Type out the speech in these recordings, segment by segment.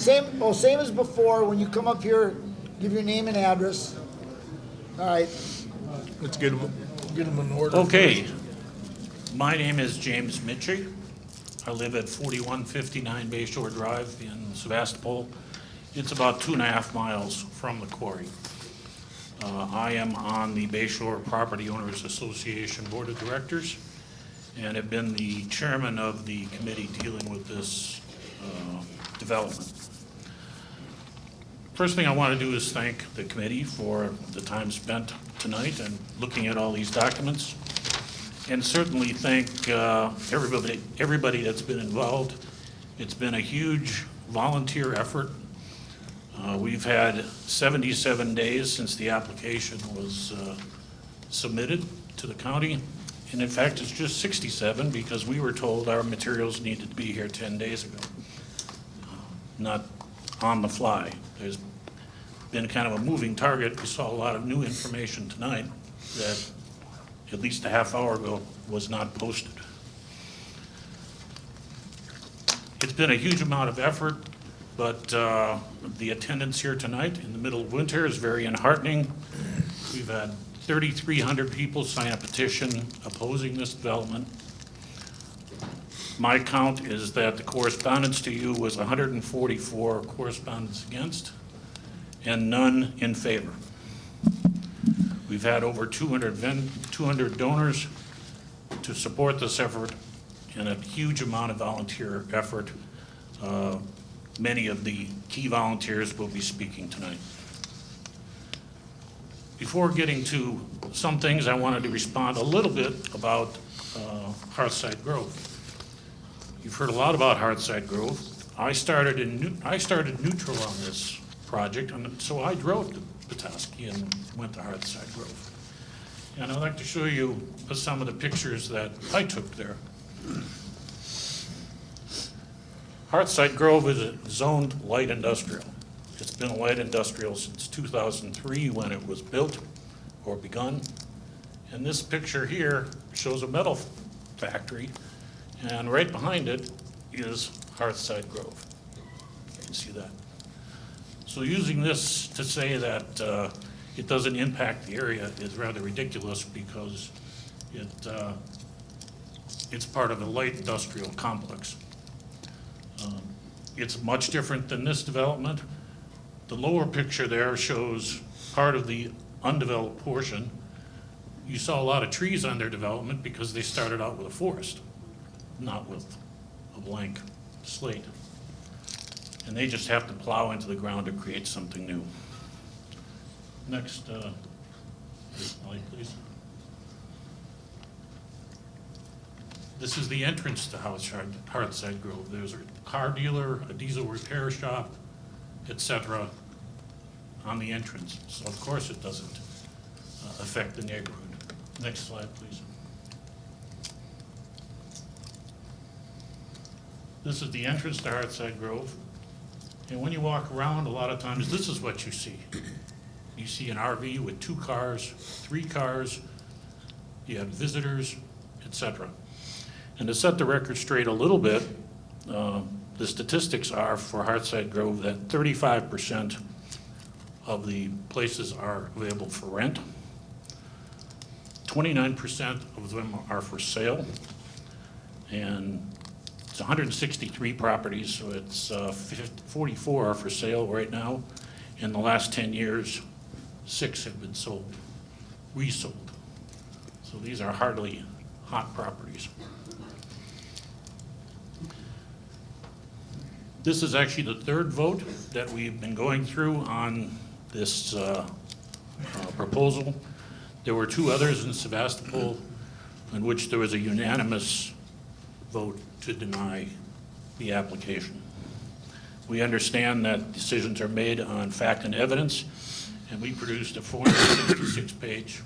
Same as before. When you come up here, give your name and address. All right. Let's get them in order. Okay, my name is James Mitchie. I live at 4159 Bayshore Drive in Sevastopol. It's about 2.5 miles from the quarry. I am on the Bayshore Property Owners Association Board of Directors and have been the chairman of the committee dealing with this development. First thing I want to do is thank the committee for the time spent tonight and looking at all these documents, and certainly thank everybody that's been involved. It's been a huge volunteer effort. We've had 77 days since the application was submitted to the county, and in fact it's just 67 because we were told our materials needed to be here 10 days ago, not on the fly. There's been kind of a moving target. We saw a lot of new information tonight that at least a half hour ago was not posted. It's been a huge amount of effort, but the attendance here tonight in the middle of winter is very enheartening. We've had 3,300 people sign a petition opposing this development. My count is that the correspondence to you was 144 correspondence against and none in favor. We've had over 200 donors to support this effort and a huge amount of volunteer effort. Many of the key volunteers will be speaking tonight. Before getting to some things, I wanted to respond a little bit about Hearthside Grove. You've heard a lot about Hearthside Grove. I started neutral on this project, and so I drove to Petoskey and went to Hearthside Grove. And I'd like to show you some of the pictures that I took there. Hearthside Grove is a zoned light industrial. It's been light industrial since 2003 when it was built or begun. And this picture here shows a metal factory, and right behind it is Hearthside Grove. You can see that. So using this to say that it doesn't impact the area is rather ridiculous because it's part of a light industrial complex. It's much different than this development. The lower picture there shows part of the undeveloped portion. You saw a lot of trees on their development because they started out with a forest, not with a blank slate. And they just have to plow into the ground to create something new. Next slide, please. This is the entrance to Hearthside Grove. There's a car dealer, a diesel repair shop, etc. on the entrance. So of course it doesn't affect the neighborhood. Next slide, please. This is the entrance to Hearthside Grove. And when you walk around, a lot of times this is what you see. You see an RV with 2 cars, 3 cars, you have visitors, etc. And to set the record straight a little bit, the statistics are for Hearthside Grove that 35% of the places are available for rent. 29% of them are for sale. And it's 163 properties, so it's 44 are for sale right now. In the last 10 years, 6 have been sold, resold. So these are hardly hot properties. This is actually the 3rd vote that we've been going through on this proposal. There were 2 others in Sevastopol in which there was a unanimous vote to deny the application. We understand that decisions are made on fact and evidence, and we produced a 466-page,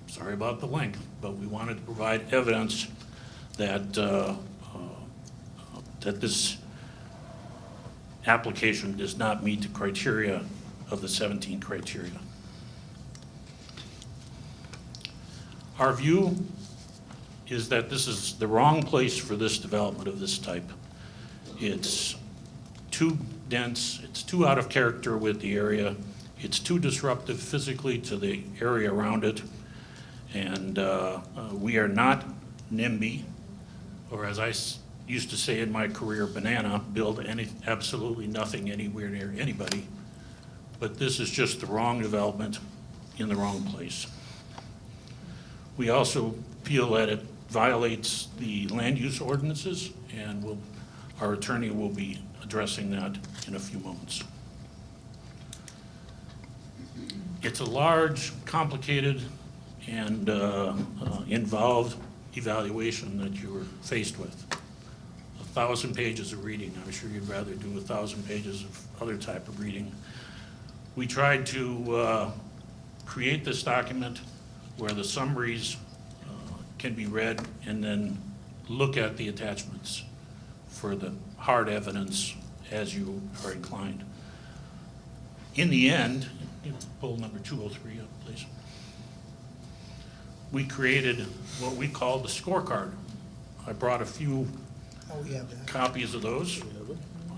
sorry about the length, but we wanted to provide evidence that that this application does not meet the criteria of the 17 criteria. Our view is that this is the wrong place for this development of this type. It's too dense, it's too out of character with the area, it's too disruptive physically to the area around it, and we are not NIMBY, or as I used to say in my career, banana, build absolutely nothing anywhere near anybody, but this is just the wrong development in the wrong place. We also feel that it violates the land use ordinances, and our attorney will be addressing that in a few moments. It's a large, complicated, and involved evaluation that you were faced with. 1,000 pages of reading. I'm sure you'd rather do 1,000 pages of other type of reading. We tried to create this document where the summaries can be read and then look at the attachments for the hard evidence as you are inclined. In the end, pull number 203 up, please. We created what we call the scorecard. I brought a few copies of those.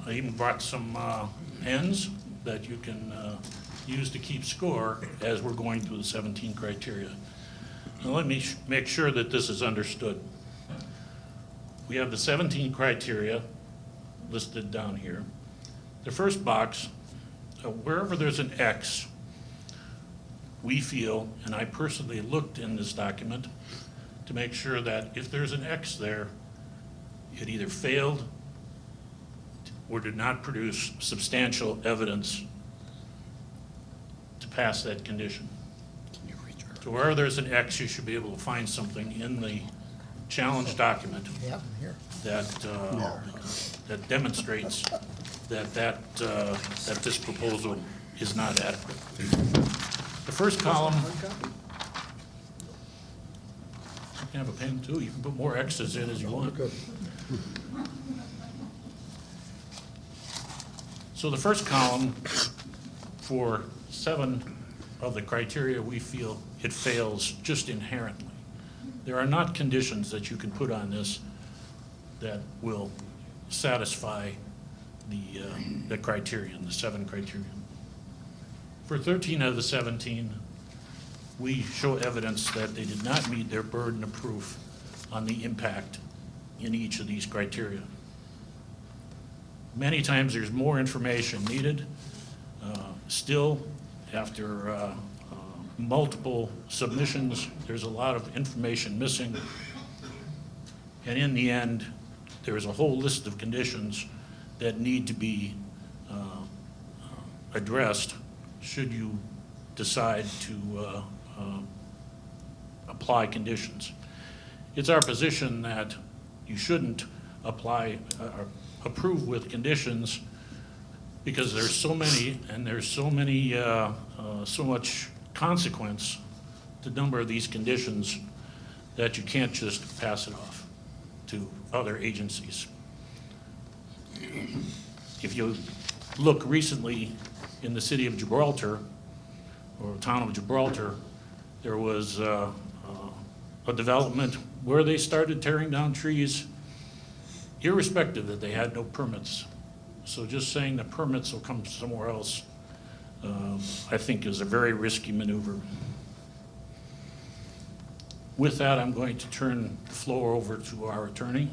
I even brought some pens that you can use to keep score as we're going through the 17 criteria. Now let me make sure that this is understood. We have the 17 criteria listed down here. The first box, wherever there's an X, we feel, and I personally looked in this document to make sure that if there's an X there, it either failed or did not produce substantial evidence to pass that condition. So wherever there's an X, you should be able to find something in the challenge document that demonstrates that this proposal is not adequate. The first column, you can have a pen too, you can put more X's in as you want. So the first column, for 7 of the criteria, we feel it fails just inherently. There are not conditions that you can put on this that will satisfy the criterion, the 7 criteria. For 13 out of the 17, we show evidence that they did not meet their burden of proof on the impact in each of these criteria. Many times there's more information needed. Still, after multiple submissions, there's a lot of information missing. And in the end, there's a whole list of conditions that need to be addressed should you decide to apply conditions. It's our position that you shouldn't apply approve with conditions because there's so many and there's so many so much consequence to number of these conditions that you can't just pass it off to other agencies. If you look recently in the city of Gibraltar or town of Gibraltar, there was a development where they started tearing down trees irrespective that they had no permits. So just saying the permits will come somewhere else, I think is a very risky maneuver. With that, I'm going to turn the floor over to our attorney,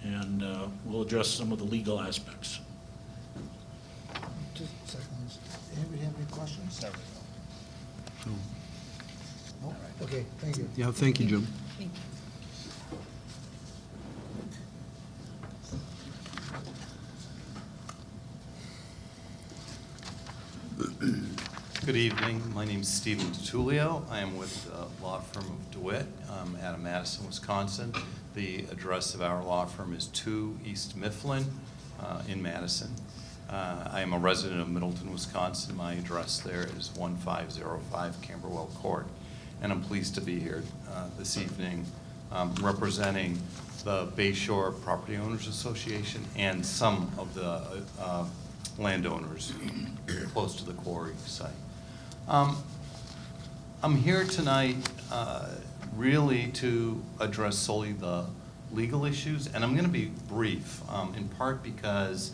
and we'll address some of the legal aspects. Just a second. Anybody have any questions? No? Okay, thank you. Yeah, thank you, Jim. Good evening. My name is Stephen DiTullio. I am with the law firm of DeWitt out of Madison, Wisconsin. The address of our law firm is 2 East Mifflin in Madison. I am a resident of Middleton, Wisconsin. My address there is 1505 Camberwell Court. And I'm pleased to be here this evening representing the Bayshore Property Owners Association and some of the landowners close to the quarry site. I'm here tonight really to address solely the legal issues, and I'm going to be brief, in part because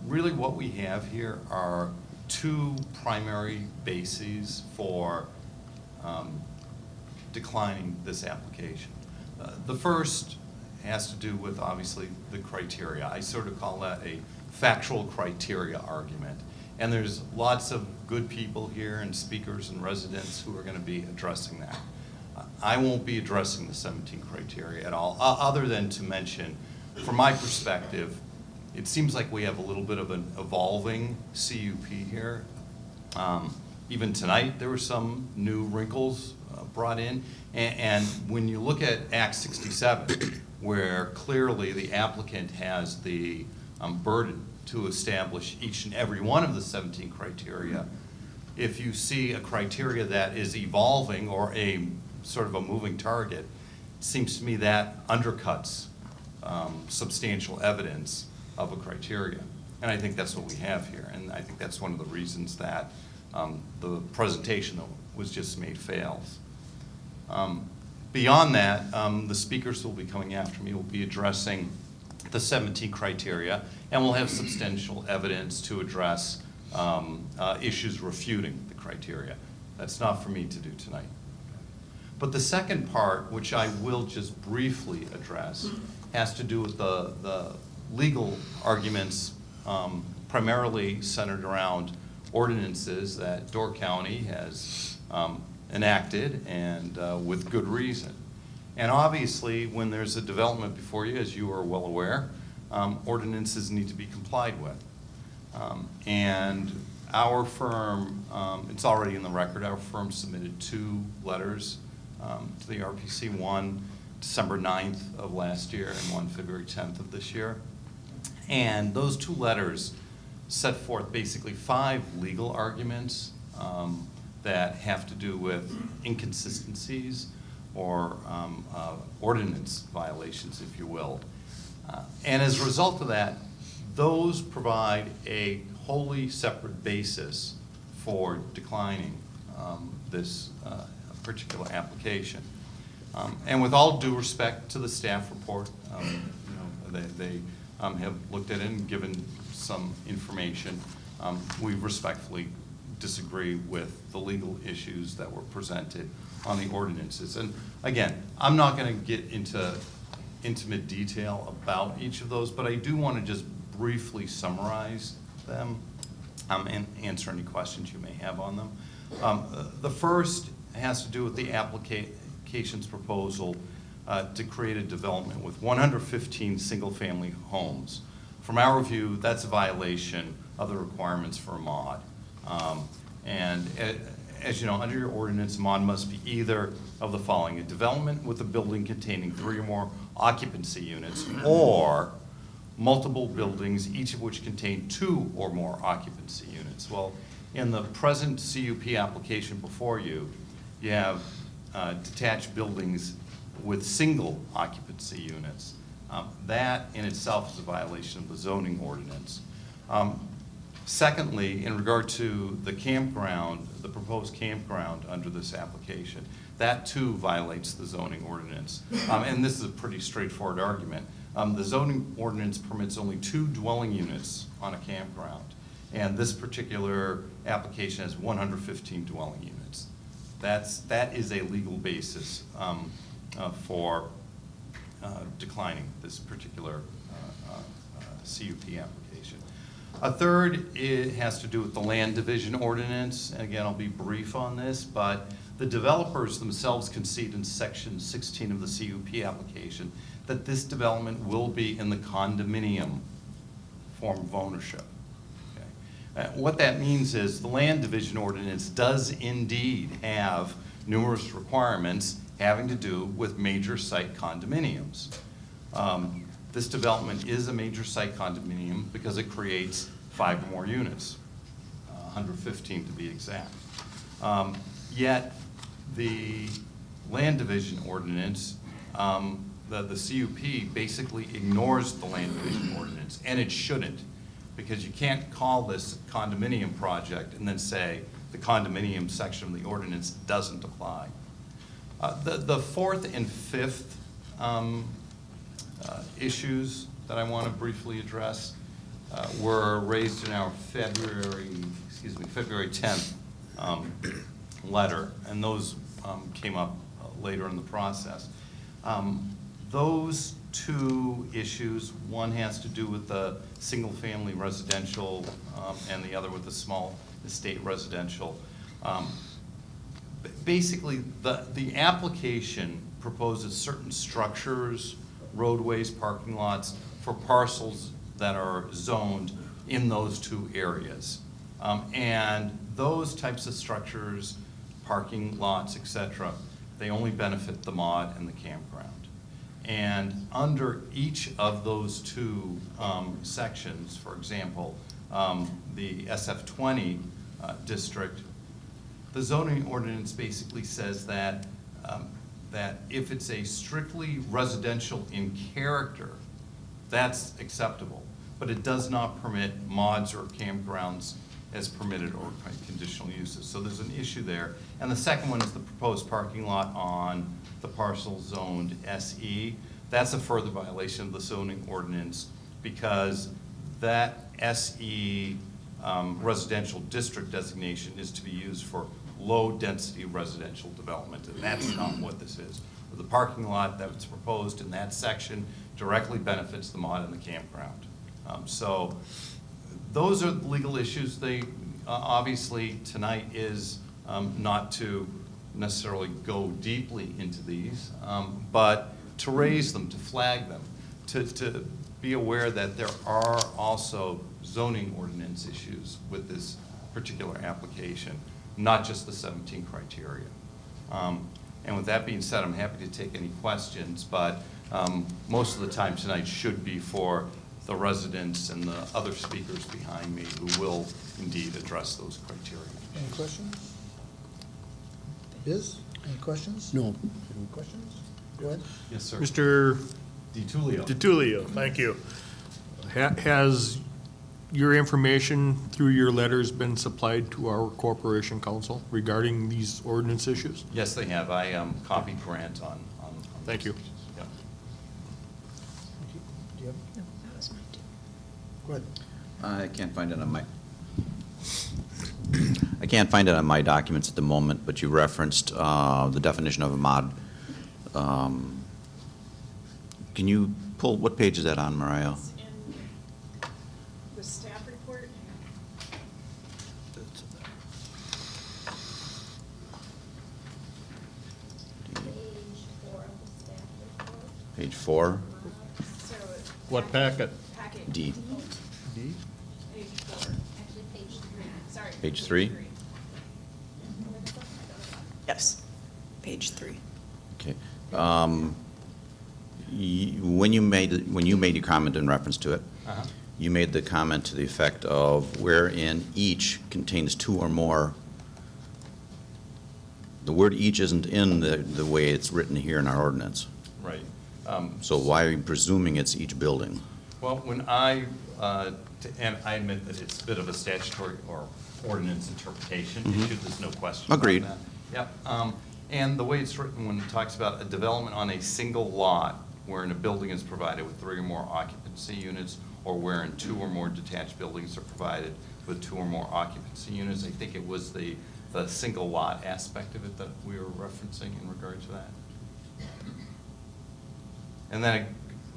Really what we have here are two primary bases for declining this application. The first has to do with, obviously, the criteria. I sort of call that a factual criteria argument. And there's lots of good people here and speakers and residents who are going to be addressing that. I won't be addressing the 17 criteria at all, other than to mention, from my perspective, it seems like we have a little bit of an evolving CUP here. Even tonight, there were some new wrinkles brought in. And when you look at Act 67, where clearly the applicant has the burden to establish each and every one of the 17 criteria, if you see a criteria that is evolving or a sort of a moving target, it seems to me that undercuts substantial evidence of a criteria. And I think that's what we have here. And I think that's one of the reasons that the presentation that was just made fails. Beyond that, the speakers who will be coming after me will be addressing the 17 criteria, and we'll have substantial evidence to address issues refuting the criteria. That's not for me to do tonight. But the second part, which I will just briefly address, has to do with the legal arguments primarily centered around ordinances that Door County has enacted, and with good reason. And obviously, when there's a development before you, as you are well aware, ordinances need to be complied with. And our firm, it's already in the record, our firm submitted 2 letters to the RPC, one December 9th of last year and one February 10th of this year. And those 2 letters set forth basically 5 legal arguments that have to do with inconsistencies or ordinance violations, if you will. And as a result of that, those provide a wholly separate basis for declining this particular application. And with all due respect to the staff report, they have looked at it and given some information. We respectfully disagree with the legal issues that were presented on the ordinances. And again, I'm not going to get into intimate detail about each of those, but I do want to just briefly summarize them and answer any questions you may have on them. The first has to do with the application's proposal to create a development with 115 single-family homes. From our view, that's a violation of the requirements for a mod. And as you know, under your ordinance, mod must be either of the following: a development with a building containing 3 or more occupancy units, or multiple buildings, each of which contain 2 or more occupancy units. Well, in the present CUP application before you, you have detached buildings with single occupancy units. That in itself is a violation of the zoning ordinance. Secondly, in regard to the campground, the proposed campground under this application, that too violates the zoning ordinance. And this is a pretty straightforward argument. The zoning ordinance permits only 2 dwelling units on a campground, and this particular application has 115 dwelling units. That is a legal basis for declining this particular CUP application. A third, it has to do with the land division ordinance. And again, I'll be brief on this, but the developers themselves concede in section 16 of the CUP application that this development will be in the condominium form of ownership. Okay. What that means is the land division ordinance does indeed have numerous requirements having to do with major site condominiums. This development is a major site condominium because it creates 5 or more units, 115 to be exact. Yet the land division ordinance, the CUP basically ignores the land division ordinance, and it shouldn't, because you can't call this a condominium project and then say the condominium section of the ordinance doesn't apply. The fourth and fifth issues that I want to briefly address, were raised in our February 10th letter, and those came up later in the process. Those two issues, one has to do with the single-family residential and the other with the small estate residential. Basically, the application proposes certain structures, roadways, parking lots for parcels that are zoned in those two areas. And those types of structures, parking lots, et cetera, they only benefit the mod and the campground. And under each of those two sections, for example, the SF20 district, the zoning ordinance basically says that that if it's a strictly residential in character, that's acceptable. But it does not permit mods or campgrounds as permitted or conditional uses. So there's an issue there. And the second one is the proposed parking lot on the parcel zoned SE. That's a further violation of the zoning ordinance because that SE residential district designation is to be used for low-density residential development, and that's not what this is. The parking lot that's proposed in that section directly benefits the mod and the campground. So those are legal issues. They obviously tonight is not to necessarily go deeply into these, but to raise them, to flag them, to be aware that there are also zoning ordinance issues with this particular application, not just the 17 criteria. And with that being said, I'm happy to take any questions, but most of the time tonight should be for the residents and the other speakers behind me who will indeed address those criteria. Any questions? Biz, any questions? No. Any questions? Go ahead. Yes, sir. Mr. DiTullio. DiTullio, thank you. Has your information through your letters been supplied to our corporation council regarding these ordinance issues? Yes, they have. I copied Grant on Thank you. Yep. Do you have? No, that was mine too. Go ahead. I can't find it on my, I can't find it on my documents at the moment, but you referenced the definition of a mod. Can you pull, what page is that on, Mariah? It's in the staff report. Page 4? So What packet? packet D. D? Page 4. Actually, page 3. Sorry. Page 3? Yes, page 3. Okay. When you made your comment in reference to it, Uh-huh. you made the comment to the effect of wherein each contains two or more. The word each isn't in the way it's written here in our ordinance. Right. So why are you presuming it's each building? Well, when and I admit that it's a bit of a statutory or ordinance interpretation issue, there's no question about Agreed. that. Yep. And the way it's written, when it talks about a development on a single lot wherein a building is provided with 3 or more occupancy units, or wherein 2 or more detached buildings are provided with 2 or more occupancy units, I think it was the single lot aspect of it that we were referencing in regard to that. And then,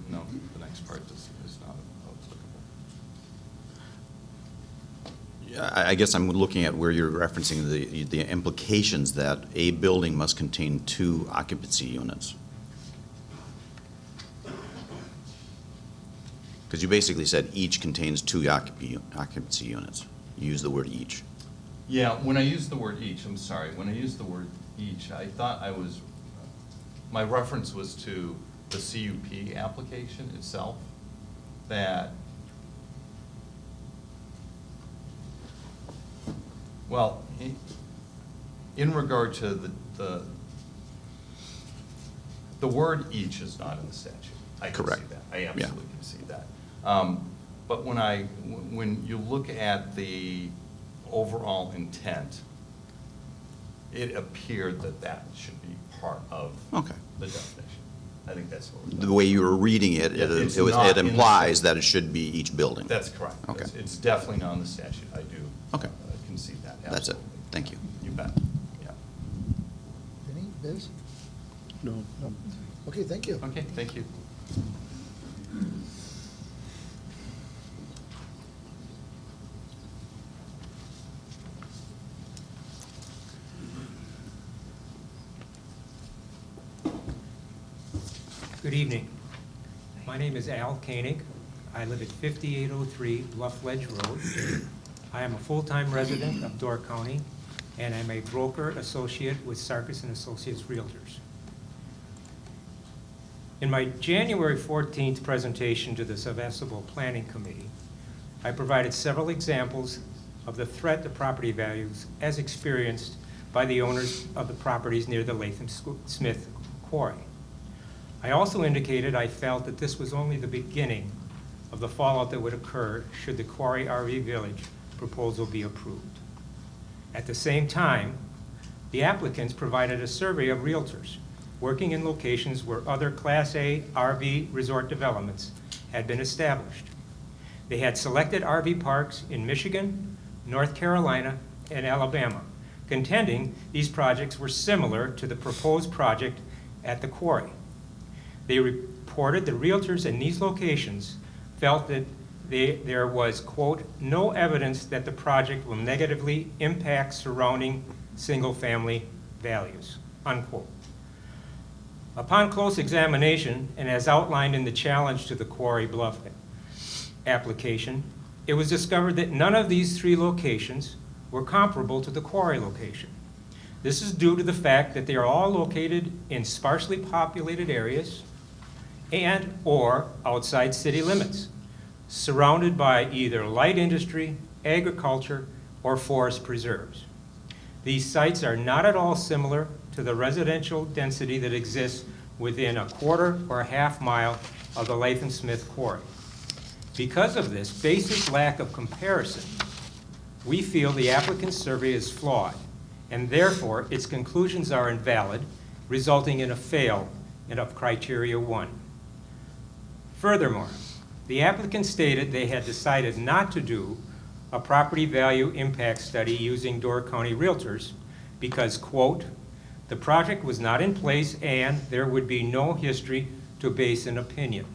no, the next part is not applicable. Yeah, I guess I'm looking at where you're referencing the implications that a building must contain 2 occupancy units. Because you basically said each contains 2 occupancy units. You use the word each. Yeah, when I used the word each, I'm sorry, when I used the word each, I thought my reference was to the CUP application itself, that, well, in regard to the word each is not in the statute. I can see Correct. that. I Yeah. absolutely can see that. But when you look at the overall intent, it appeared that should be part of Okay. the definition. I think that's what we're. The way you were reading it, It's it not in the implies that it should be each building. That's correct. Okay. It's definitely not in the statute. I do. Okay. Concede that. That's it. absolutely. Thank you. You bet. Yeah. Any, Biz? No. Okay, thank you. Okay, thank you. Good evening. My name is Al Koenig. I live at 5803 Bluff Ledge Road. I am a full-time resident of Door County, and I'm a broker associate with Sarkis and Associates Realtors. In my January 14th presentation to the Sevastopol Planning Committee, I provided several examples of the threat to property values as experienced by the owners of the properties near the Leathem Smith Quarry. I also indicated I felt that this was only the beginning of the fallout that would occur should the Quarry RV Village proposal be approved. At the same time, the applicants provided a survey of realtors working in locations where other Class A RV resort developments had been established. They had selected RV parks in Michigan, North Carolina, and Alabama, contending these projects were similar to the proposed project at the quarry. They reported the realtors in these locations felt that there was, quote, no evidence that the project will negatively impact surrounding single-family values, unquote. Upon close examination, and as outlined in the challenge to the Quarry Bluff application, it was discovered that none of these three locations were comparable to the quarry location. This is due to the fact that they are all located in sparsely populated areas and or outside city limits, surrounded by either light industry, agriculture, or forest preserves. These sites are not at all similar to the residential density that exists within a quarter or a half mile of the Leathem Smith Quarry. Because of this basic lack of comparison, we feel the applicant's survey is flawed, and therefore its conclusions are invalid, resulting in a fail of criteria 1. Furthermore, the applicant stated they had decided not to do a property value impact study using Door County Realtors because, quote, the project was not in place and there would be no history to base an opinion.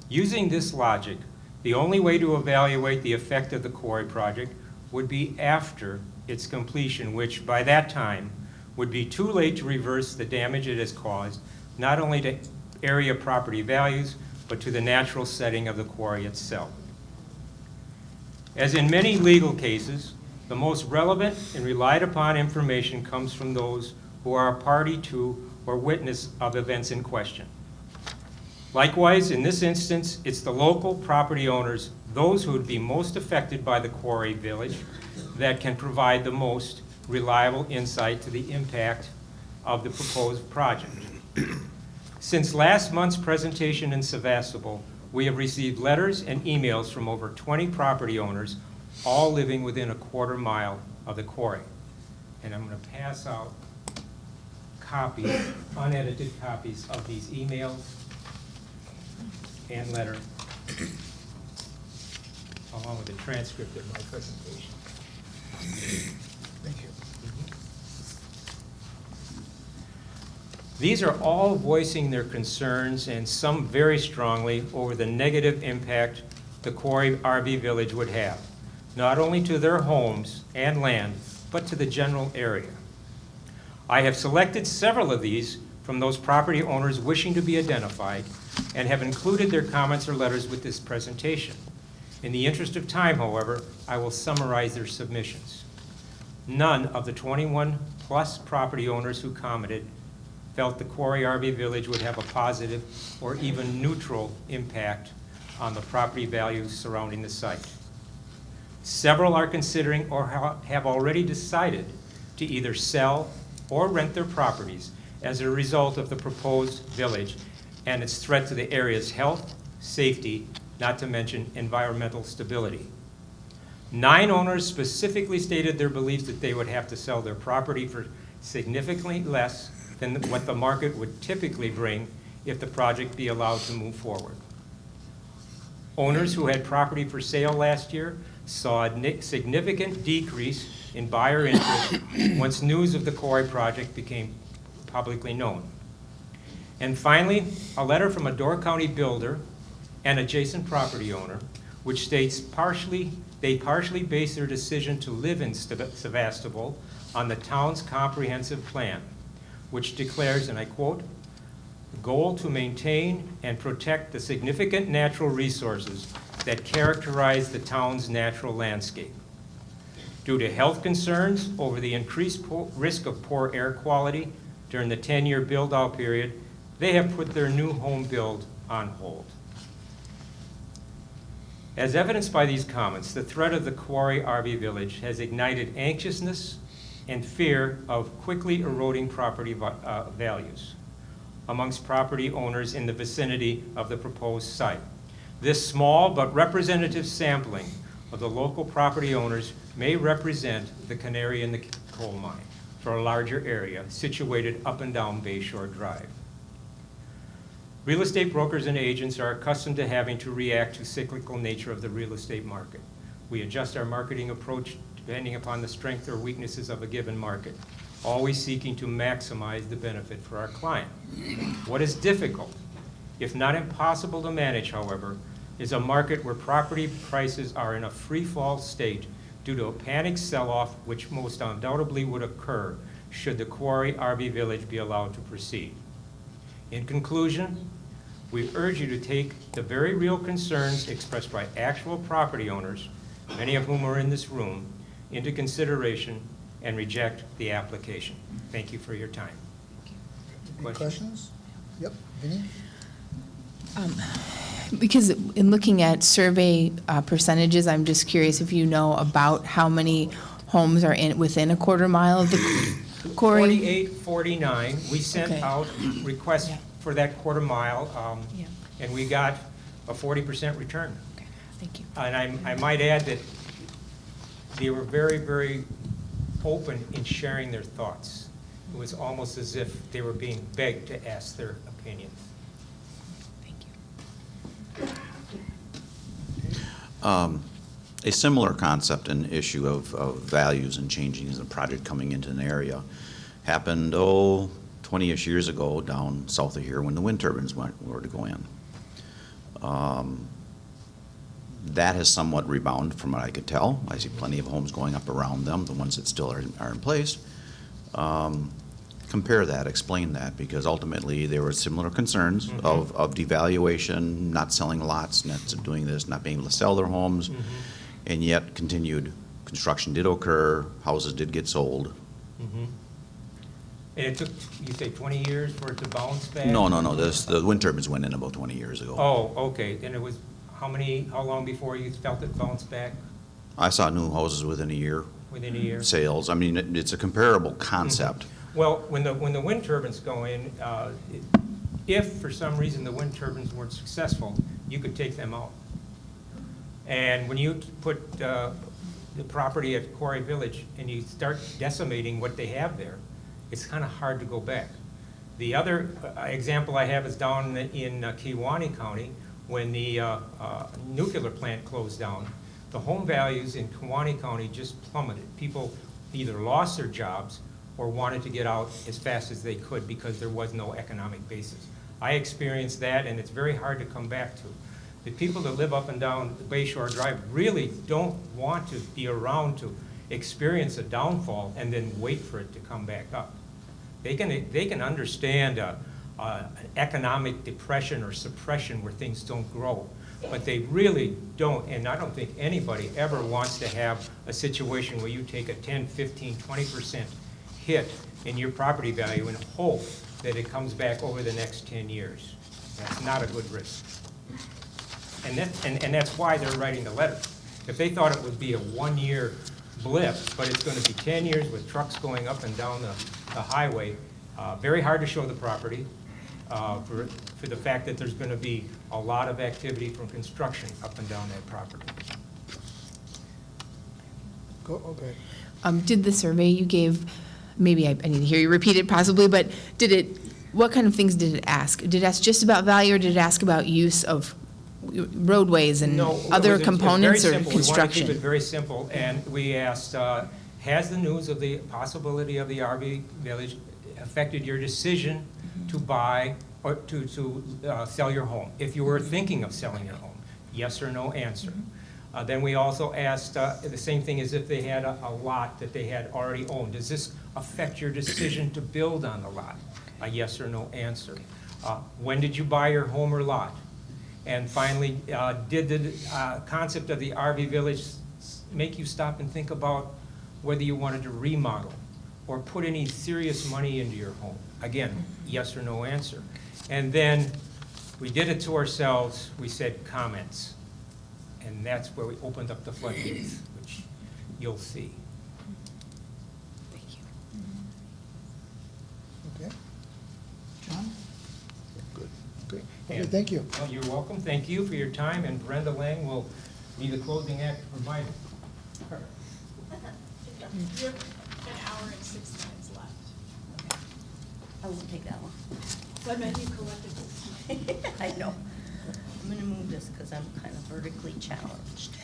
Using this logic, the only way to evaluate the effect of the quarry project would be after its completion, which by that time would be too late to reverse the damage it has caused, not only to area property values, but to the natural setting of the quarry itself. As in many legal cases, the most relevant and relied upon information comes from those who are a party to or witness of events in question. Likewise, in this instance, it's the local property owners, those who would be most affected by the quarry village, that can provide the most reliable insight to the impact of the proposed project. Since last month's presentation in Sevastopol, we have received letters and emails from over 20 property owners, all living within a quarter mile of the quarry. And I'm going to pass out copies, unedited copies of these emails and letter, along with a transcript of my presentation. Thank you. These are all voicing their concerns, and some very strongly, over the negative impact the quarry RV village would have, not only to their homes and land, but to the general area. I have selected several of these from those property owners wishing to be identified and have included their comments or letters with this presentation. In the interest of time, however, I will summarize their submissions. None of the 21 plus property owners who commented felt the Quarry RV Village would have a positive or even neutral impact on the property values surrounding the site. Several are considering or have already decided to either sell or rent their properties as a result of the proposed village and its threat to the area's health, safety, not to mention environmental stability. 9 owners specifically stated their beliefs that they would have to sell their property for significantly less than what the market would typically bring if the project be allowed to move forward. Owners who had property for sale last year saw a significant decrease in buyer interest once news of the quarry project became publicly known. And finally, a letter from a Door County builder and adjacent property owner, which states they partially base their decision to live in Sevastopol on the town's comprehensive plan, which declares, and I quote, "The goal to maintain and protect the significant natural resources that characterize the town's natural landscape. Due to health concerns over the increased risk of poor air quality during the 10-year build-out period, they have put their new home build on hold." As evidenced by these comments, the threat of the quarry RV Village has ignited anxiousness and fear of quickly eroding property values amongst property owners in the vicinity of the proposed site. This small but representative sampling of the local property owners may represent the canary in the coal mine for a larger area situated up and down Bayshore Drive. Real estate brokers and agents are accustomed to having to react to cyclical nature of the real estate market. We adjust our marketing approach depending upon the strength or weaknesses of a given market, always seeking to maximize the benefit for our client. What is difficult, if not impossible to manage, however, is a market where property prices are in a free fall state due to a panic sell-off which most undoubtedly would occur should the quarry RV Village be allowed to proceed. In conclusion, we urge you to take the very real concerns expressed by actual property owners, many of whom are in this room, into consideration and reject the application. Thank you for your time. Any questions? Yep, Vinnie? Because in looking at survey percentages, I'm just curious if you know about how many homes are within a quarter mile of the quarry? 48, 49, we sent Okay. out requests Yeah. for that quarter mile, Yeah. and we got a 40% return. Okay, thank you. And I might add that they were very, very open in sharing their thoughts. It was almost as if they were being begged to ask their opinions. Thank you. A similar concept and issue of values and changing as a project coming into an area happened, 20-ish years ago down south of here when the wind turbines were to go in. That has somewhat rebounded from what I could tell. I see plenty of homes going up around them, the ones that still are in place. Compare that, explain that, because ultimately there were similar concerns of devaluation, not selling lots, not doing this, not being able to sell their homes, and yet continued construction did occur, houses did get sold. And it took, you say 20 years for it to bounce back? No, the wind turbines went in about 20 years ago. Oh, okay, and it was, how long before you felt it bounced back? I saw new houses within a year, Within a year? sales. I mean, it's a comparable concept. Well, when the wind turbines go in, if for some reason the wind turbines weren't successful, you could take them out. And when you put the property at Quarry Village and you start decimating what they have there, it's kind of hard to go back. The other example I have is down in Kewaunee County when the nuclear plant closed down. The home values in Kewaunee County just plummeted. People either lost their jobs or wanted to get out as fast as they could because there was no economic basis. I experienced that, and it's very hard to come back to. The people that live up and down the Bayshore Drive really don't want to be around to experience a downfall and then wait for it to come back up. They can understand an economic depression or suppression where things don't grow, but they really don't, and I don't think anybody ever wants to have a situation where you take a 10, 15, 20% hit in your property value and hope that it comes back over the next 10 years. That's not a good risk. And that's why they're writing the letter. If they thought it would be a one-year blip, but it's going to be 10 years with trucks going up and down the highway, very hard to show the property for the fact that there's going to be a lot of activity from construction up and down that property. Go, okay. Did the survey you gave, maybe I need to hear you repeat it possibly, but did it what kind of things did it ask? Did it ask just about value, or did it ask about use of roadways and No, other it was components or very simple. We wanted to keep it construction? very simple, and we asked, has the news of the possibility of the RV village affected your decision to buy or to sell your home? If you were thinking of selling your home, yes or no answer. Then we also asked the same thing as if they had a lot that they had already owned. Does this affect your decision to build on the lot? A yes or no answer. When did you buy your home or lot? And finally, did the concept of the RV village make you stop and think about whether you wanted to remodel or put any serious money into your home? Again, yes or no answer. And then we did it to ourselves. We said comments. And that's where we opened up the floodgates, which you'll see. Thank you. Okay. John? Good. Okay, okay, And- thank you. Well, you're welcome. Thank you for your time, and Brenda Lang will be the closing act for mine. You have an hour and 6 minutes left. I won't take that one. So I meant you collected this. I know. I'm gonna move this because I'm kind of vertically challenged.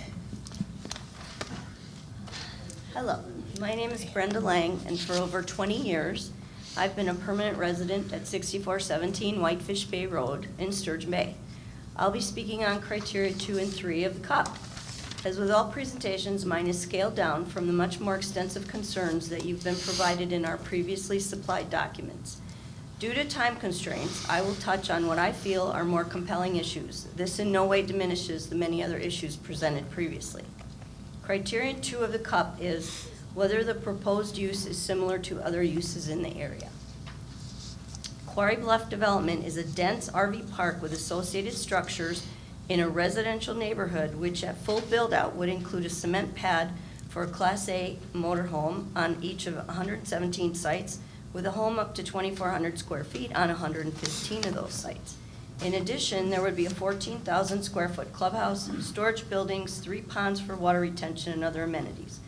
Hello, my name is Brenda Lang, and for over 20 years, I've been a permanent resident at 6417 Whitefish Bay Road in Sturgeon Bay. I'll be speaking on criteria 2 and 3 of the CUP. As with all presentations, mine is scaled down from the much more extensive concerns that you've been provided in our previously supplied documents. Due to time constraints, I will touch on what I feel are more compelling issues. This in no way diminishes the many other issues presented previously. Criterion 2 of the CUP is whether the proposed use is similar to other uses in the area. Quarry Bluff development is a dense RV park with associated structures in a residential neighborhood, which at full build-out would include a cement pad for a Class A motorhome on each of 117 sites, with a home up to 2,400 square feet on 115 of those sites. In addition, there would be a 14,000 square foot clubhouse, storage buildings, 3 ponds for water retention, and other amenities.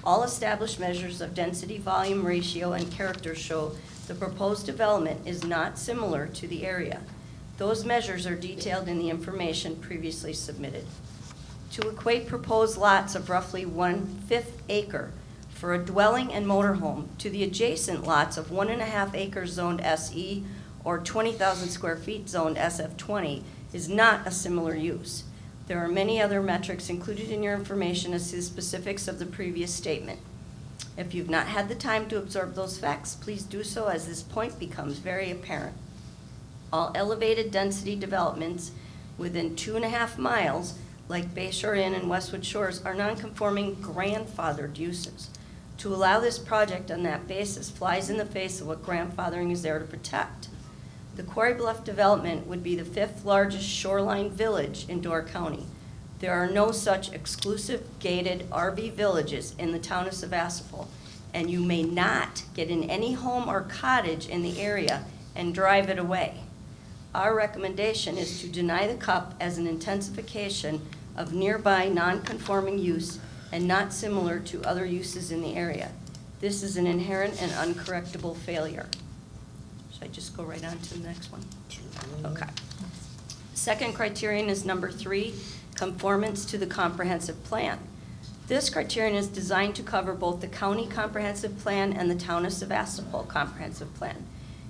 All established measures of density, volume, ratio, and character show the proposed development is not similar to the area. Those measures are detailed in the information previously submitted. To equate proposed lots of roughly 1/5 acre for a dwelling and motorhome to the adjacent lots of 1.5 acres zoned SE or 20,000 square feet zoned SF20 is not a similar use. There are many other metrics included in your information as to the specifics of the previous statement. If you've not had the time to absorb those facts, please do so as this point becomes very apparent. All elevated density developments within 2.5 miles, like Bayshore Inn and Westwood Shores, are non-conforming grandfathered uses. To allow this project on that basis flies in the face of what grandfathering is there to protect. The Quarry Bluff development would be the 5th largest shoreline village in Door County. There are no such exclusive gated RV villages in the town of Sevastopol, and you may not get in any home or cottage in the area and drive it away. Our recommendation is to deny the CUP as an intensification of nearby non-conforming use and not similar to other uses in the area. This is an inherent and uncorrectable failure. Should I just go right on to the next one? Okay. Second criterion is number 3, conformance to the comprehensive plan. This criterion is designed to cover both the county comprehensive plan and the town of Sevastopol comprehensive plan.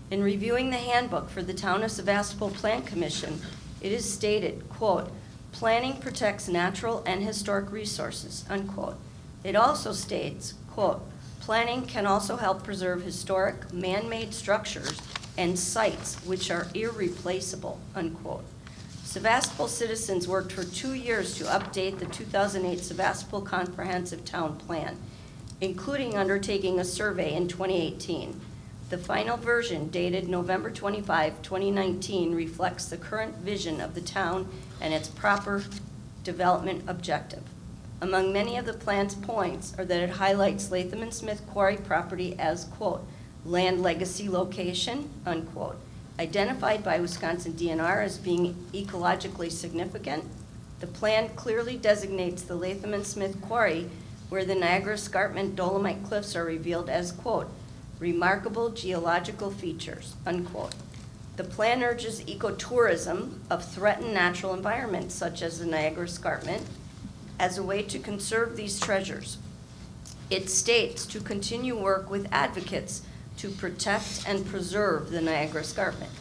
In reviewing the handbook for the town of Sevastopol Plan Commission, it is stated, quote, planning protects natural and historic resources, unquote. It also states, quote, planning can also help preserve historic man-made structures and sites which are irreplaceable, unquote. Sevastopol citizens worked for 2 years to update the 2008 Sevastopol Comprehensive Town Plan, including undertaking a survey in 2018. The final version, dated November 25, 2019, reflects the current vision of the town and its proper development objective. Among many of the plan's points are that it highlights Leathem Smith Quarry property as, quote, land legacy location, unquote, identified by Wisconsin DNR as being ecologically significant. The plan clearly designates the Leathem Smith Quarry where the Niagara Escarpment dolomite cliffs are revealed as, quote, remarkable geological features, unquote. The plan urges ecotourism of threatened natural environments such as the Niagara Escarpment as a way to conserve these treasures. It states to continue work with advocates to protect and preserve the Niagara Escarpment.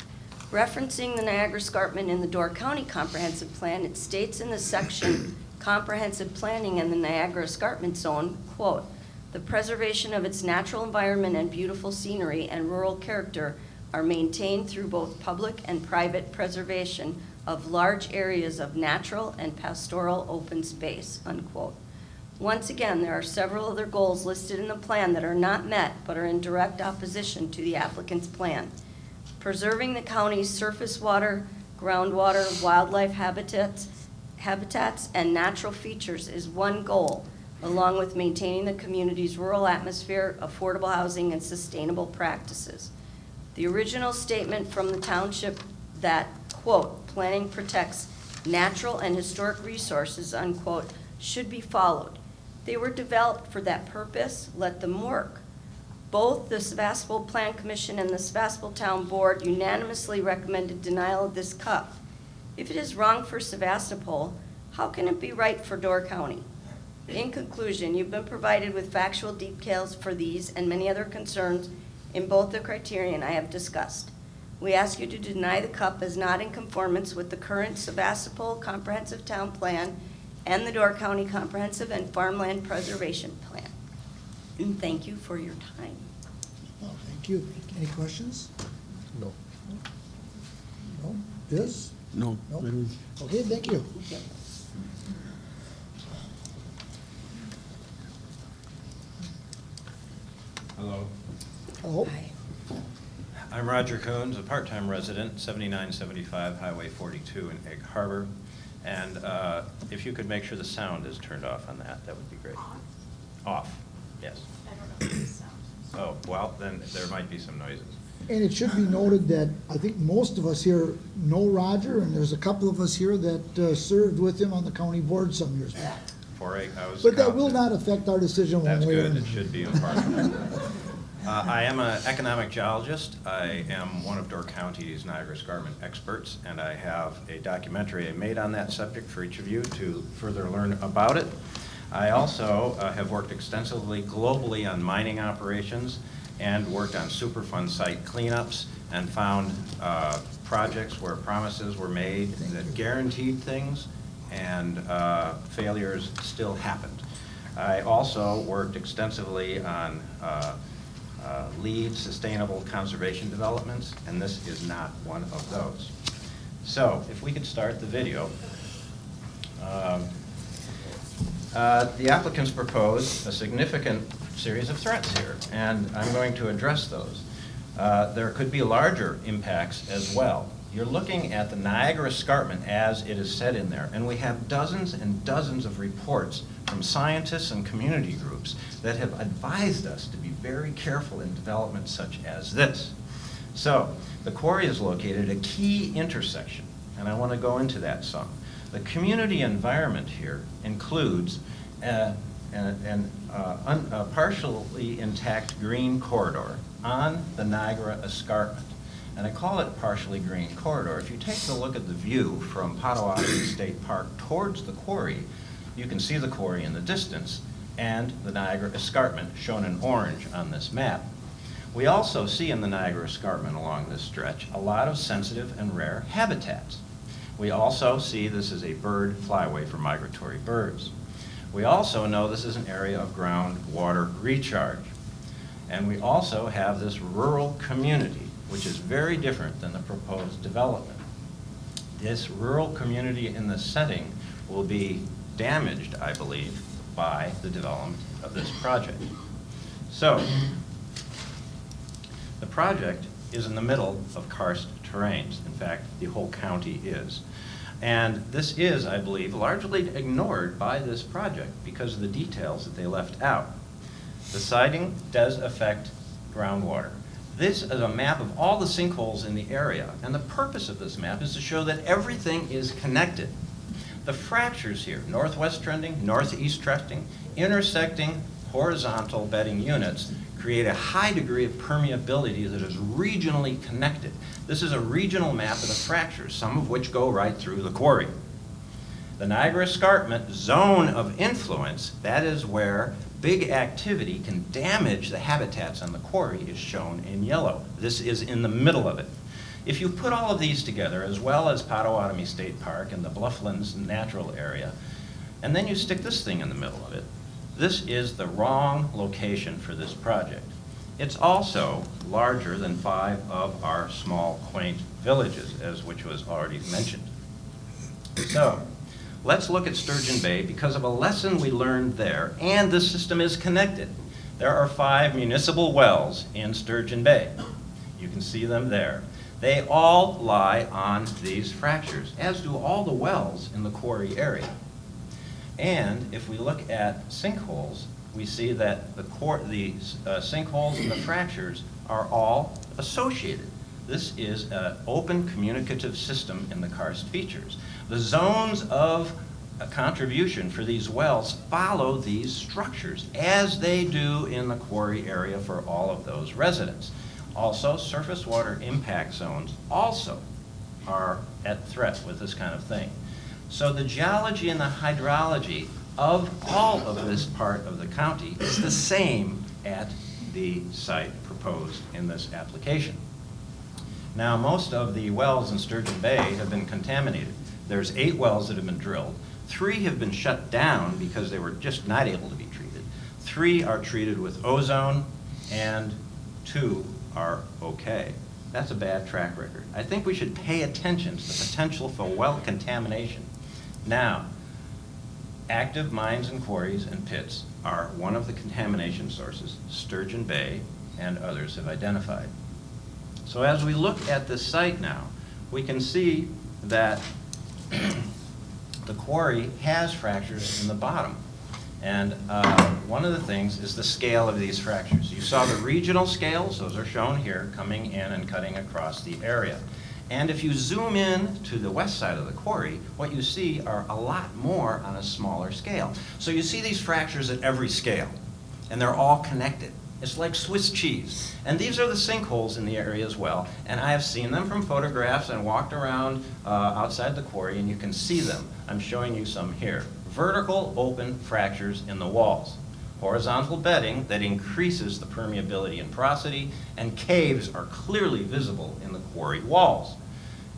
Referencing the Niagara Escarpment in the Door County Comprehensive Plan, it states in the section Comprehensive Planning in the Niagara Escarpment Zone, quote, "The preservation of its natural environment and beautiful scenery and rural character are maintained through both public and private preservation of large areas of natural and pastoral open space," unquote. Once again, there are several other goals listed in the plan that are not met but are in direct opposition to the applicant's plan. Preserving the county's surface water, groundwater, wildlife habitats, and natural features is one goal, along with maintaining the community's rural atmosphere, affordable housing, and sustainable practices. The original statement from the township that, quote, "planning protects natural and historic resources," unquote, should be followed. They were developed for that purpose. Let them work. Both the Sebastopol Plan Commission and the Sebastopol Town Board unanimously recommended denial of this CUP. If it is wrong for Sebastopol, how can it be right for Door County? In conclusion, you've been provided with factual details for these and many other concerns in both the criterion I have discussed. We ask you to deny the CUP as not in conformance with the current Sebastopol Comprehensive Town Plan and the Door County Comprehensive and Farmland Preservation Plan. And thank you for your time. Oh, thank you. Any questions? No. No? Yes? No. No? Okay, thank you. Hello. Hello? I'm Roger Coons, a part-time resident, 7975 Highway 42 in Egg Harbor. And if you could make sure the sound is turned off on that, that would be great. Off, yes. I don't know if this sounds. Oh, well, then there might be some noises. And it should be noted that I think most of us here know Roger, and there's a couple of us here that served with him on the county board some years back. I was. But that will not affect our decision one That's way or good, another. it should be impartial. I am an economic geologist. I am one of Door County's Niagara Escarpment experts, and I have a documentary I made on that subject for each of you to further learn about it. I also have worked extensively globally on mining operations and worked on Superfund site cleanups and found projects where promises were made that guaranteed things and failures still happened. I also worked extensively on LEED sustainable conservation developments, and this is not one of those. So if we could start the video. The applicants propose a significant series of threats here, and I'm going to address those. There could be larger impacts as well. You're looking at the Niagara Escarpment as it is said in there, and we have dozens and dozens of reports from scientists and community groups that have advised us to be very careful in development such as this. So, the quarry is located at a key intersection, and I want to go into that some. The community environment here includes a partially intact green corridor on the Niagara Escarpment. And I call it partially green corridor. If you take a look at the view from Potawatomi State Park towards the quarry, you can see the quarry in the distance and the Niagara Escarpment shown in orange on this map. We also see in the Niagara Escarpment along this stretch a lot of sensitive and rare habitats. We also see this is a bird flyway for migratory birds. We also know this is an area of groundwater recharge. And we also have this rural community, which is very different than the proposed development. This rural community in this setting will be damaged, I believe, by the development of this project. So, the project is in the middle of karst terrains. In fact, the whole county is. And this is, I believe, largely ignored by this project because of the details that they left out. The siting does affect groundwater. This is a map of all the sinkholes in the area, and the purpose of this map is to show that everything is connected. The fractures here, northwest trending, northeast trending, intersecting horizontal bedding units, create a high degree of permeability that is regionally connected. This is a regional map of the fractures, some of which go right through the quarry. The Niagara Escarpment zone of influence, that is where big activity can damage the habitats on the quarry, is shown in yellow. This is in the middle of it. If you put all of these together, as well as Potawatomi State Park and the Blufflands natural area, and then you stick this thing in the middle of it, this is the wrong location for this project. It's also larger than 5 of our small, quaint villages, which was already mentioned. So, let's look at Sturgeon Bay because of a lesson we learned there, and the system is connected. There are 5 municipal wells in Sturgeon Bay. You can see them there. They all lie on these fractures, as do all the wells in the quarry area. And if we look at sinkholes, we see that the sinkholes and the fractures are all associated. This is an open communicative system in the karst features. The zones of contribution for these wells follow these structures, as they do in the quarry area for all of those residents. Also, surface water impact zones also are at threat with this kind of thing. So the geology and the hydrology of all of this part of the county is the same at the site proposed in this application. Now, most of the wells in Sturgeon Bay have been contaminated. There's 8 wells that have been drilled. 3 have been shut down because they were just not able to be treated. 3 are treated with ozone, and 2 are okay. That's a bad track record. I think we should pay attention to the potential for well contamination. Now, active mines and quarries and pits are one of the contamination sources Sturgeon Bay and others have identified. So as we look at this site now, we can see that the quarry has fractures in the bottom. And one of the things is the scale of these fractures. You saw the regional scales, those are shown here, coming in and cutting across the area. And if you zoom in to the west side of the quarry, what you see are a lot more on a smaller scale. So you see these fractures at every scale, and they're all connected. It's like Swiss cheese. And these are the sinkholes in the area as well, and I have seen them from photographs and walked around outside the quarry, and you can see them. I'm showing you some here. Vertical open fractures in the walls. Horizontal bedding that increases the permeability and porosity, and caves are clearly visible in the quarry walls.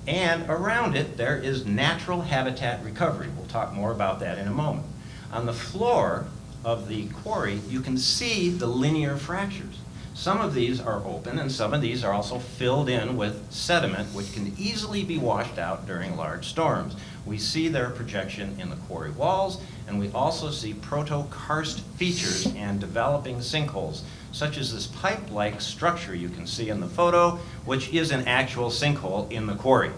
And around it, there is natural habitat recovery. We'll talk more about that in a moment. On the floor of the quarry, you can see the linear fractures. Some of these are open, and some of these are also filled in with sediment, which can easily be washed out during large storms. We see their projection in the quarry walls, and we also see proto-karst features and developing sinkholes, such as this pipe-like structure you can see in the photo, which is an actual sinkhole in the quarry.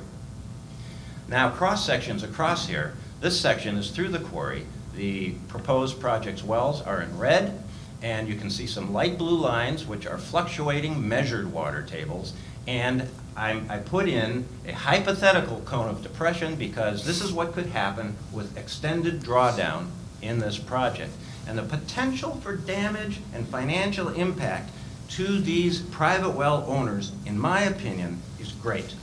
Now, cross sections across here, this section is through the quarry. The proposed project's wells are in red, and you can see some light blue lines, which are fluctuating measured water tables. And I put in a hypothetical cone of depression because this is what could happen with extended drawdown in this project. And the potential for damage and financial impact to these private well owners, in my opinion, is great.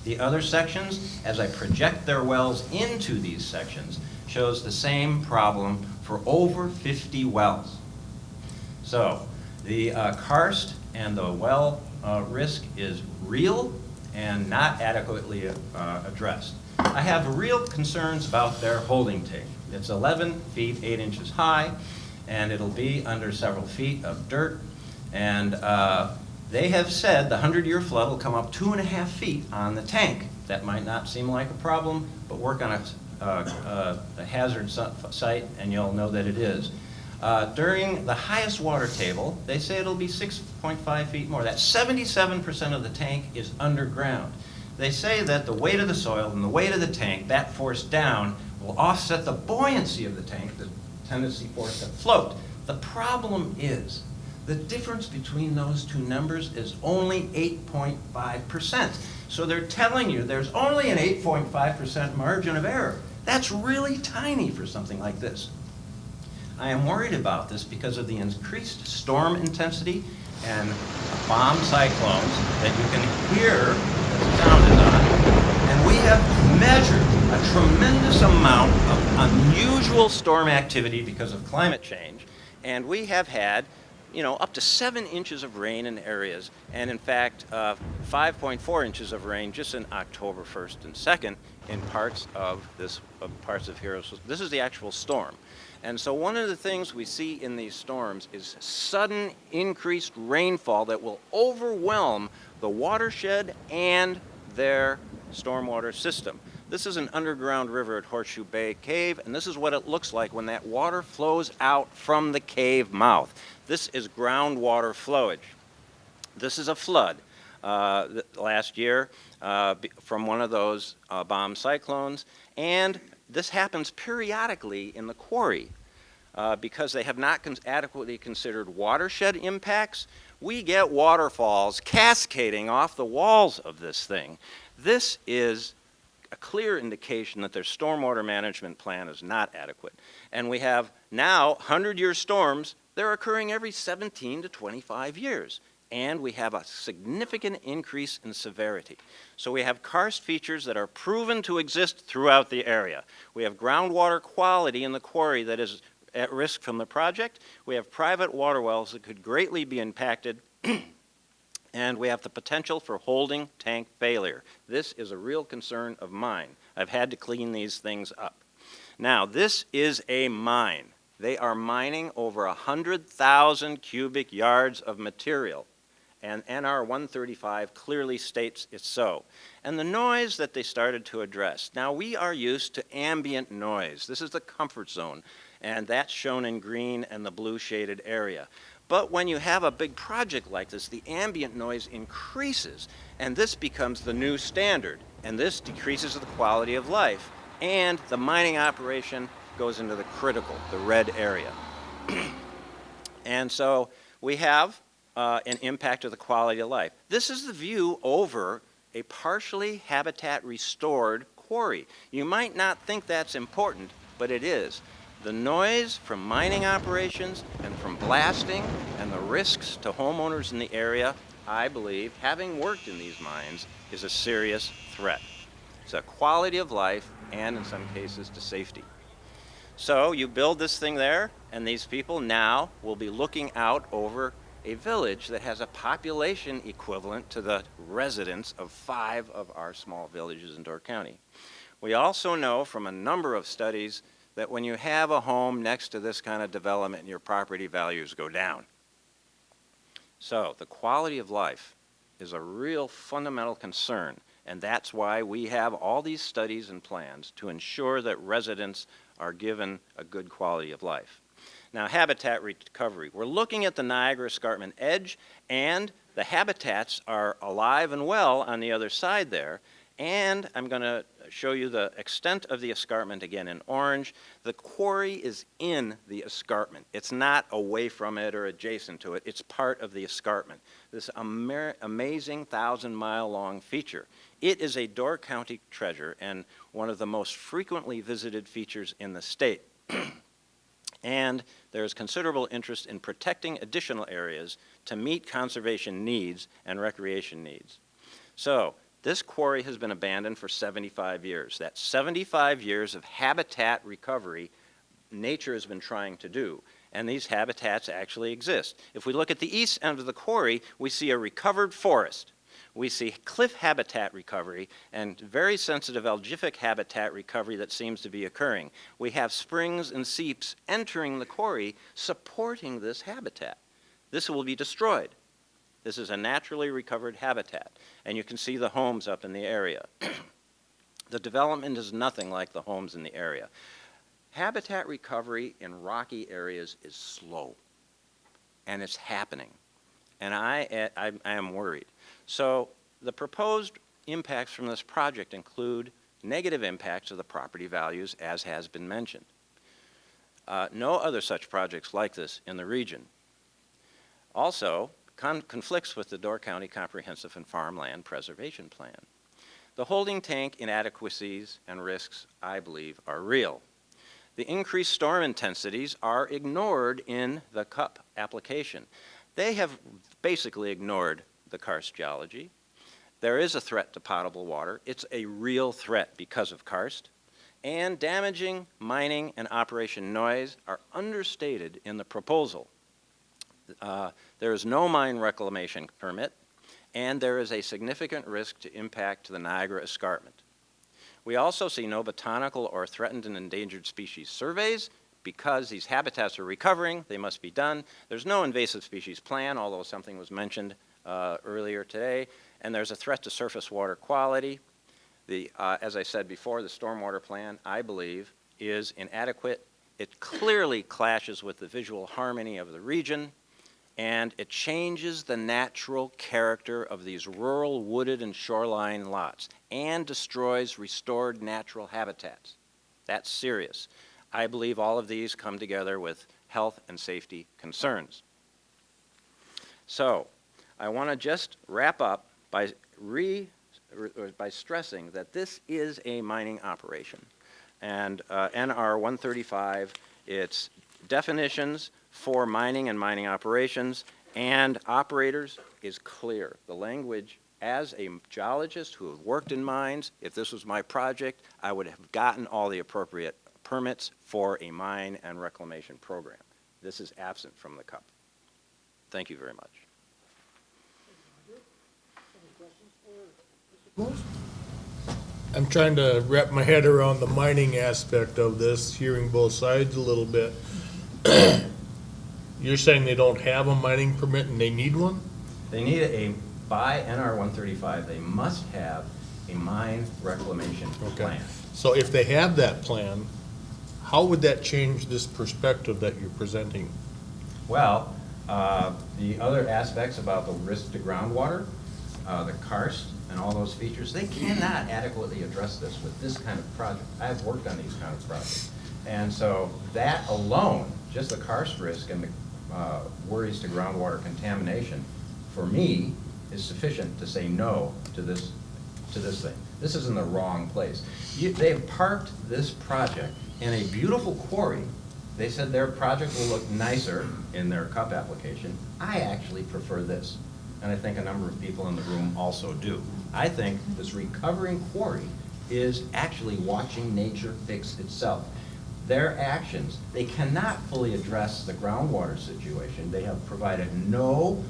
The other sections, as I project their wells into these sections, shows the same problem for over 50 wells. So the karst and the well risk is real and not adequately addressed. I have real concerns about their holding tank. It's 11 feet 8 inches high, and it'll be under several feet of dirt. And they have said the 100-year flood will come up 2.5 feet on the tank. That might not seem like a problem, but work on a hazard site and you'll know that it is. During the highest water table, they say it'll be 6.5 feet more. That's 77% of the tank is underground. They say that the weight of the soil and the weight of the tank, that force down, will offset the buoyancy of the tank, the tendency for it to float. The problem is the difference between those two numbers is only 8.5%. So they're telling you there's only an 8.5% margin of error. That's really tiny for something like this. I am worried about this because of the increased storm intensity and bomb cyclones that you can hear that the sound is on. And we have measured a tremendous amount of unusual storm activity because of climate change. And we have had, you know, up to 7 inches of rain in areas, and in fact, 5.4 inches of rain just in October 1st and 2nd in parts of here. So this is the actual storm. And so one of the things we see in these storms is sudden increased rainfall that will overwhelm the watershed and their stormwater system. This is an underground river at Horseshoe Bay Cave, and this is what it looks like when that water flows out from the cave mouth. This is groundwater flowage. This is a flood last year from one of those bomb cyclones, and this happens periodically in the quarry because they have not adequately considered watershed impacts. We get waterfalls cascading off the walls of this thing. This is a clear indication that their stormwater management plan is not adequate. And we have now 100-year storms. They're occurring every 17 to 25 years. And we have a significant increase in severity. So we have karst features that are proven to exist throughout the area. We have groundwater quality in the quarry that is at risk from the project. We have private water wells that could greatly be impacted. And we have the potential for holding tank failure. This is a real concern of mine. I've had to clean these things up. Now, this is a mine. They are mining over 100,000 cubic yards of material. And NR 135 clearly states it's so. And the noise that they started to address. Now, we are used to ambient noise. This is the comfort zone. And that's shown in green and the blue shaded area. But when you have a big project like this, the ambient noise increases, and this becomes the new standard, and this decreases the quality of life, and the mining operation goes into the critical, the red area. And so we have an impact of the quality of life. This is the view over a partially habitat restored quarry. You might not think that's important, but it is. The noise from mining operations and from blasting and the risks to homeowners in the area, I believe, having worked in these mines, is a serious threat. It's a quality of life and, in some cases, to safety. So you build this thing there, and these people now will be looking out over a village that has a population equivalent to the residents of 5 of our small villages in Door County. We also know from a number of studies that when you have a home next to this kind of development, your property values go down. So the quality of life is a real fundamental concern, and that's why we have all these studies and plans to ensure that residents are given a good quality of life. Now, habitat recovery. We're looking at the Niagara Escarpment edge, and the habitats are alive and well on the other side there. And I'm going to show you the extent of the escarpment again in orange. The quarry is in the escarpment. It's not away from it or adjacent to it. It's part of the escarpment. This amazing 1,000-mile-long feature. It is a Door County treasure and one of the most frequently visited features in the state. And there is considerable interest in protecting additional areas to meet conservation needs and recreation needs. So, this quarry has been abandoned for 75 years. That's 75 years of habitat recovery nature has been trying to do, and these habitats actually exist. If we look at the east end of the quarry, we see a recovered forest. We see cliff habitat recovery and very sensitive algific habitat recovery that seems to be occurring. We have springs and seeps entering the quarry supporting this habitat. This will be destroyed. This is a naturally recovered habitat, and you can see the homes up in the area. The development is nothing like the homes in the area. Habitat recovery in rocky areas is slow, and it's happening, and I am worried. So the proposed impacts from this project include negative impacts of the property values, as has been mentioned. No other such projects like this in the region. Also, conflicts with the Door County Comprehensive and Farmland Preservation Plan. The holding tank inadequacies and risks, I believe, are real. The increased storm intensities are ignored in the CUP application. They have basically ignored the karst geology. There is a threat to potable water. It's a real threat because of karst. And damaging mining and operation noise are understated in the proposal. There is no mine reclamation permit, and there is a significant risk to impact to the Niagara Escarpment. We also see no botanical or threatened and endangered species surveys. Because these habitats are recovering, they must be done. There's no invasive species plan, although something was mentioned earlier today, and there's a threat to surface water quality. As I said before, the stormwater plan, I believe, is inadequate. It clearly clashes with the visual harmony of the region, and it changes the natural character of these rural wooded and shoreline lots and destroys restored natural habitats. That's serious. I believe all of these come together with health and safety concerns. So I want to just wrap up by stressing that this is a mining operation. And NR 135, its definitions for mining and mining operations and operators is clear. The language, as a geologist who has worked in mines, if this was my project, I would have gotten all the appropriate permits for a mine and reclamation program. This is absent from the CUP. Thank you very much. I'm trying to wrap my head around the mining aspect of this, hearing both sides a little bit. You're saying they don't have a mining permit and they need one? They need by NR 135, they must have a mine reclamation plan. So if they have that plan, how would that change this perspective that you're presenting? Well, the other aspects about the risk to groundwater, the karst, and all those features, they cannot adequately address this with this kind of project. I've worked on these kind of projects. And so that alone, just the karst risk and the worries to groundwater contamination, for me, is sufficient to say no to this thing. This is in the wrong place. They've parked this project in a beautiful quarry. They said their project will look nicer in their CUP application. I actually prefer this, and I think a number of people in the room also do. I think this recovering quarry is actually watching nature fix itself. Their actions, they cannot fully address the groundwater situation. They have provided no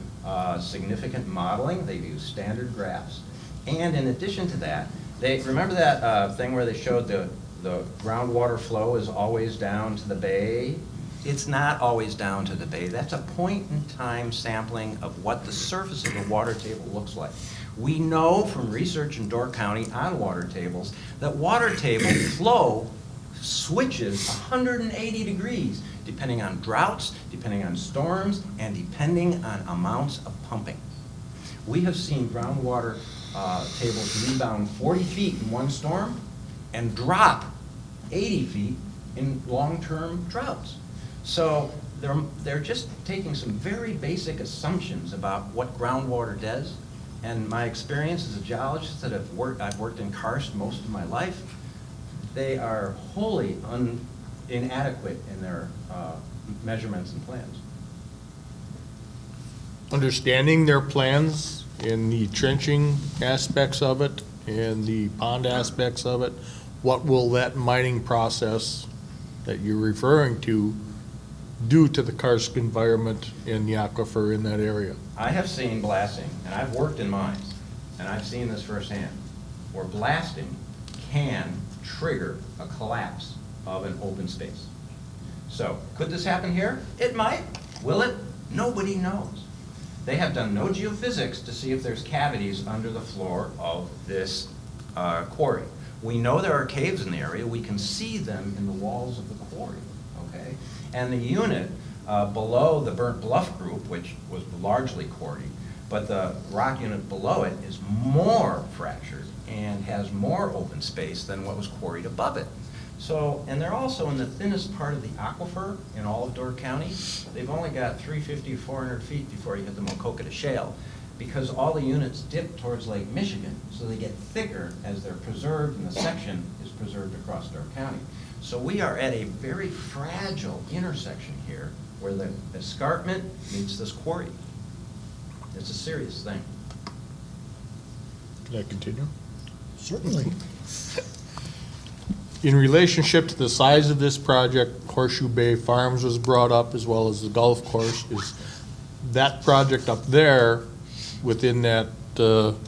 significant modeling. They've used standard graphs. And in addition to that, remember that thing where they showed the groundwater flow is always down to the bay? It's not always down to the bay. That's a point-in-time sampling of what the surface of the water table looks like. We know from research in Door County on water tables that water table flow switches 180 degrees depending on droughts, depending on storms, and depending on amounts of pumping. We have seen groundwater tables rebound 40 feet in one storm and drop 80 feet in long-term droughts. So they're just taking some very basic assumptions about what groundwater does. And my experience as a geologist that I've worked in karst most of my life, they are wholly inadequate in their measurements and plans. Understanding their plans in the trenching aspects of it and the pond aspects of it, what will that mining process that you're referring to do to the karst environment in the aquifer in that area? I have seen blasting, and I've worked in mines, and I've seen this firsthand, where blasting can trigger a collapse of an open space. So, could this happen here? It might. Will it? Nobody knows. They have done no geophysics to see if there's cavities under the floor of this quarry. We know there are caves in the area. We can see them in the walls of the quarry, okay? And the unit below the burnt Bluff group, which was largely quarried, but the rock unit below it is more fractured and has more open space than what was quarried above it. So, and they're also in the thinnest part of the aquifer in all of Door County. They've only got 350 to 400 feet before you hit the Mokokata Shale, because all the units dip towards Lake Michigan, so they get thicker as they're preserved and the section is preserved across Door County. So we are at a very fragile intersection here where the escarpment meets this quarry. It's a serious thing. Can I continue? Certainly. In relationship to the size of this project, Horseshoe Bay Farms was brought up, as well as the golf course. Is that project up there within that zone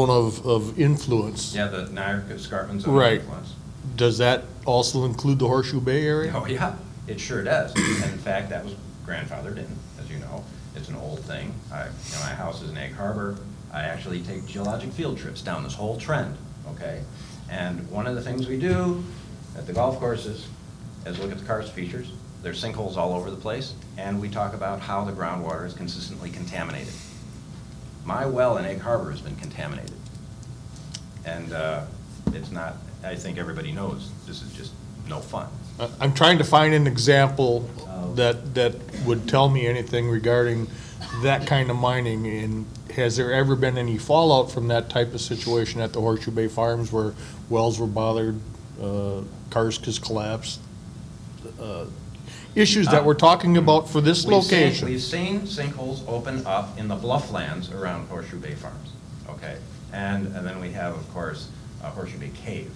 of influence? Yeah, the Niagara Escarpment zone of Right. influence. Does that also include the Horseshoe Bay area? Oh, yeah, it sure does. And in fact, that was grandfathered in, as you know. It's an old thing. My house is in Egg Harbor. I actually take geologic field trips down this whole trend, okay? And one of the things we do at the golf courses is look at the karst features. There's sinkholes all over the place, and we talk about how the groundwater is consistently contaminated. My well in Egg Harbor has been contaminated. And it's not, I think everybody knows, this is just no fun. I'm trying to find an example that would tell me anything regarding that kind of mining, and has there ever been any fallout from that type of situation at the Horseshoe Bay Farms where wells were bothered, karst has collapsed? Issues that we're talking about for this location. We've seen sinkholes open up in the bluff lands around Horseshoe Bay Farms, okay? And then we have, of course, Horseshoe Bay Cave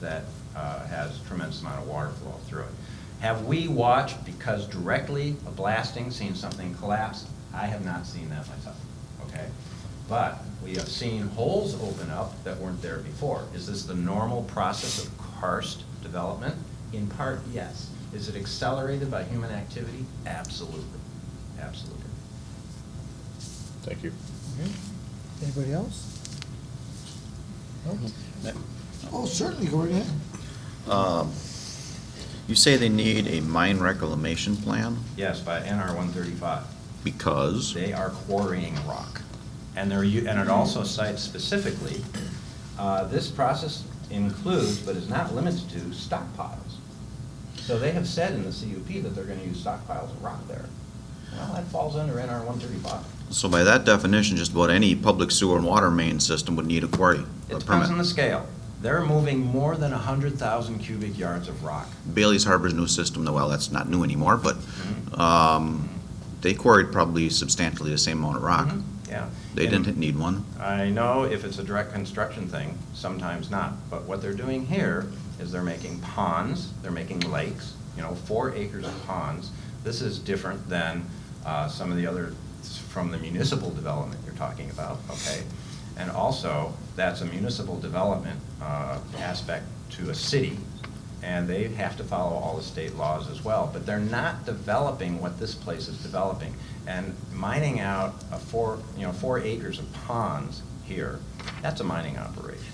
that has a tremendous amount of water flow through it. Have we watched, because directly a blasting, seen something collapse? I have not seen that myself, okay? But we have seen holes open up that weren't there before. Is this the normal process of karst development? In part, yes. Is it accelerated by human activity? Absolutely, absolutely. Thank you. Okay. Anybody else? No? Oh, certainly, go right ahead. You say they need a mine reclamation plan Yes, by NR 135. because? They are quarrying rock. And it also cites specifically, this process includes, but is not limited to, stockpiles. So they have said in the CUP that they're going to use stockpiles of rock there. Well, that falls under NR 135. So by that definition, just about any public sewer and water main system would need a quarry, It a depends permit. on the scale. They're moving more than 100,000 cubic yards of rock. Bailey's Harbor's new system, well, that's not new anymore, but they quarried probably substantially the same amount of rock. Yeah. They And didn't need one. I know if it's a direct construction thing, sometimes not. But what they're doing here is they're making ponds, they're making lakes, 4 acres of ponds. This is different than some of the other, from the municipal development you're talking about, okay? And also, that's a municipal development aspect to a city, and they have to follow all the state laws as well. But they're not developing what this place is developing. And mining out 4 acres of ponds here, that's a mining operation.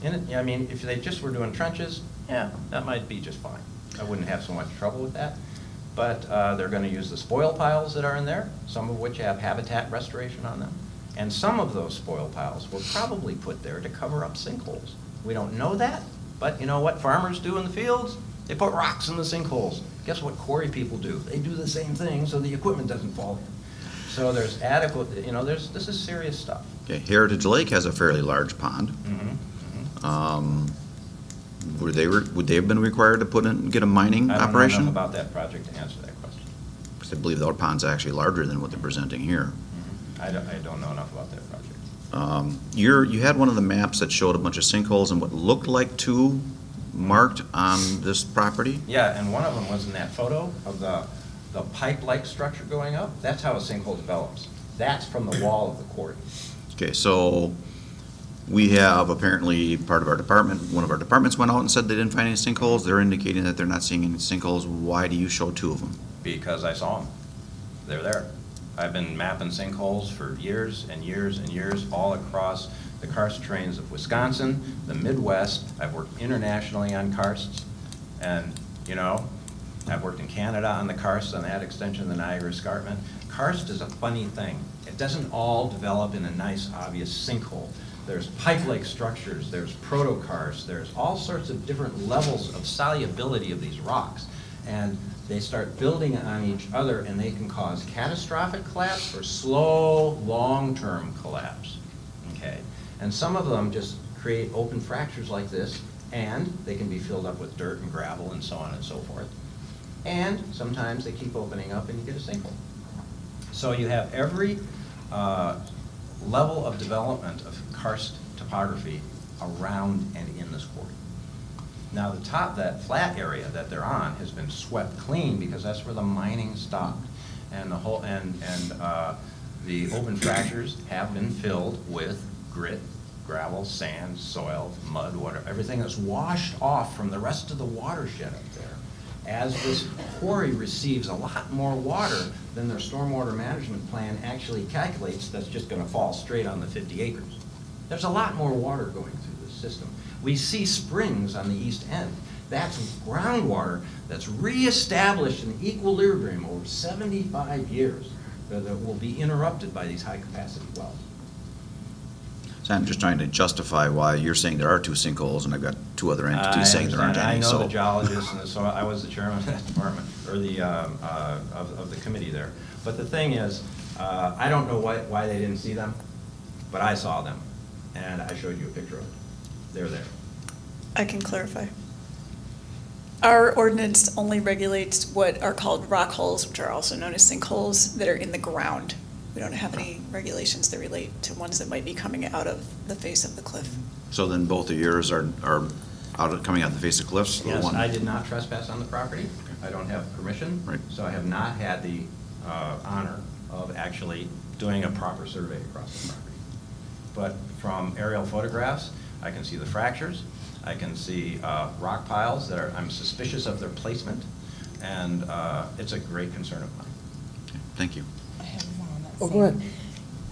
I mean, if they just were doing trenches, yeah, that might be just fine. I wouldn't have so much trouble with that. But they're going to use the spoil piles that are in there, some of which have habitat restoration on them. And some of those spoil piles were probably put there to cover up sinkholes. We don't know that, but you know what farmers do in the fields? They put rocks in the sinkholes. Guess what quarry people do? They do the same thing so the equipment doesn't fall in. So there's adequate, this is serious stuff. Okay, Heritage Lake has a fairly large pond. Would they have been required to get a mining I don't know operation? enough about that project to answer that question. Because I believe their pond's actually larger than what they're presenting here. I don't know enough about that project. You had one of the maps that showed a bunch of sinkholes and what looked like 2 marked on this property. Yeah, and one of them was in that photo of the pipe-like structure going up. That's how a sinkhole develops. That's from the wall of the quarry. Okay, so we have apparently one of our departments went out and said they didn't find any sinkholes. They're indicating that they're not seeing any sinkholes. Why do you show 2 of them? Because I saw them. They're there. I've been mapping sinkholes for years and years and years all across the karst terrains of Wisconsin, the Midwest. I've worked internationally on karsts, and I've worked in Canada on the karst on that extension of the Niagara Escarpment. Karst is a funny thing. It doesn't all develop in a nice, obvious sinkhole. There's pipe-like structures, there's protokarst, there's all sorts of different levels of solubility of these rocks. And they start building on each other, and they can cause catastrophic collapse or slow, long-term collapse, okay? And some of them just create open fractures like this, And they can be filled up with dirt and gravel and so on and so forth. And sometimes they keep opening up and you get a sinkhole. So you have every level of development of karst topography around and in this quarry. Now the top, that flat area that they're on has been swept clean because that's where the mining stopped. And the whole, the open fractures have been filled with grit, gravel, sand, soil, mud, water, everything that's washed off from the rest of the watershed up there. As this quarry receives a lot more water than their stormwater management plan actually calculates, that's just gonna fall straight on the 50 acres. There's a lot more water going through this system. We see springs on the east end. That's groundwater that's reestablished in equilibrium over 75 years that will be interrupted by these high-capacity wells. So I'm just trying to justify why you're saying there are two sinkholes, and I've got two other entities saying there aren't any, I know so. the geologists, and so I was the chairman of that department, or the, of the committee there. But the thing is, I don't know why they didn't see them, but I saw them, and I showed you a picture of it. They're there. I can clarify. Our ordinance only regulates what are called rock holes, which are also known as sinkholes, that are in the ground. We don't have any regulations that relate to ones that might be coming out of the face of the cliff. So then both of yours are coming out the face of cliffs? The Yes, one- I did not trespass on the property. I don't have permission. Right. So I have not had the honor of actually doing a proper survey across the property. But from aerial photographs, I can see the fractures. I can see rock piles that I'm suspicious of their placement. And it's a great concern of mine. Thank you. I have one on that Oh, same. go ahead.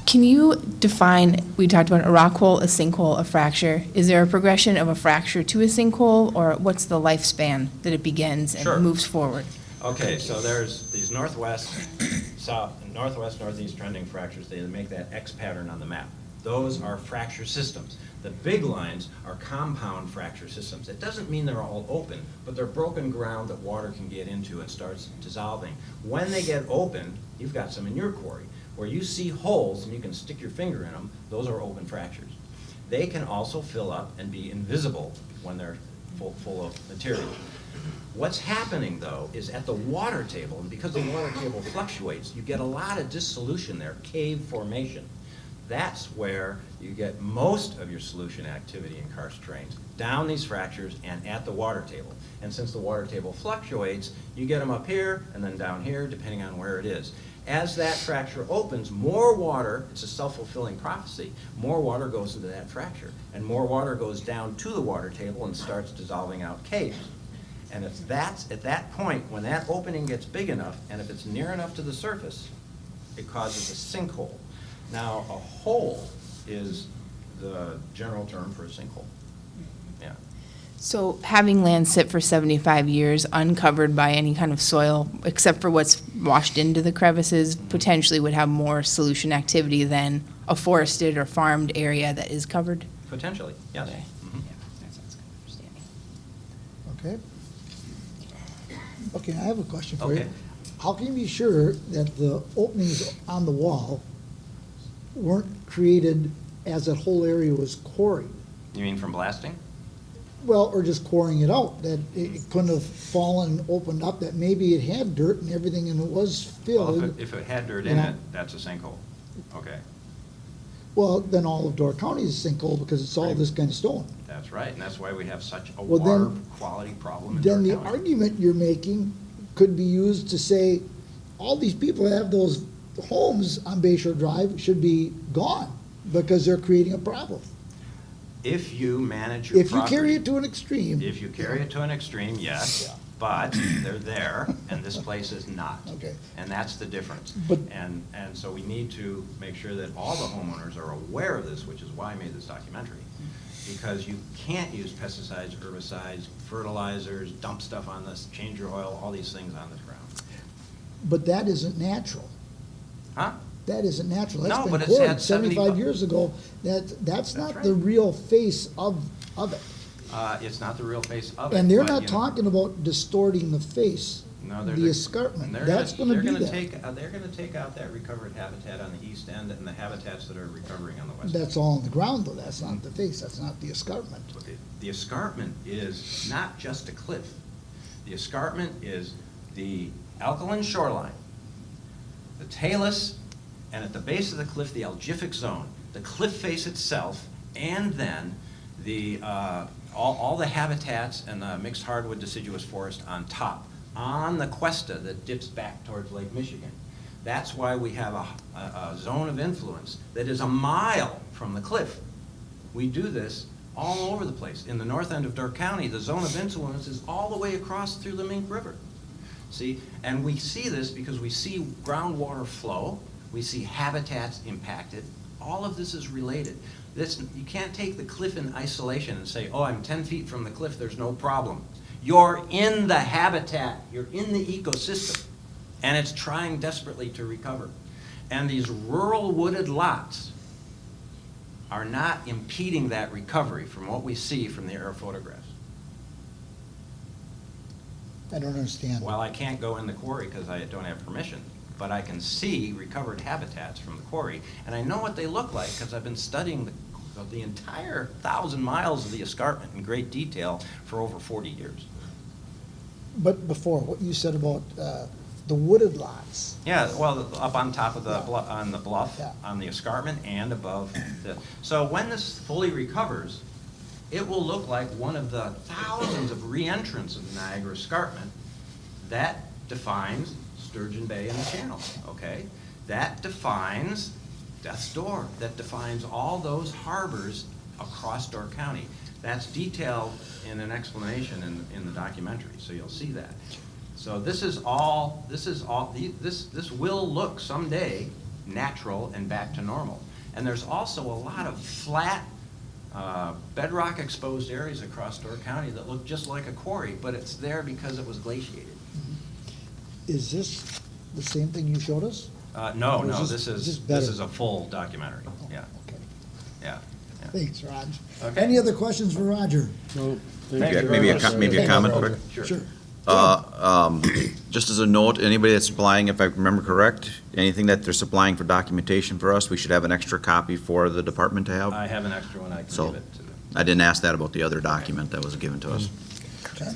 Can you define, we talked about a rock hole, a sinkhole, a fracture. Is there a progression of a fracture to a sinkhole, or what's the lifespan that it begins and Sure. moves forward? Okay, so there's these northwest, northeast trending fractures. They make that X pattern on the map. Those are fracture systems. The big lines are compound fracture systems. It doesn't mean they're all open, but they're broken ground that water can get into and starts dissolving. When they get open, you've got some in your quarry, where you see holes and you can stick your finger in them, those are open fractures. They can also fill up and be invisible when they're full of material. What's happening, though, is at the water table, and because the water table fluctuates, you get a lot of dissolution there, cave formation. That's where you get most of your solution activity in karst terrains, down these fractures and at the water table. And since the water table fluctuates, you get them up here and then down here, depending on where it is. As that fracture opens, more water, it's a self-fulfilling prophecy, more water goes into that fracture, and more water goes down to the water table and starts dissolving out caves. And that's at that point, when that opening gets big enough, and if it's near enough to the surface, it causes a sinkhole. Now, a hole is the general term for a sinkhole. Yeah. So having land sit for 75 years uncovered by any kind of soil, except for what's washed into the crevices, potentially would have more solution activity than a forested or farmed area that is covered? Potentially, yes. Okay. Mhm. Yeah, that sounds good. Understanding. Okay. Okay, I have a question for you. Okay. How can you be sure that the openings on the wall weren't created as that whole area was quarried? You mean from blasting? Well, or just quarrying it out, that it couldn't have fallen, opened up, that maybe it had dirt and everything and it was Well, filled. if it had dirt in Yeah. it, that's a sinkhole. Okay, Well, then all of Door County is a sinkhole because it's all Right. this kind of stone. that's right, and that's why we have such a Well, water then- quality problem in Then Door the County. argument you're making could be used to say, all these people that have those homes on Bay Shore Drive should be gone because they're creating a problem. If you manage your If you property. carry it to an extreme. If you carry it to an extreme, yes, Yeah. but they're there, and this place is not. Okay. And that's the difference. But- And so we need to make sure that all the homeowners are aware of this, which is why I made this documentary. Because you can't use pesticides, herbicides, fertilizers, dump stuff on this, change your oil, all these things on the ground. But that isn't natural. Huh? That isn't natural. No, That's been but it's had quarried 75 75 years ago. That's not right. the real face of it. It's not the real face of it. And they're but, not you know, talking about distorting the face. No, they're the escarpment. That's gonna be that. They're gonna take out that recovered habitat on the east end and the habitats that are recovering on the west end. That's all on the ground, though. That's not the face. That's not the escarpment. The escarpment is not just a cliff. The escarpment is the alkaline shoreline, the talus, and at the base of the cliff, the algific zone, the cliff face itself, and then all the habitats and the mixed hardwood deciduous forest on top, on the cuesta that dips back towards Lake Michigan. That's why we have a zone of influence that is a mile from the cliff. We do this all over the place. In the north end of Door County, the zone of influence is all the way across through the Mink River. See, and we see this because we see groundwater flow, we see habitats impacted. All of this is related. You can't take the cliff in isolation and say, oh, I'm 10 feet from the cliff, there's no problem. You're in the habitat, you're in the ecosystem, and it's trying desperately to recover. And these rural wooded lots are not impeding that recovery from what we see from the aerial photographs. I don't understand. Well, I can't go in the quarry because I don't have permission, but I can see recovered habitats from the quarry, and I know what they look like because I've been studying the entire 1,000 miles of the escarpment in great detail for over 40 years. But before, what you said about the wooded lots. Yeah, well, up on top of on the bluff, Yeah. on the escarpment, and above so when this fully recovers, it will look like one of the thousands of re-entrants of the Niagara Escarpment that defines Sturgeon Bay and the Channel, okay? That defines Death's Door, that defines all those harbors across Door County. That's detailed in an explanation in the documentary, so you'll see that. So this will look someday natural and back to normal. And there's also a lot of flat bedrock exposed areas across Door County that look just like a quarry, but it's there because it was glaciated. Is this the same thing you showed us? No, Or is this is better? a full documentary. Oh, Yeah, okay. yeah. Thanks, Raj. Okay. Any other questions for Roger? Maybe a comment quick? Sure. Just as a note, anybody that's supplying, if I remember correct, anything that they're supplying for documentation for us, we should have an extra copy for the department to have. I have an extra one I can So, give it to them. I didn't ask that about the other document that was given to us.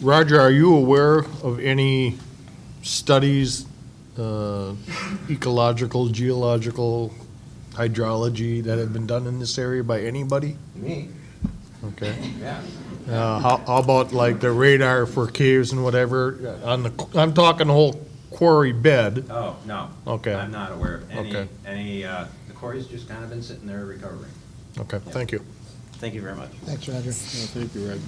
Roger, are you aware of any studies, ecological, geological, hydrology that have been done in this area by anybody? Me? Okay. Yeah. How about like the radar for caves and whatever I'm talking the whole quarry bed. Oh, no. Okay. I'm not aware of Okay. the quarry's just kind of been sitting there recovering. Okay, thank you. Thank you very much. Thanks, Roger. Thank you, Roger.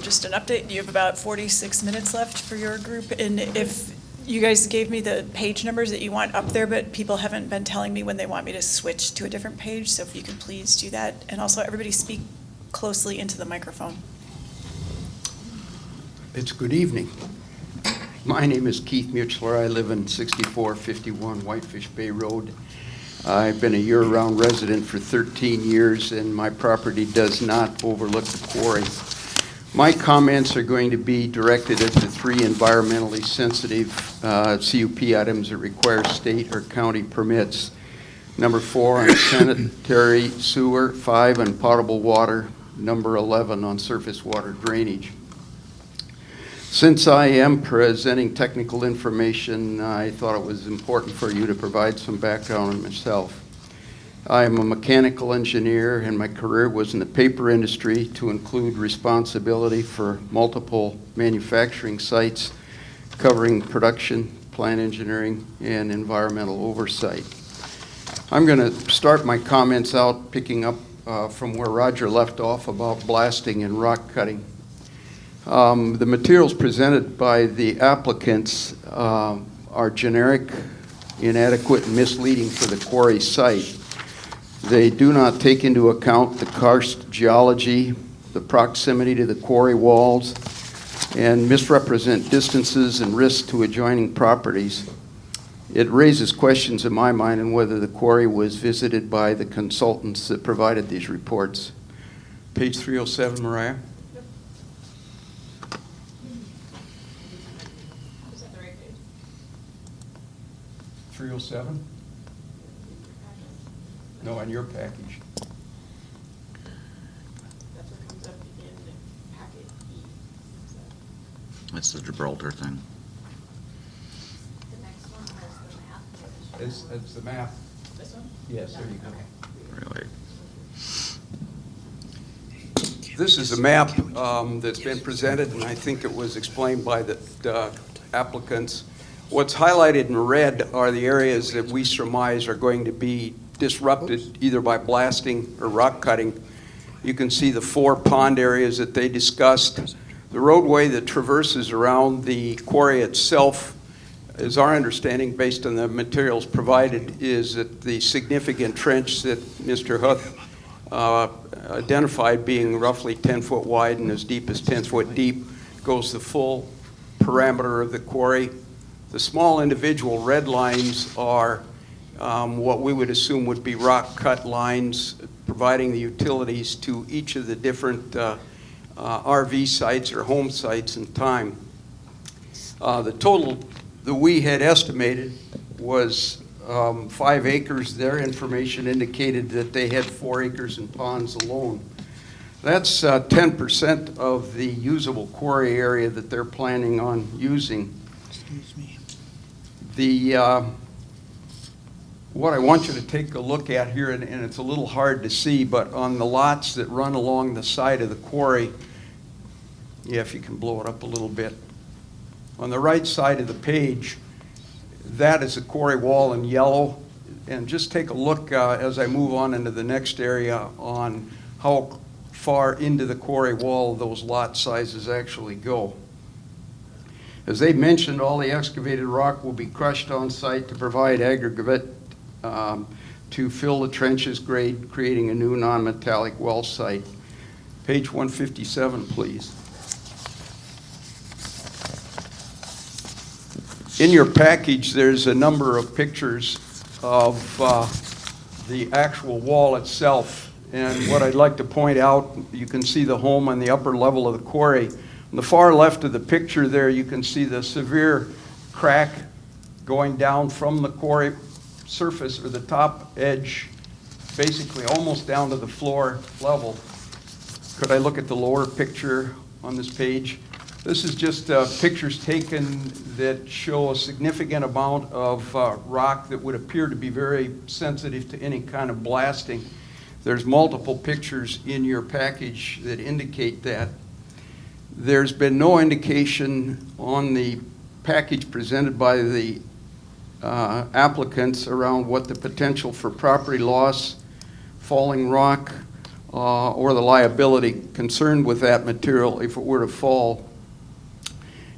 Just an update, you have about 46 minutes left for your group, and if you guys gave me the page numbers that you want up there, but people haven't been telling me when they want me to switch to a different page, so if you could please do that, and also everybody speak closely into the microphone. It's good evening. My name is Keith Muchler. I live in 6451 Whitefish Bay Road. I've been a year-round resident for 13 years, and my property does not overlook the quarry. My comments are going to be directed at the three environmentally sensitive CUP items that require state or county permits. Number 4 on sanitary sewer, 5 on potable water, number 11 on surface water drainage. Since I am presenting technical information, I thought it was important for you to provide some background on myself. I am a mechanical engineer, and my career was in the paper industry, to include responsibility for multiple manufacturing sites covering production, plant engineering, and environmental oversight. I'm going to start my comments out picking up from where Roger left off about blasting and rock cutting. The materials presented by the applicants are generic, inadequate, and misleading for the quarry site. They do not take into account the karst geology, the proximity to the quarry walls, and misrepresent distances and risks to adjoining properties. It raises questions in my mind on whether the quarry was visited by the consultants that provided these reports. Page 307, Mariah. 307? No, on your package. That's what comes up in packet E. That's the Gibraltar thing. The next one has the map. It's the map. This one? Yes, there you go. Really. This is a map that's been presented, and I think it was explained by the applicants. What's highlighted in red are the areas that we surmise are going to be disrupted either by blasting or rock cutting. You can see the 4 pond areas that they discussed. The roadway that traverses around the quarry itself, is our understanding, based on the materials provided, is that the significant trench that Mr. Huth identified being roughly 10 foot wide and as deep as 10 foot deep goes the full parameter of the quarry. The small individual red lines are what we would assume would be rock cut lines providing the utilities to each of the different RV sites or home sites in time. The total that we had estimated was 5 acres. Their information indicated that they had 4 acres in ponds alone. That's 10% of the usable quarry area that they're planning on using. Excuse me. What I want you to take a look at here, and it's a little hard to see, but on the lots that run along the side of the quarry, yeah, if you can blow it up a little bit. On the right side of the page, that is a quarry wall in yellow. And just take a look as I move on into the next area on how far into the quarry wall those lot sizes actually go. As they mentioned, all the excavated rock will be crushed on site to provide aggregate to fill the trenches grade, creating a new non-metallic well site. Page 157, please. In your package, there's a number of pictures of the actual wall itself. And what I'd like to point out, you can see the home on the upper level of the quarry. On the far left of the picture there, you can see the severe crack going down from the quarry surface or the top edge, basically almost down to the floor level. Could I look at the lower picture on this page? This is just pictures taken that show a significant amount of rock that would appear to be very sensitive to any kind of blasting. There's multiple pictures in your package that indicate that. There's been no indication on the package presented by the applicants around what the potential for property loss, falling rock, or the liability concerned with that material if it were to fall.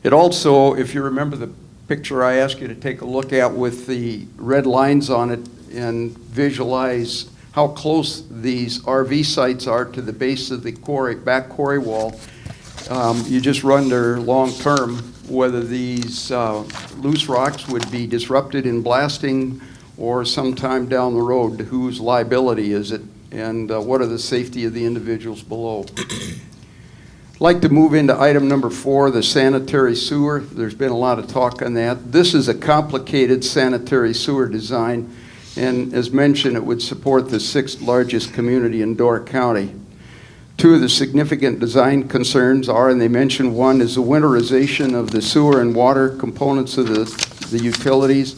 It also, if you remember the picture I asked you to take a look at with the red lines on it and visualize how close these RV sites are to the base of the quarry, back quarry wall, you just wonder long term whether these loose rocks would be disrupted in blasting or sometime down the road, whose liability is it, and what are the safety of the individuals below. I'd like to move into item number 4, the sanitary sewer. There's been a lot of talk on that. This is a complicated sanitary sewer design, and as mentioned, it would support the 6th largest community in Door County. 2 of the significant design concerns are, and they mentioned one, is the winterization of the sewer and water components of the utilities,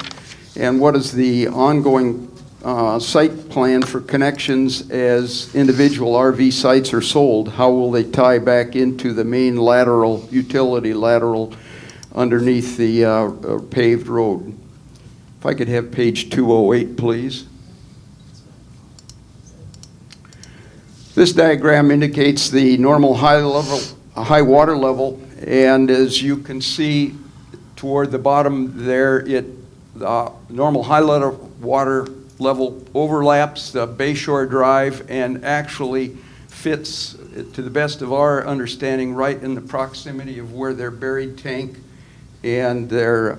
and what is the ongoing site plan for connections as individual RV sites are sold. How will they tie back into the main lateral, utility lateral underneath the paved road? If I could have page 208, please. This diagram indicates the normal high water level, and as you can see toward the bottom there, the normal high water level overlaps the Bayshore Drive and actually fits, to the best of our understanding, right in the proximity of where their buried tank and their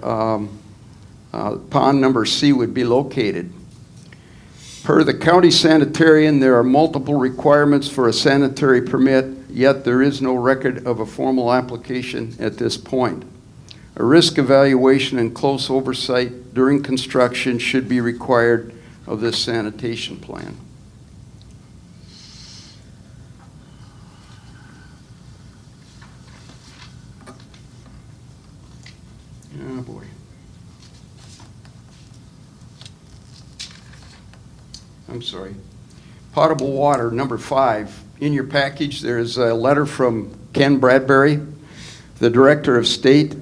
pond number C would be located. Per the county sanitarian, there are multiple requirements for a sanitary permit, yet there is no record of a formal application at this point. A risk evaluation and close oversight during construction should be required of this sanitation plan. Oh, boy. I'm sorry. Potable water, number 5. In your package, there's a letter from Ken Bradbury, the Director of State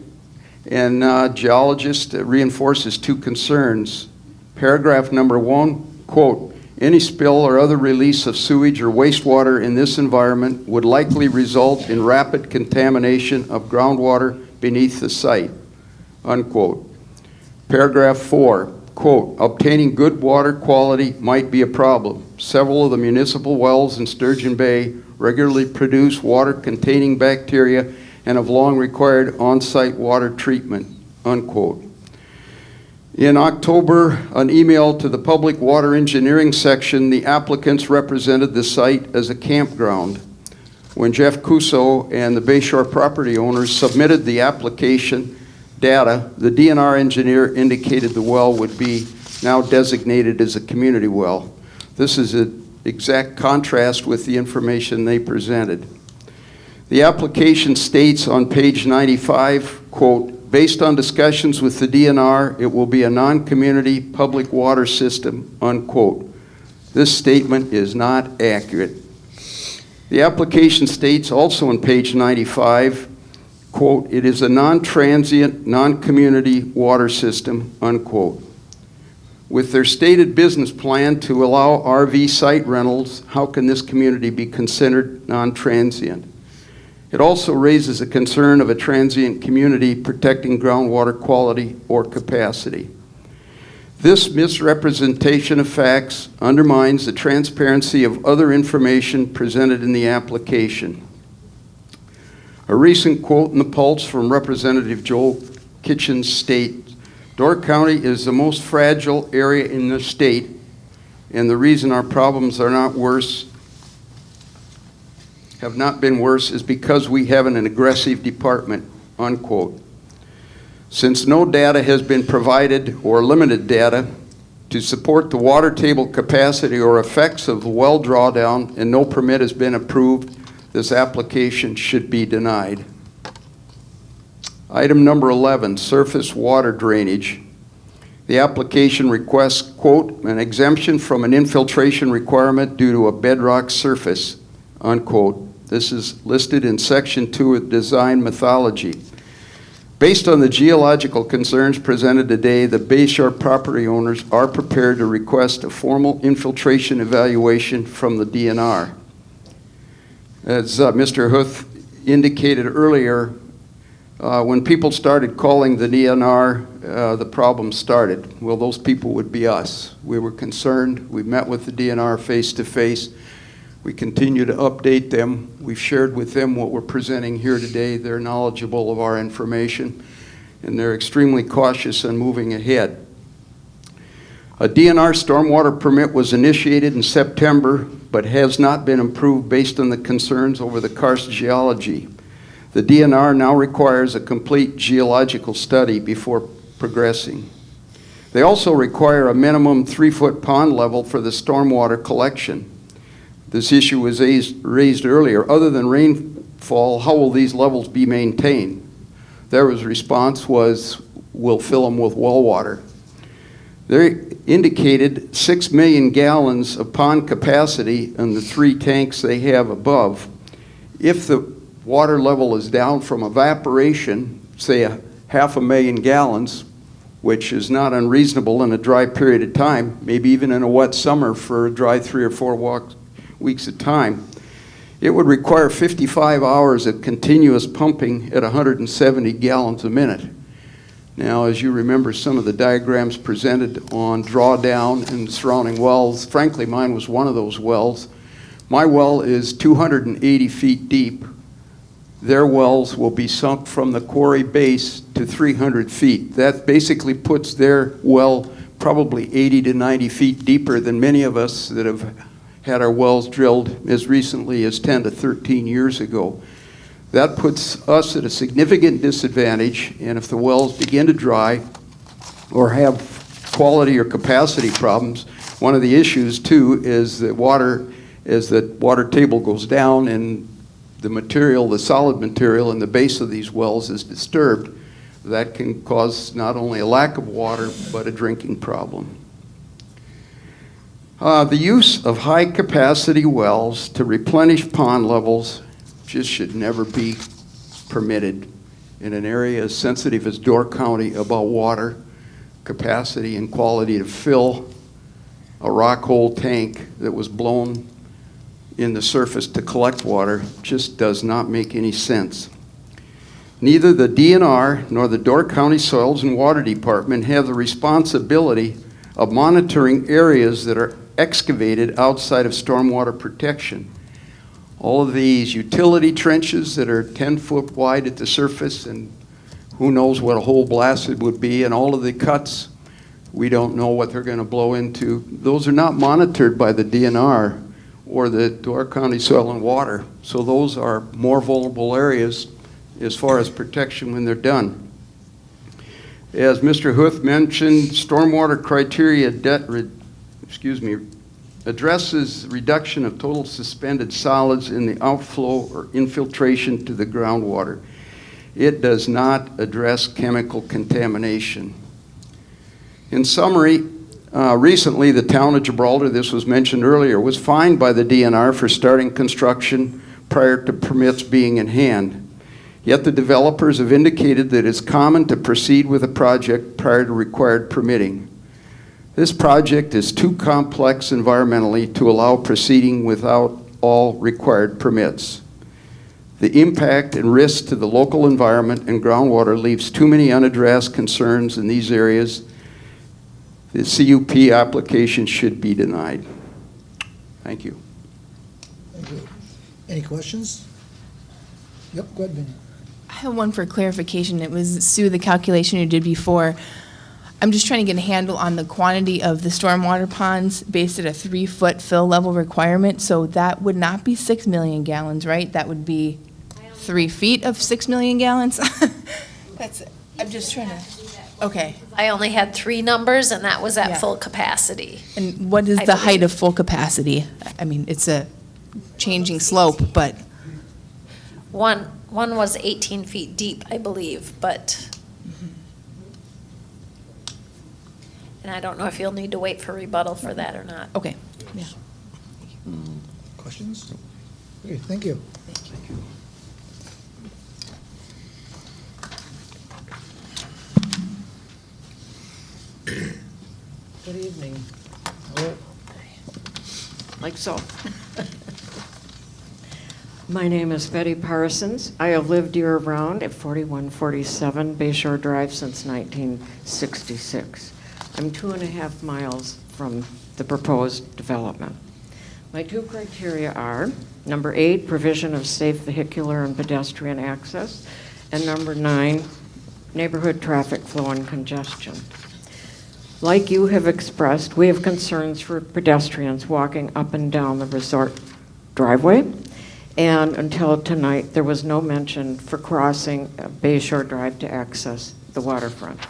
and geologist, that reinforces 2 concerns. Paragraph number 1, quote, any spill or other release of sewage or wastewater in this environment would likely result in rapid contamination of groundwater beneath the site, unquote. Paragraph 4, quote, obtaining good water quality might be a problem. Several of the municipal wells in Sturgeon Bay regularly produce water containing bacteria and have long required on-site water treatment, unquote. In October, an email to the Public Water Engineering section, the applicants represented the site as a campground. When Jeff Cuso and the Bayshore property owners submitted the application data, the DNR engineer indicated the well would be now designated as a community well. This is an exact contrast with the information they presented. The application states on page 95, quote, based on discussions with the DNR, it will be a non-community public water system, unquote. This statement is not accurate. The application states also on page 95, quote, it is a non-transient, non-community water system, unquote. With their stated business plan to allow RV site rentals, how can this community be considered non-transient? It also raises a concern of a transient community protecting groundwater quality or capacity. This misrepresentation of facts undermines the transparency of other information presented in the application. A recent quote in the Pulse from Representative Joel Kitchens states, Door County is the most fragile area in the state, and the reason our problems are not worse, have not been worse, is because we have an aggressive department, unquote. Since no data has been provided or limited data to support the water table capacity or effects of the well drawdown and no permit has been approved, this application should be denied. Item number 11, surface water drainage. The application requests, quote, an exemption from an infiltration requirement due to a bedrock surface, unquote. This is listed in section 2 of design methodology. Based on the geological concerns presented today, the Bayshore property owners are prepared to request a formal infiltration evaluation from the DNR. As Mr. Huth indicated earlier, when people started calling the DNR, the problem started. Well, those people would be us. We were concerned. We met with the DNR face to face. We continue to update them. We've shared with them what we're presenting here today. They're knowledgeable of our information, and they're extremely cautious on moving ahead. A DNR stormwater permit was initiated in September, but has not been approved based on the concerns over the karst geology. The DNR now requires a complete geological study before progressing. They also require a minimum 3-foot pond level for the stormwater collection. This issue was raised earlier. Other than rainfall, how will these levels be maintained? Their response was, we'll fill them with well water. They indicated 6 million gallons of pond capacity in the 3 tanks they have above. If the water level is down from evaporation, say 500,000 gallons, which is not unreasonable in a dry period of time, maybe even in a wet summer for a dry 3 or 4 weeks of time, it would require 55 hours of continuous pumping at 170 gallons a minute. Now, as you remember some of the diagrams presented on drawdown and surrounding wells, frankly, mine was one of those wells. My well is 280 feet deep. Their wells will be sunk from the quarry base to 300 feet. That basically puts their well probably 80 to 90 feet deeper than many of us that have had our wells drilled as recently as 10 to 13 years ago. That puts us at a significant disadvantage, and if the wells begin to dry or have quality or capacity problems, one of the issues too is that water table goes down and the material, the solid material in the base of these wells is disturbed. That can cause not only a lack of water, but a drinking problem. The use of high-capacity wells to replenish pond levels just should never be permitted in an area as sensitive as Door County about water, capacity, and quality to fill a rock hole tank that was blown in the surface to collect water just does not make any sense. Neither the DNR nor the Door County Soils and Water Department have the responsibility of monitoring areas that are excavated outside of stormwater protection. All of these utility trenches that are 10 foot wide at the surface, and who knows what a hole blasted would be, and all of the cuts, we don't know what they're going to blow into. Those are not monitored by the DNR or the Door County Soil and Water, so those are more vulnerable areas as far as protection when they're done. As Mr. Huth mentioned, stormwater criteria addresses reduction of total suspended solids in the outflow or infiltration to the groundwater. It does not address chemical contamination. In summary, recently the town of Gibraltar, this was mentioned earlier, was fined by the DNR for starting construction prior to permits being in hand. Yet the developers have indicated that it's common to proceed with a project prior to required permitting. This project is too complex environmentally to allow proceeding without all required permits. The impact and risk to the local environment and groundwater leaves too many unaddressed concerns in these areas. The CUP application should be denied. Thank you. Thank you. Any questions? Yep, go ahead, Vinny. I have one for clarification. It was, Sue, the calculation you did before. I'm just trying to get a handle on the quantity of the stormwater ponds based at a 3-foot fill level requirement. So that would not be 6 million gallons, right? That would be 3 feet of 6 million gallons? I'm just trying to, okay. I only had 3 numbers, and that was at Yeah. full capacity. And what is the height of full capacity? I mean, it's a changing slope, but. One was 18 feet deep, I believe, but, and I don't know if you'll need to wait for rebuttal for that or not. Okay, yeah. Questions? Okay, thank you. Good evening. Hello. Like so. My name is Betty Parsons. I have lived year-round at 4147 Bayshore Drive since 1966. I'm 2.5 miles from the proposed development. My 2 criteria are, number 8, provision of safe vehicular and pedestrian access, and number 9, neighborhood traffic flow and congestion. Like you have expressed, we have concerns for pedestrians walking up and down the resort driveway. And until tonight, there was no mention for crossing Bayshore Drive to access the waterfront.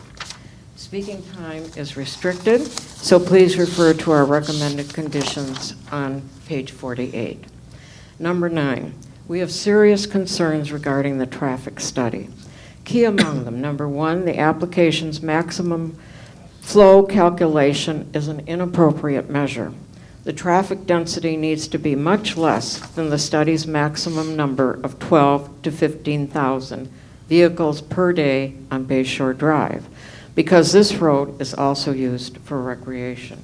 Speaking time is restricted, so please refer to our recommended conditions on page 48. Number 9, we have serious concerns regarding the traffic study. Key among them, number 1, the application's maximum flow calculation is an inappropriate measure. The traffic density needs to be much less than the study's maximum number of 12 to 15,000 vehicles per day on Bayshore Drive, because this road is also used for recreation.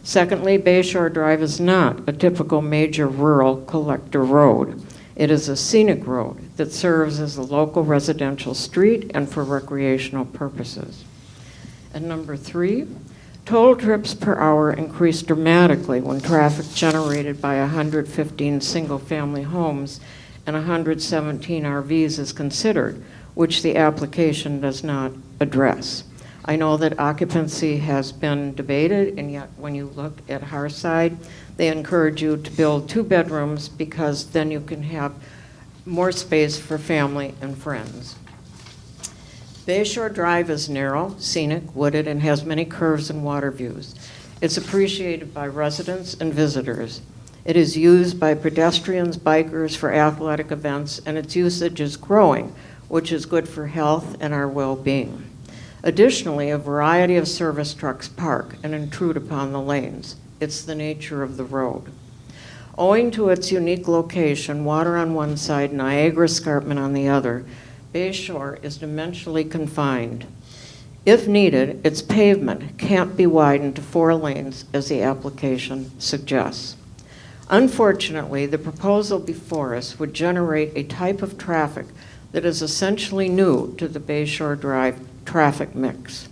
Secondly, Bayshore Drive is not a typical major rural collector road. It is a scenic road that serves as a local residential street and for recreational purposes. And number 3, total trips per hour increased dramatically when traffic generated by 115 single-family homes and 117 RVs is considered, which the application does not address. I know that occupancy has been debated, and yet when you look at Harside, they encourage you to build 2 bedrooms because then you can have more space for family and friends. Bayshore Drive is narrow, scenic, wooded, and has many curves and water views. It's appreciated by residents and visitors. It is used by pedestrians, bikers for athletic events, and its usage is growing, which is good for health and our well-being. Additionally, a variety of service trucks park and intrude upon the lanes. It's the nature of the road. Owing to its unique location, water on one side, Niagara Escarpment on the other, Bayshore is dimensionally confined. If needed, its pavement can't be widened to 4 lanes as the application suggests. Unfortunately, the proposal before us would generate a type of traffic that is essentially new to the Bayshore Drive traffic mix.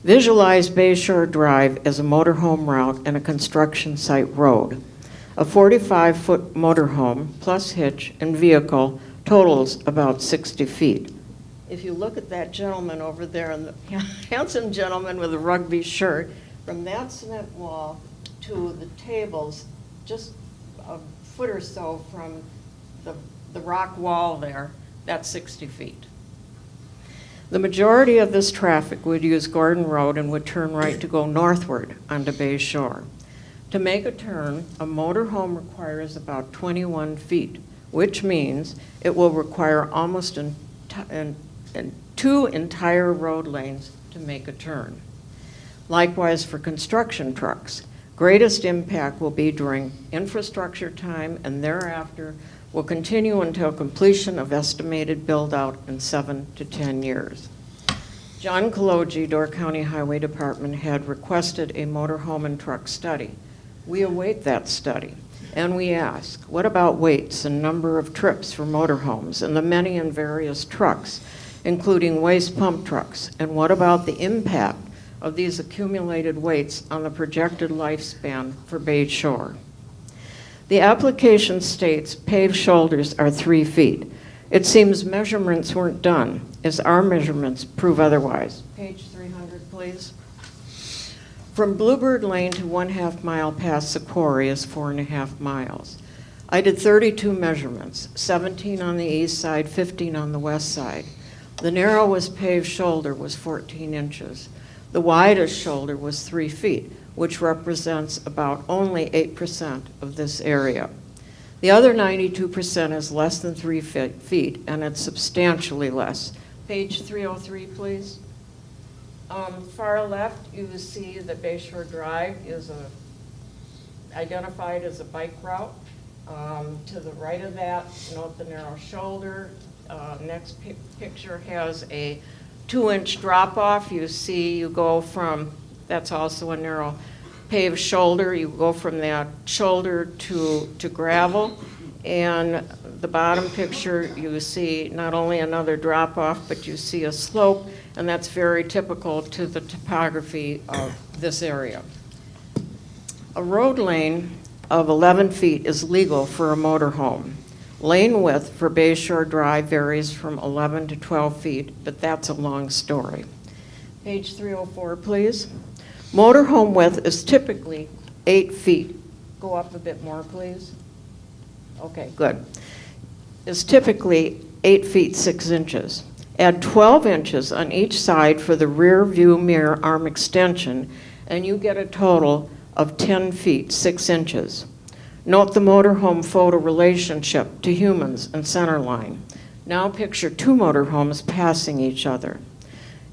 Visualize Bayshore Drive as a motorhome route and a construction site road. A 45-foot motorhome plus hitch and vehicle totals about 60 feet. If you look at that gentleman over there, and the handsome gentleman with a rugby shirt, from that cement wall to the tables, just a foot or so from the rock wall there, that's 60 feet. The majority of this traffic would use Gordon Road and would turn right to go northward onto Bayshore. To make a turn, a motorhome requires about 21 feet, which means it will require almost 2 entire road lanes to make a turn. Likewise for construction trucks, greatest impact will be during infrastructure time and thereafter will continue until completion of estimated build-out in 7 to 10 years. John Kaloji, Door County Highway Department, had requested a motorhome and truck study. We await that study, and we ask, what about weights and number of trips for motorhomes and the many and various trucks, including waste pump trucks, and what about the impact of these accumulated weights on the projected lifespan for Bayshore? The application states paved shoulders are 3 feet. It seems measurements weren't done, as our measurements prove otherwise. Page 300, please. From Bluebird Lane to 1/2 mile past the quarry is 4.5 miles. I did 32 measurements, 17 on the east side, 15 on the west side. The narrowest paved shoulder was 14 inches. The widest shoulder was 3 feet, which represents about only 8% of this area. The other 92% is less than 3 feet, and it's substantially less. Page 303, please. Far left, you see that Bayshore Drive is identified as a bike route. To the right of that, note the narrow shoulder. Next picture has a 2-inch drop-off. You see you go from, that's also a narrow paved shoulder. You go from that shoulder to gravel. And the bottom picture, you see not only another drop-off, but you see a slope, and that's very typical to the topography of this area. A road lane of 11 feet is legal for a motorhome. Lane width for Bayshore Drive varies from 11 to 12 feet, but that's a long story. Page 304, please. Motorhome width is typically 8 feet. Go up a bit more, please. Okay, good. Is typically 8 feet 6 inches. Add 12 inches on each side for the rear view mirror arm extension, and you get a total of 10 feet 6 inches. Note the motorhome photo relationship to humans and center line. Now picture 2 motorhomes passing each other.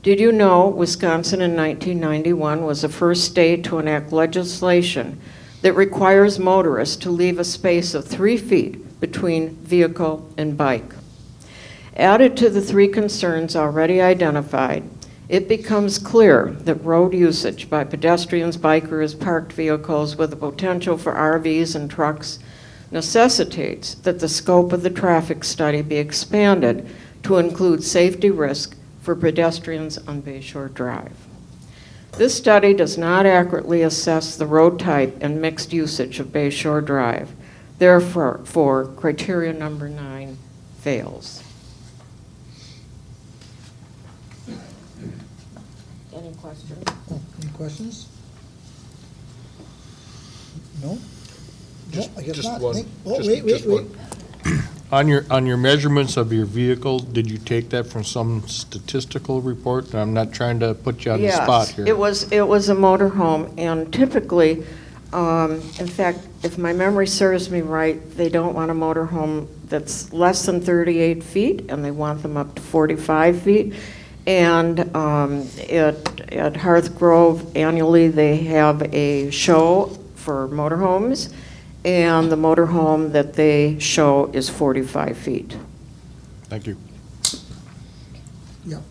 Did you know Wisconsin in 1991 was the first state to enact legislation that requires motorists to leave a space of 3 feet between vehicle and bike? Added to the 3 concerns already identified, it becomes clear that road usage by pedestrians, bikers, parked vehicles with the potential for RVs and trucks necessitates that the scope of the traffic study be expanded to include safety risk for pedestrians on Bayshore Drive. This study does not accurately assess the road type and mixed usage of Bayshore Drive. Therefore, criteria number 9 fails. Any questions? Any questions? No? No, I guess Just not. one. Oh, Just- wait. just one. On your measurements of your vehicle, did you take that from some statistical report? I'm not trying to put you on the spot here. Yes, it was a motorhome, and typically, in fact, if my memory serves me right, they don't want a motorhome that's less than 38 feet, and they want them up to 45 feet. And at Hearth Grove, annually, they have a show for motorhomes, and the motorhome that they show is 45 feet. Thank you. Yep.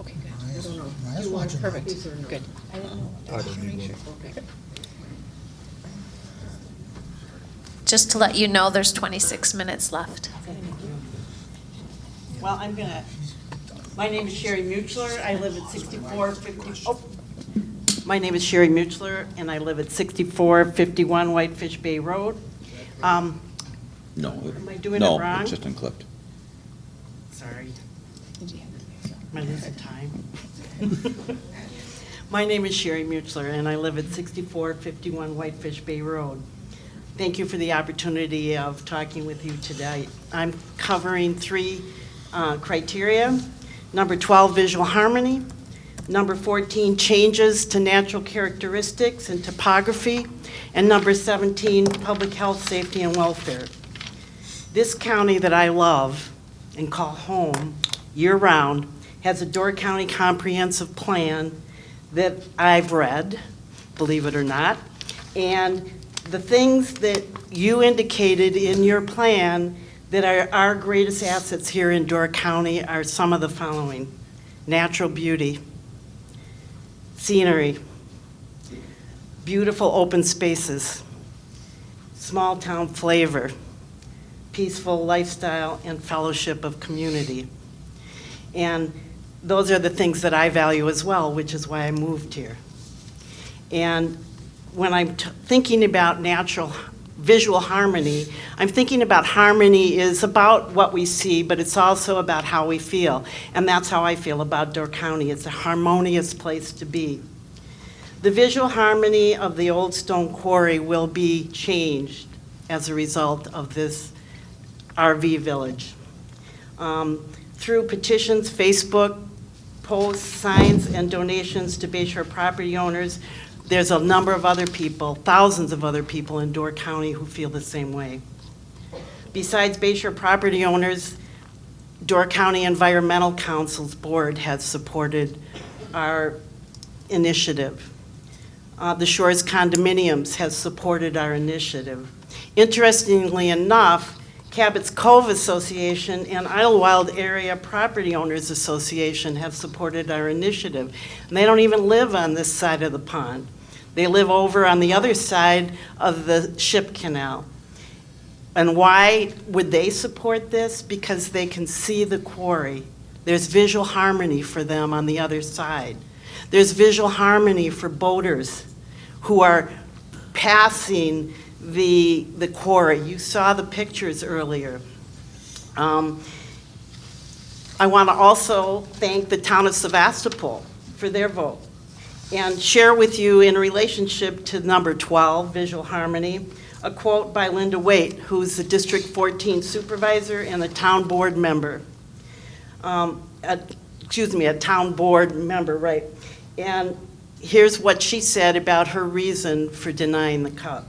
Okay, good. Maya's watching. Perfect, good. Just to let you know, there's 26 minutes left. Well, my name is Sherry Muchler. I live at 6450, my name is Sherry Muchler, and I live at 6451 Whitefish Bay Road. No. Am I doing it wrong? No, it's just unclipped. Sorry. Am I losing time? My name is Sherry Muchler, and I live at 6451 Whitefish Bay Road. Thank you for the opportunity of talking with you today. I'm covering 3 criteria. Number 12, visual harmony. Number 14, changes to natural characteristics and topography. And number 17, public health, safety, and welfare. This county that I love and call home year-round has a Door County Comprehensive Plan that I've read, believe it or not. And the things that you indicated in your plan that are our greatest assets here in Door County are some of the following: natural beauty, scenery, beautiful open spaces, small town flavor, peaceful lifestyle, and fellowship of community. And those are the things that I value as well, which is why I moved here. And when I'm thinking about visual harmony, I'm thinking about harmony is about what we see, but it's also about how we feel. And that's how I feel about Door County. It's a harmonious place to be. The visual harmony of the old stone quarry will be changed as a result of this RV village. Through petitions, Facebook posts, signs, and donations to Bayshore property owners, there's a number of other people, thousands of other people in Door County who feel the same way. Besides Bayshore property owners, Door County Environmental Council's board has supported our initiative. The Shores Condominiums has supported our initiative. Interestingly enough, Cabot's Cove Association and Idlewild Area Property Owners Association have supported our initiative. And they don't even live on this side of the pond. They live over on the other side of the ship canal. And why would they support this? Because they can see the quarry. There's visual harmony for them on the other side. There's visual harmony for boaters who are passing the quarry. You saw the pictures earlier. I want to also thank the town of Sevastopol for their vote and share with you in relationship to number 12, visual harmony, a quote by Linda Waite, who's the District 14 supervisor and a town board member. A town board member, right. And here's what she said about her reason for denying the cut.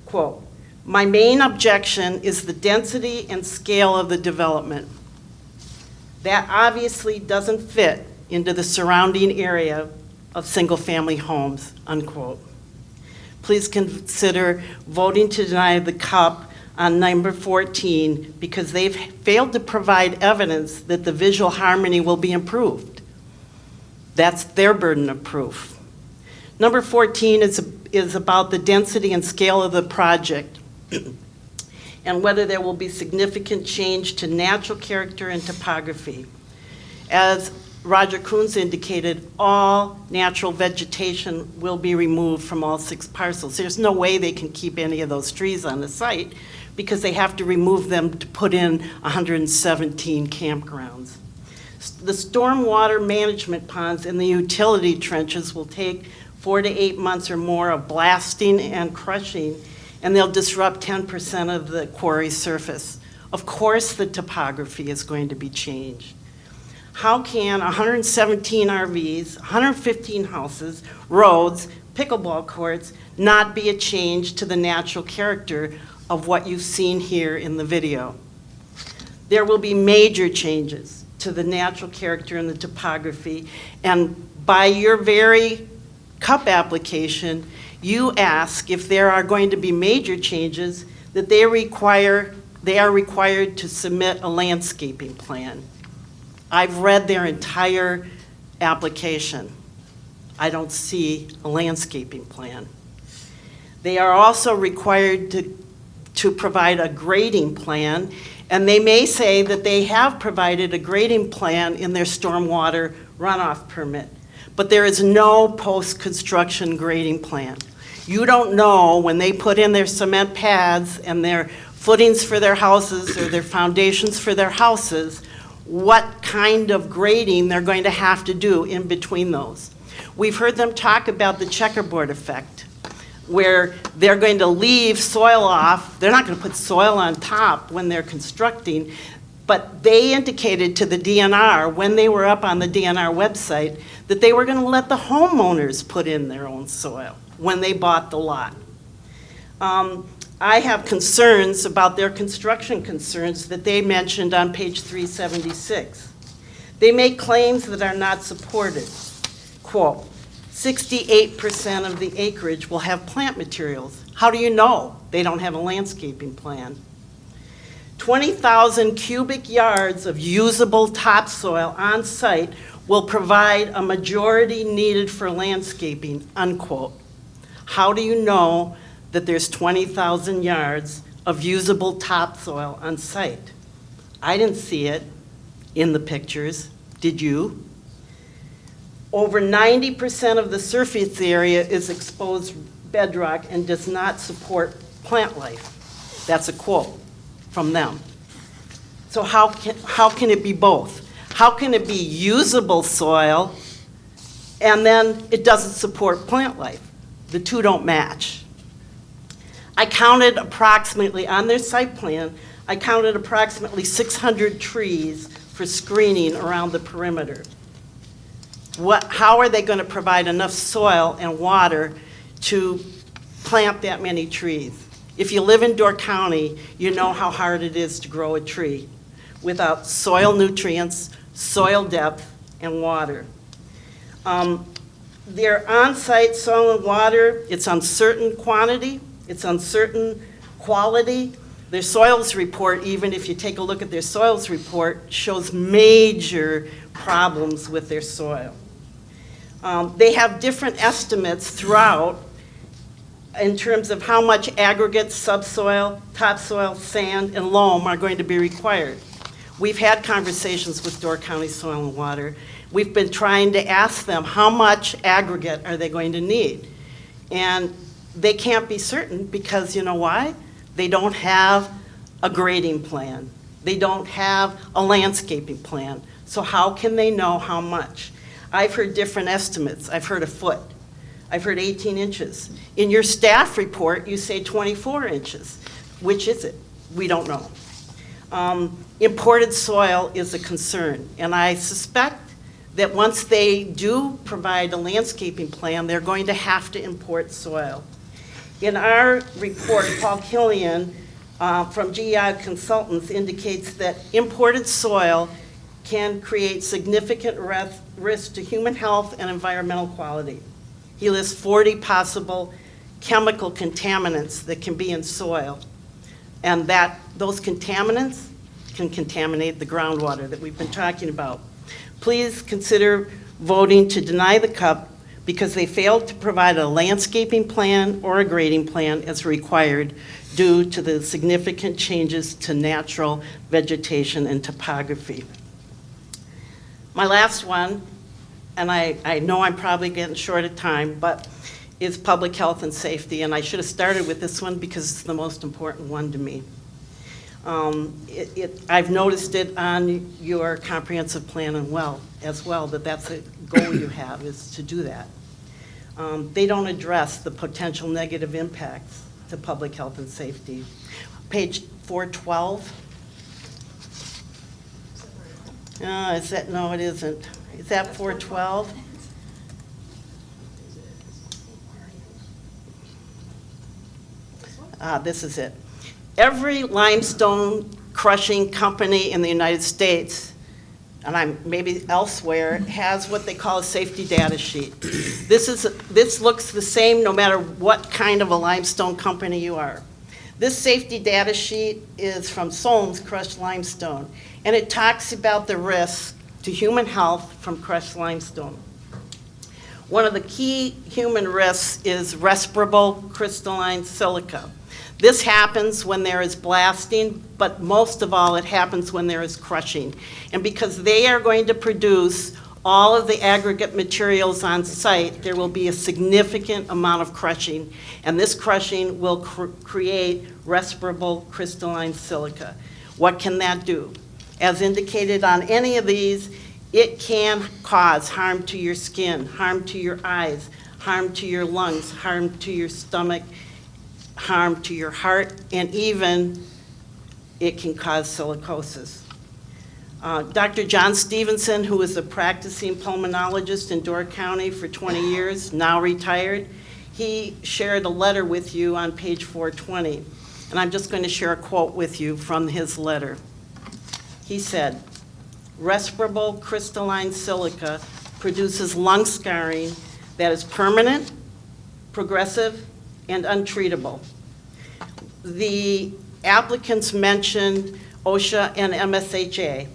Quote, "My main objection is the density and scale of the development. That obviously doesn't fit into the surrounding area of single-family homes," unquote. Please consider voting to deny the CUP on number 14 because they've failed to provide evidence that the visual harmony will be improved. That's their burden of proof. Number 14 is about the density and scale of the project and whether there will be significant change to natural character and topography. As Roger Coons indicated, all natural vegetation will be removed from all 6 parcels. There's no way they can keep any of those trees on the site because they have to remove them to put in 117 campgrounds. The stormwater management ponds and the utility trenches will take 4 to 8 months or more of blasting and crushing, and they'll disrupt 10% of the quarry surface. Of course, the topography is going to be changed. How can 117 RVs, 115 houses, roads, pickleball courts not be a change to the natural character of what you've seen here in the video? There will be major changes to the natural character and the topography, and by your very CUP application, you ask if there are going to be major changes that they are required to submit a landscaping plan. I've read their entire application. I don't see a landscaping plan. They are also required to provide a grading plan, and they may say that they have provided a grading plan in their stormwater runoff permit, but there is no post-construction grading plan. You don't know when they put in their cement pads and their footings for their houses or their foundations for their houses, what kind of grading they're going to have to do in between those. We've heard them talk about the checkerboard effect, where they're going to leave soil off. They're not going to put soil on top when they're constructing, but they indicated to the DNR when they were up on the DNR website that they were going to let the homeowners put in their own soil when they bought the lot. I have concerns about their construction concerns that they mentioned on page 376. They make claims that are not supported. Quote, 68% of the acreage will have plant materials. How do you know they don't have a landscaping plan? 20,000 cubic yards of usable topsoil on site will provide a majority needed for landscaping, unquote. How do you know that there's 20,000 yards of usable topsoil on site? I didn't see it in the pictures. Did you? Over 90% of the surface area is exposed bedrock and does not support plant life. That's a quote from them. So how can it be both? How can it be usable soil and then it doesn't support plant life? The two don't match. I counted approximately, on their site plan, I counted approximately 600 trees for screening around the perimeter. How are they going to provide enough soil and water to plant that many trees? If you live in Door County, you know how hard it is to grow a tree without soil nutrients, soil depth, and water. Their on-site soil and water, it's uncertain quantity, it's uncertain quality. Their soils report, even if you take a look at their soils report, shows major problems with their soil. They have different estimates throughout in terms of how much aggregate, subsoil, topsoil, sand, and loam are going to be required. We've had conversations with Door County Soil and Water. We've been trying to ask them how much aggregate are they going to need. And they can't be certain because you know why? They don't have a grading plan. They don't have a landscaping plan. So how can they know how much? I've heard different estimates. I've heard a foot. I've heard 18 inches. In your staff report, you say 24 inches. Which is it? We don't know. Imported soil is a concern, and I suspect that once they do provide a landscaping plan, they're going to have to import soil. In our report, Paul Killian from GEI Consultants indicates that imported soil can create significant risk to human health and environmental quality. He lists 40 possible chemical contaminants that can be in soil, and that those contaminants can contaminate the groundwater that we've been talking about. Please consider voting to deny the CUP because they failed to provide a landscaping plan or a grading plan as required due to the significant changes to natural vegetation and topography. My last one, and I know I'm probably getting short of time, but is public health and safety, and I should have started with this one because it's the most important one to me. I've noticed it on your comprehensive plan as well, that that's a goal you have, is to do that. They don't address the potential negative impacts to public health and safety. Page 412. Is that, no, it isn't. Is that 412? This is it. Every limestone crushing company in the United States, and maybe elsewhere, has what they call a safety data sheet. This looks the same no matter what kind of a limestone company you are. This safety data sheet is from Solms crushed limestone, and it talks about the risks to human health from crushed limestone. One of the key human risks is respirable crystalline silica. This happens when there is blasting, but most of all, it happens when there is crushing. And because they are going to produce all of the aggregate materials on site, there will be a significant amount of crushing, and this crushing will create respirable crystalline silica. What can that do? As indicated on any of these, it can cause harm to your skin, harm to your eyes, harm to your lungs, harm to your stomach, harm to your heart, and even it can cause silicosis. Dr. John Stevenson, who was a practicing pulmonologist in Door County for 20 years, now retired, he shared a letter with you on page 420. And I'm just going to share a quote with you from his letter. He said, respirable crystalline silica produces lung scarring that is permanent, progressive, and untreatable. The applicants mentioned OSHA and MSHA,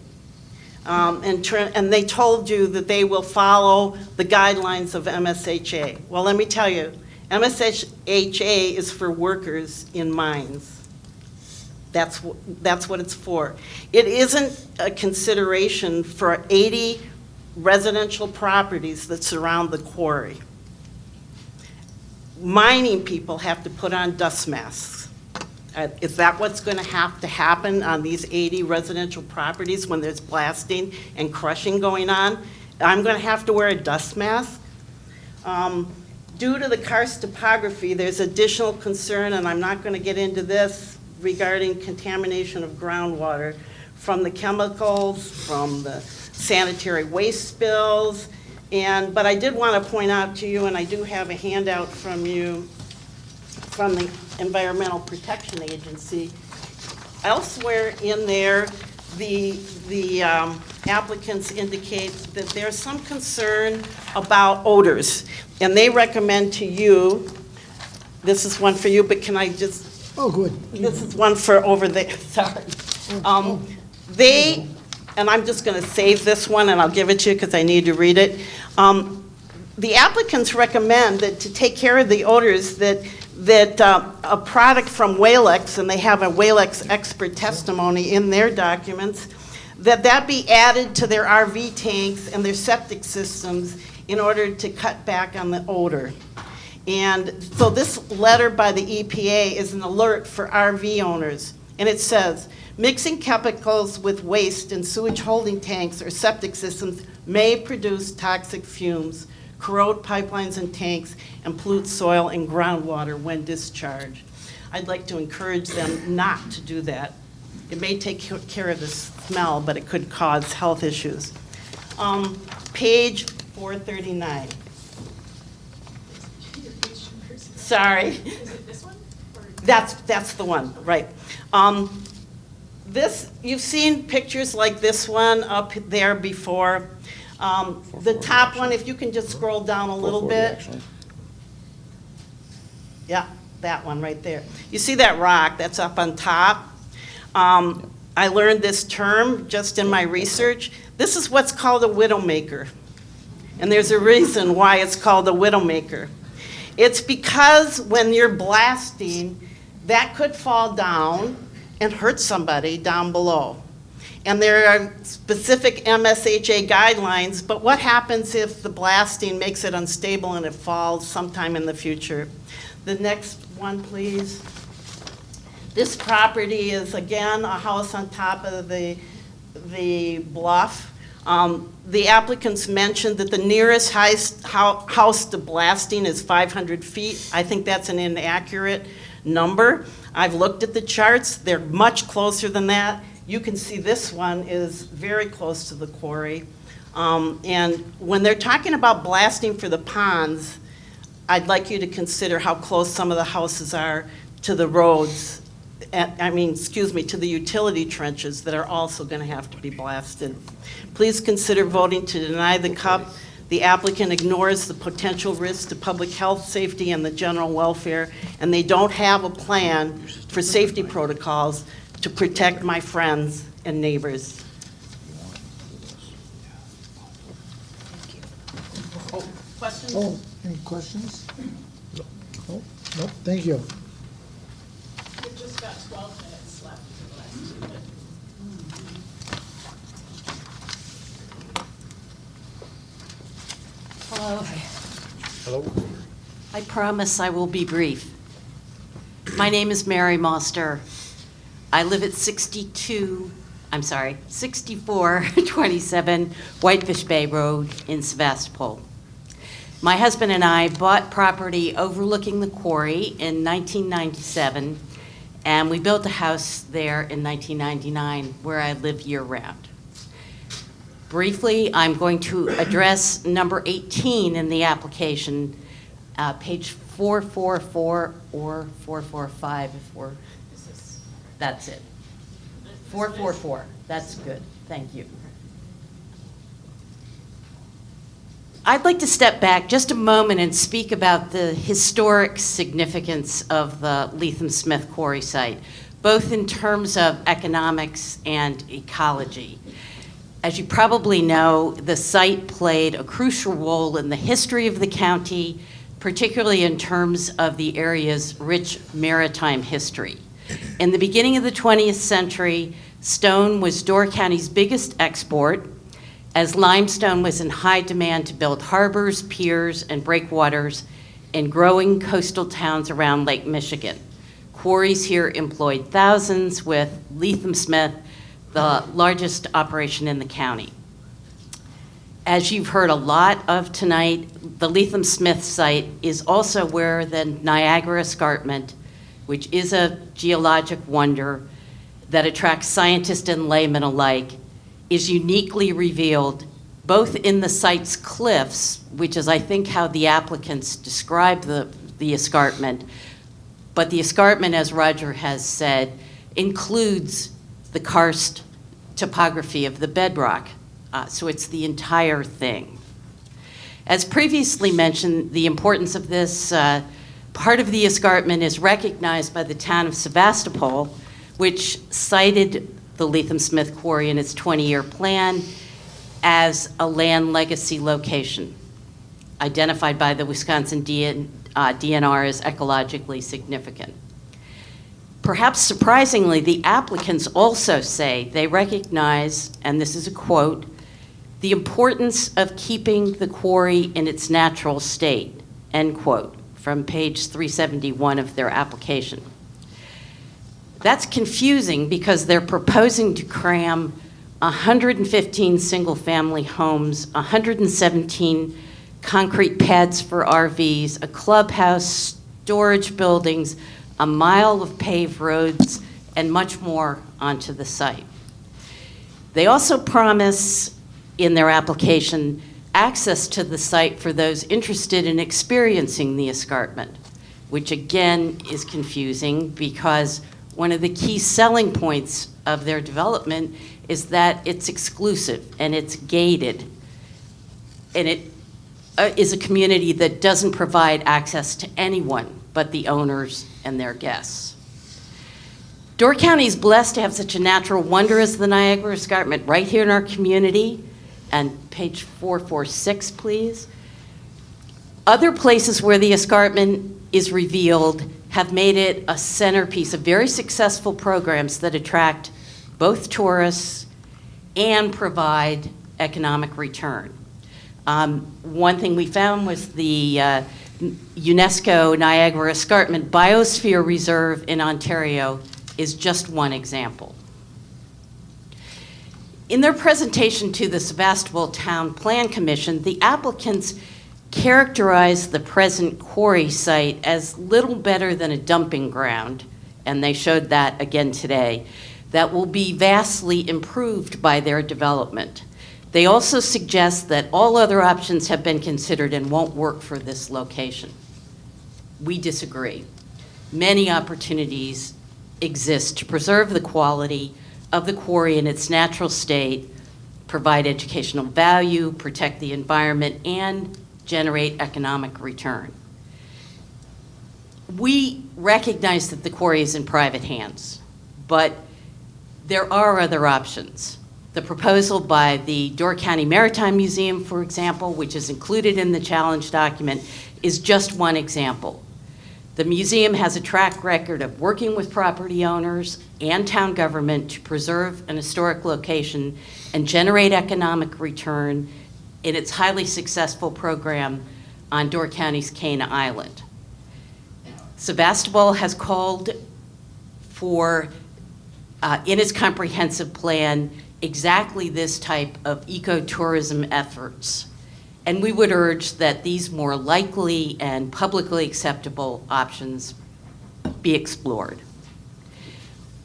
and they told you that they will follow the guidelines of MSHA. Well, let me tell you, MSHA is for workers in mines. That's what it's for. It isn't a consideration for 80 residential properties that surround the quarry. Mining people have to put on dust masks. Is that what's going to have to happen on these 80 residential properties when there's blasting and crushing going on? I'm going to have to wear a dust mask? Due to the karst topography, there's additional concern, and I'm not going to get into this, regarding contamination of groundwater from the chemicals, from the sanitary waste spills, but I did want to point out to you, and I do have a handout from you, from the Environmental Protection Agency. Elsewhere in there, the applicants indicate that there's some concern about odors, and they recommend to you, this is one for you, but can I just, oh, good. This is one for over there, sorry. And I'm just going to save this one and I'll give it to you because I need to read it. The applicants recommend that to take care of the odors that a product from Walex, and they have a Walex expert testimony in their documents, that be added to their RV tanks and their septic systems in order to cut back on the odor. And so this letter by the EPA is an alert for RV owners, and it says, mixing chemicals with waste in sewage holding tanks or septic systems may produce toxic fumes, corrode pipelines and tanks, and pollute soil and groundwater when discharged. I'd like to encourage them not to do that. It may take care of the smell, but it could cause health issues. Page 439. Sorry. Is it this one? That's the one, right. You've seen pictures like this one up there before. The top one, if you can just scroll down a little bit. Yeah, that one right there. You see that rock that's up on top? I learned this term just in my research. This is what's called a widowmaker. And there's a reason why it's called a widowmaker. It's because when you're blasting, that could fall down and hurt somebody down below. And there are specific MSHA guidelines, but what happens if the blasting makes it unstable and it falls sometime in the future? The next one, please. This property is, again, a house on top of the bluff. The applicants mentioned that the nearest house to blasting is 500 feet. I think that's an inaccurate number. I've looked at the charts. They're much closer than that. You can see this one is very close to the quarry. And when they're talking about blasting for the ponds, I'd like you to consider how close some of the houses are to the roads, to the utility trenches that are also going to have to be blasted. Please consider voting to deny the CUP. The applicant ignores the potential risks to public health, safety, and the general welfare, and they don't have a plan for safety protocols to protect my friends and neighbors. Questions? Oh, any questions? No, nope, thank you. We've just got 12 minutes left for the last 2 minutes. Hello. Hello. I promise I will be brief. My name is Mary Moster. I live at 6427 Whitefish Bay Road in Sevastopol. My husband and I bought property overlooking the quarry in 1997, and we built a house there in 1999 where I live year-round. Briefly, I'm going to address number 18 in the application, page 444 or 445 if we're, that's it. 444, that's good, thank you. I'd like to step back just a moment and speak about the historic significance of the Leathem Smith Quarry site, both in terms of economics and ecology. As you probably know, the site played a crucial role in the history of the county, particularly in terms of the area's rich maritime history. In the beginning of the 20th century, stone was Door County's biggest export, as limestone was in high demand to build harbors, piers, and breakwaters in growing coastal towns around Lake Michigan. Quarries here employed thousands, with Leathem Smith the largest operation in the county. As you've heard a lot of tonight, the Leathem Smith site is also where the Niagara Escarpment, which is a geologic wonder that attracts scientists and laymen alike, is uniquely revealed both in the site's cliffs, which is I think how the applicants describe the escarpment, but the escarpment, as Roger has said, includes the karst topography of the bedrock, so it's the entire thing. As previously mentioned, the importance of this part of the escarpment is recognized by the town of Sevastopol, which cited the Leathem Smith Quarry in its 20-year plan as a land legacy location, identified by the Wisconsin DNR as ecologically significant. Perhaps surprisingly, the applicants also say they recognize, and this is a quote, the importance of keeping the quarry in its natural state, end quote, from page 371 of their application. That's confusing because they're proposing to cram 115 single-family homes, 117 concrete pads for RVs, a clubhouse, storage buildings, a mile of paved roads, and much more onto the site. They also promise in their application access to the site for those interested in experiencing the escarpment, which again is confusing because one of the key selling points of their development is that it's exclusive and it's gated, and it is a community that doesn't provide access to anyone but the owners and their guests. Door County is blessed to have such a natural wonder as the Niagara Escarpment right here in our community. And page 446, please. Other places where the escarpment is revealed have made it a centerpiece of very successful programs that attract both tourists and provide economic return. One thing we found was the UNESCO Niagara Escarpment Biosphere Reserve in Ontario is just one example. In their presentation to the Sebastopol Town Plan Commission, the applicants characterized the present quarry site as little better than a dumping ground, and they showed that again today, that will be vastly improved by their development. They also suggest that all other options have been considered and won't work for this location. We disagree. Many opportunities exist to preserve the quality of the quarry in its natural state, provide educational value, protect the environment, and generate economic return. We recognize that the quarry is in private hands, but there are other options. The proposal by the Door County Maritime Museum, for example, which is included in the challenge document, is just one example. The museum has a track record of working with property owners and town government to preserve an historic location and generate economic return in its highly successful program on Door County's Cana Island. Sebastopol has called for, in its comprehensive plan, exactly this type of ecotourism efforts. And we would urge that these more likely and publicly acceptable options be explored.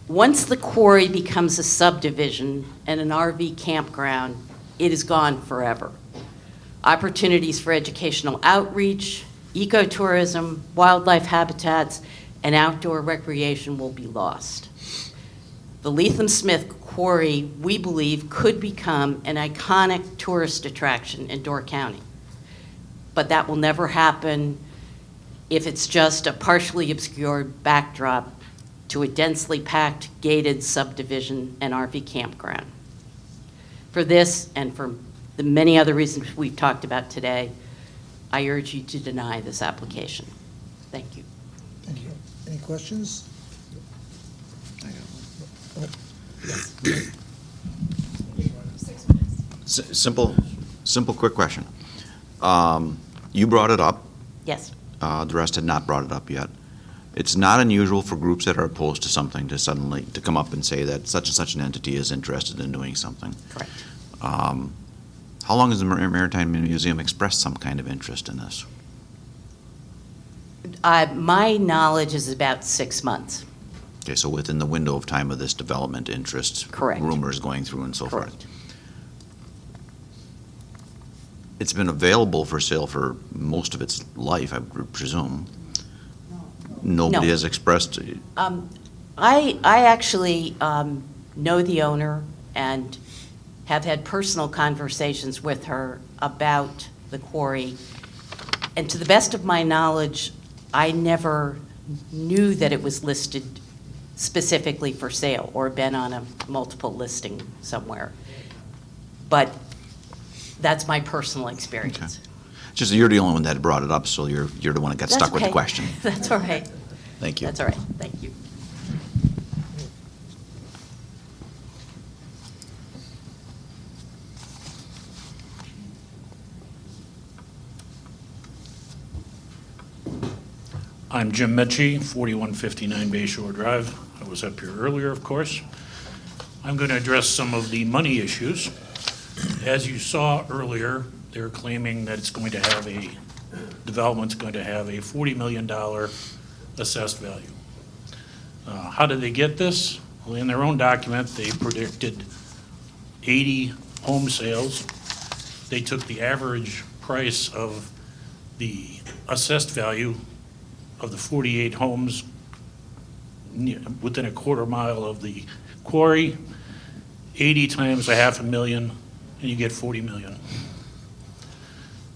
Once the quarry becomes a subdivision and an RV campground, it is gone forever. Opportunities for educational outreach, ecotourism, wildlife habitats, and outdoor recreation will be lost. The Leathem Smith Quarry, we believe, could become an iconic tourist attraction in Door County. But that will never happen if it's just a partially obscured backdrop to a densely packed, gated subdivision and RV campground. For this and for the many other reasons we've talked about today, I urge you to deny this application. Thank you. Thank you. Any questions? Simple, quick question. You brought it up. Yes. The rest had not brought it up yet. It's not unusual for groups that are opposed to something to suddenly to come up and say that such and such an entity is interested in doing something. Correct. How long has the Maritime Museum expressed some kind of interest in this? My knowledge is about 6 months. Okay, so within the window of time of this development interest, Correct. rumors going through and so Correct. forth. It's been available for sale for most of its life, I would presume. Nobody No. has expressed. I actually know the owner and have had personal conversations with her about the quarry. And to the best of my knowledge, I never knew that it was listed specifically for sale or been on a multiple listing somewhere. But that's my personal experience. Okay. Just you're the only one that brought it up, so you're the one that got That's stuck with the okay. question. That's all right. Thank you. That's all right. Thank you. I'm Jim Mechie, 4159 Bay Shore Drive. I was up here earlier, of course. I'm going to address some of the money issues. As you saw earlier, they're claiming that it's going to have development's going to have a $40 million assessed value. How did they get this? Well, in their own document, they predicted 80 home sales. They took the average price of the assessed value of the 48 homes within a quarter mile of the quarry, 80 times $500,000, and you get 40 million.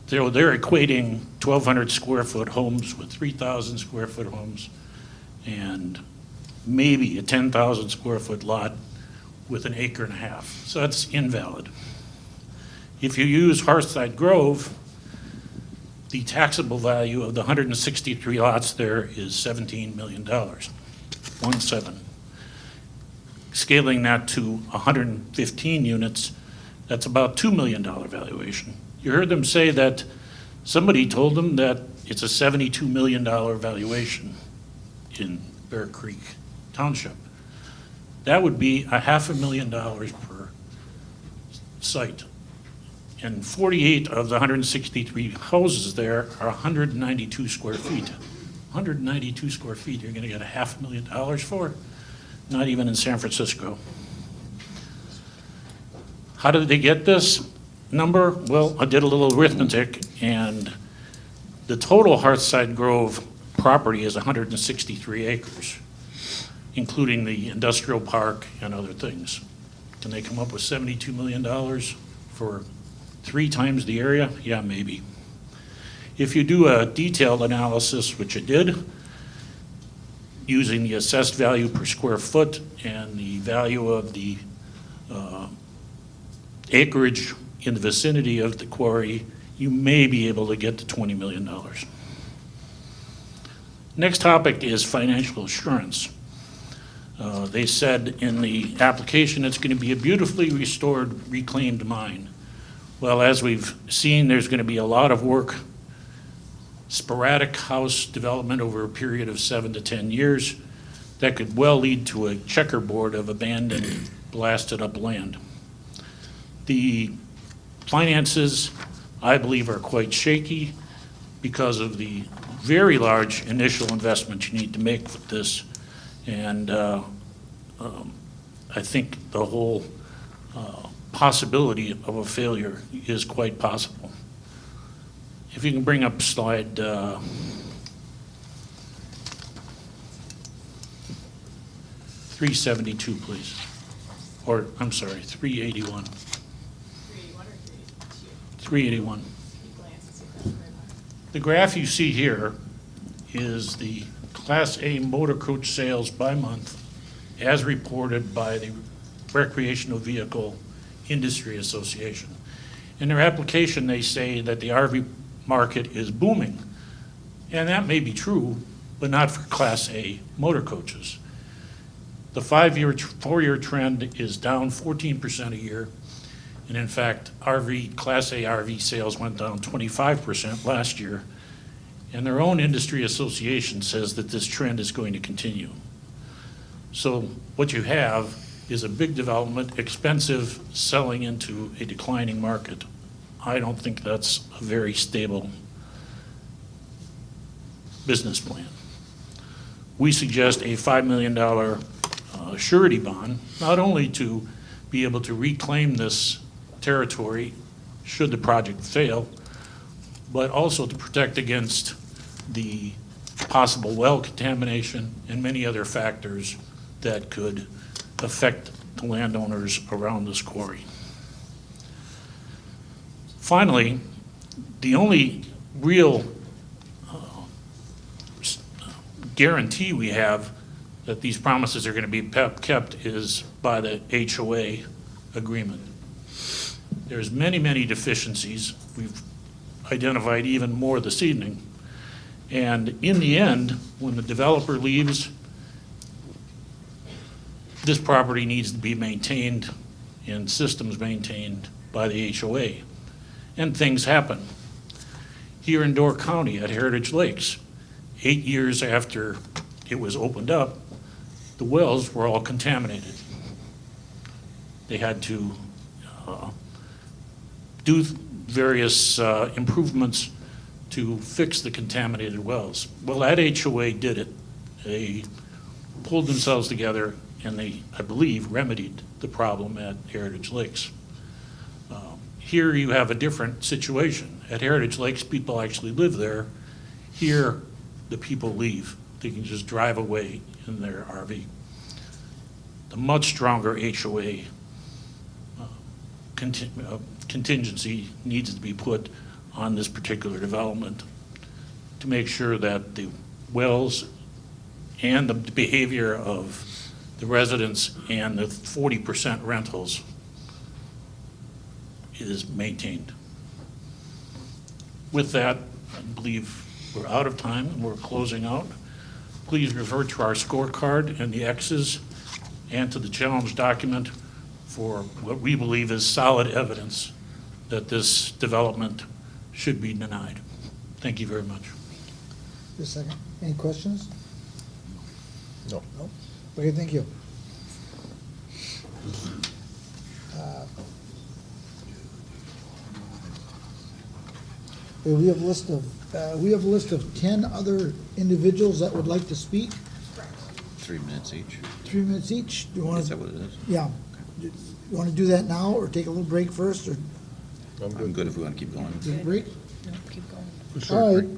They're equating 1,200 square foot homes with 3,000 square foot homes, and maybe a 10,000 square foot lot with an acre and a half. So that's invalid. If you use Hearthside Grove, the taxable value of the 163 lots there is $17 million, 17. Scaling that to 115 units, that's about $2 million valuation. You heard them say that somebody told them that it's a $72 million valuation in Bear Creek Township. That would be $500,000 per site. And 48 of the 163 houses there are 192 square feet. 192 square feet, you're gonna get $500,000 for? Not even in San Francisco. How did they get this number? Well, I did a little arithmetic, and the total Hearthside Grove property is 163 acres, including the industrial park and other things. Can they come up with $72 million for 3 times the area? Yeah, maybe. If you do a detailed analysis, which I did, using the assessed value per square foot and the value of the acreage in the vicinity of the quarry, you may be able to get to $20 million. Next topic is financial assurance. They said in the application it's going to be a beautifully restored, reclaimed mine. Well, as we've seen, there's going to be a lot of work, sporadic house development over a period of 7 to 10 years that could well lead to a checkerboard of abandoned, blasted up land. The finances, I believe, are quite shaky because of the very large initial investment you need to make with this. And I think the whole possibility of a failure is quite possible. If you can bring up slide 372, please. Or, I'm sorry, 381. 381. The graph you see here is the Class A motor coach sales by month as reported by the Recreational Vehicle Industry Association. In their application, they say that the RV market is booming. And that may be true, but not for Class A motor coaches. The 4-year trend is down 14% a year. And in fact, Class A RV sales went down 25% last year. And their own industry association says that this trend is going to continue. So what you have is a big development, expensive, selling into a declining market. I don't think that's a very stable business plan. We suggest a $5 million surety bond, not only to be able to reclaim this territory should the project fail, but also to protect against the possible well contamination and many other factors that could affect the landowners around this quarry. Finally, the only real guarantee we have that these promises are going to be kept is by the HOA agreement. There's many, many deficiencies. We've identified even more this evening. And in the end, when the developer leaves, this property needs to be maintained and systems maintained by the HOA. And things happen. Here in Door County at Heritage Lakes, 8 years after it was opened up, the wells were all contaminated. They had to do various improvements to fix the contaminated wells. Well, that HOA did it. They pulled themselves together and they, I believe, remedied the problem at Heritage Lakes. Here you have a different situation. At Heritage Lakes, people actually live there. Here, the people leave. They can just drive away in their RV. The much stronger HOA contingency needs to be put on this particular development to make sure that the wells and the behavior of the residents and the 40% rentals is maintained. With that, I believe we're out of time and we're closing out. Please refer to our scorecard and the X's and to the challenge document for what we believe is solid evidence that this development should be denied. Thank you very much. Just a second. Any questions? No. No? Okay, thank you. We have a list of, 10 other individuals that would like to speak. 3 minutes each. 3 minutes each. Do you want Is to? that what it is? Yeah. You want to do that now, or take a little break first, or I'm good if we want to keep going. take a break? No, keep going. All right.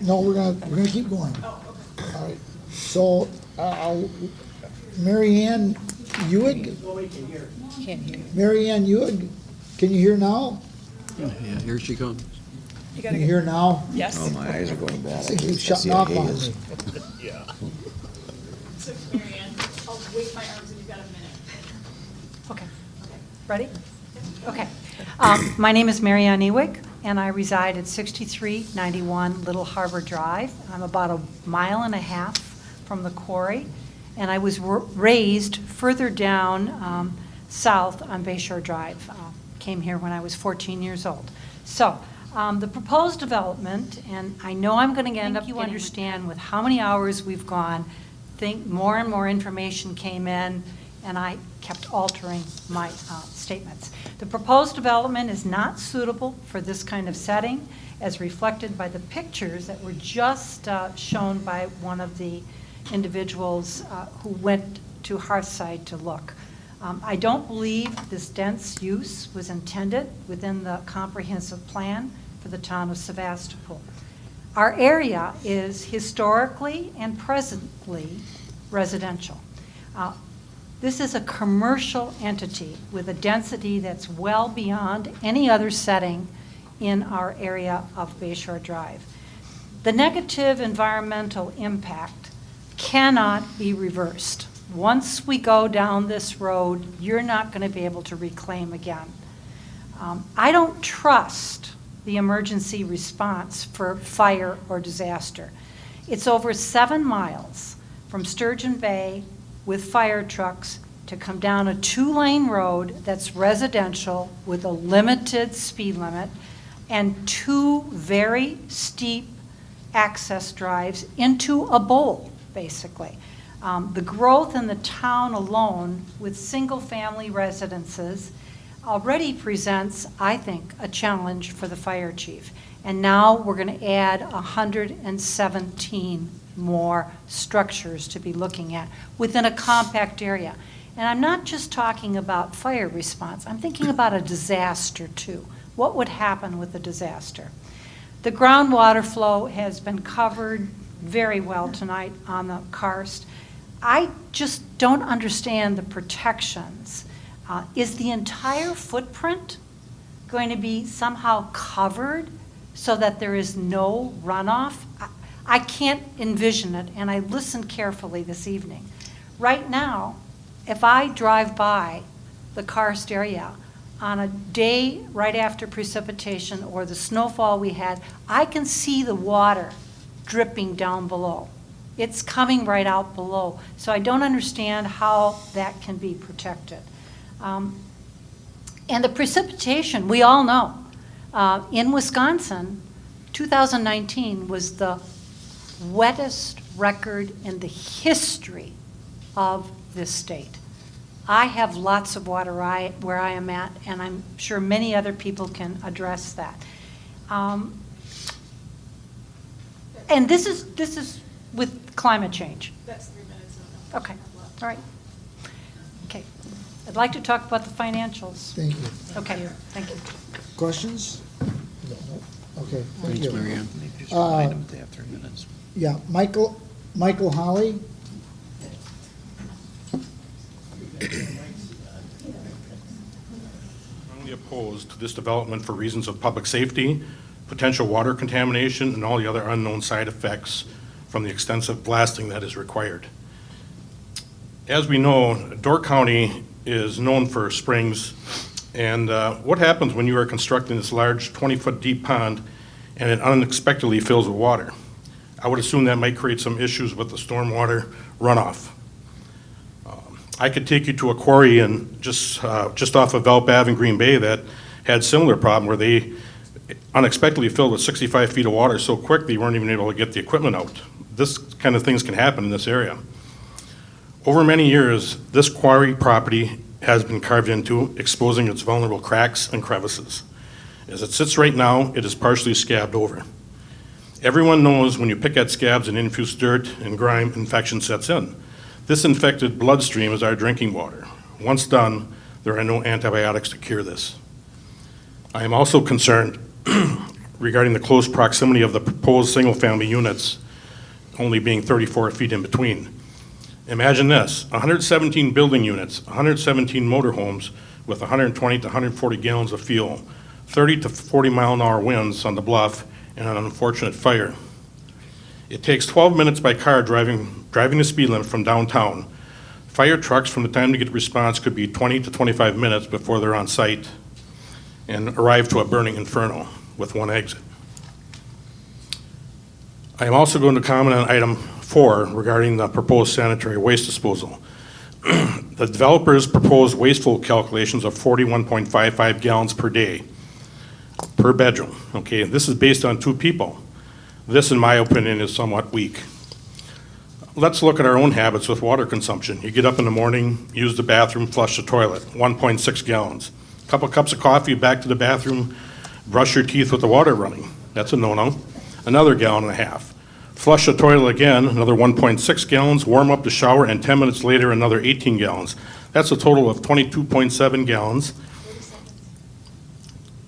No, we're gonna keep going. All right. So, Mary Ann Ewig? Can't hear. Mary Ann Ewig, can you hear now? Yeah, here she comes. Can you hear now? Yes. Oh, my eyes are going bad. Seems to be I see shutting a off on haze. me. Yeah. So Mary Ann, I'll wave my arms and you've got a minute. Okay. Ready? Okay. My name is Mary Ann Ewig, and I reside at 6391 Little Harbor Drive. I'm about a mile and a half from the quarry, and I was raised further down south on Bayshore Drive. Came here when I was 14 years old. So the proposed development, and I know I'm going to end up, you understand with how many hours we've gone, think more and more information came in, and I kept altering my statements. The proposed development is not suitable for this kind of setting, as reflected by the pictures that were just shown by one of the individuals who went to Hearthside to look. I don't believe this dense use was intended within the comprehensive plan for the town of Sevastopol. Our area is historically and presently residential. This is a commercial entity with a density that's well beyond any other setting in our area of Bayshore Drive. The negative environmental impact cannot be reversed. Once we go down this road, you're not going to be able to reclaim again. I don't trust the emergency response for fire or disaster. It's over 7 miles from Sturgeon Bay with fire trucks to come down a 2-lane road that's residential with a limited speed limit and 2 very steep access drives into a bowl, basically. The growth in the town alone with single-family residences already presents, I think, a challenge for the fire chief. And now we're going to add 117 more structures to be looking at within a compact area. And I'm not just talking about fire response. I'm thinking about a disaster, too. What would happen with a disaster? The groundwater flow has been covered very well tonight on the karst. I just don't understand the protections. Is the entire footprint going to be somehow covered so that there is no runoff? I can't envision it, and I listened carefully this evening. Right now, if I drive by the karst area on a day right after precipitation or the snowfall we had, I can see the water dripping down below. It's coming right out below. So I don't understand how that can be protected. And the precipitation, we all know. In Wisconsin, 2019 was the wettest record in the history of this state. I have lots of water where I am at, and I'm sure many other people can address that. And this is with climate change. That's 3 minutes. Okay, all right. Okay, I'd like to talk about the financials. Thank you. Okay, thank you. Questions? No. Okay, thank you. Thanks, Mary Ann. Just remind them that they have 3 minutes. Yeah, Michael Holly? Strongly opposed to this development for reasons of public safety, potential water contamination, and all the other unknown side effects from the extensive blasting that is required. As we know, Door County is known for springs, and what happens when you are constructing this large 20-foot deep pond and it unexpectedly fills with water? I would assume that might create some issues with the stormwater runoff. I could take you to a quarry in just off of Velp Ave in Green Bay that had similar problem where they unexpectedly filled with 65 feet of water so quick they weren't even able to get the equipment out. This kind of things can happen in this area. Over many years, this quarry property has been carved into, exposing its vulnerable cracks and crevices. As it sits right now, it is partially scabbed over. Everyone knows when you pick at scabs and infuse dirt and grime, infection sets in. This infected bloodstream is our drinking water. Once done, there are no antibiotics to cure this. I am also concerned regarding the close proximity of the proposed single-family units only being 34 feet in between. Imagine this, 117 building units, 117 motorhomes with 120 to 140 gallons of fuel, 30 to 40 mile-an-hour winds on the bluff, and an unfortunate fire. It takes 12 minutes by car driving the speed limit from downtown. Fire trucks, from the time to get response, could be 20 to 25 minutes before they're on site and arrive to a burning inferno with one exit. I am also going to comment on item 4 regarding the proposed sanitary waste disposal. The developers proposed wasteful calculations of 41.55 gallons per day per bedroom. Okay, this is based on 2 people. This, in my opinion, is somewhat weak. Let's look at our own habits with water consumption. You get up in the morning, use the bathroom, flush the toilet, 1.6 gallons. A couple cups of coffee, back to the bathroom, brush your teeth with the water running. That's a no-no. Another gallon and a half. Flush the toilet again, another 1.6 gallons, warm up the shower, and 10 minutes later, another 18 gallons. That's a total of 22.7 gallons.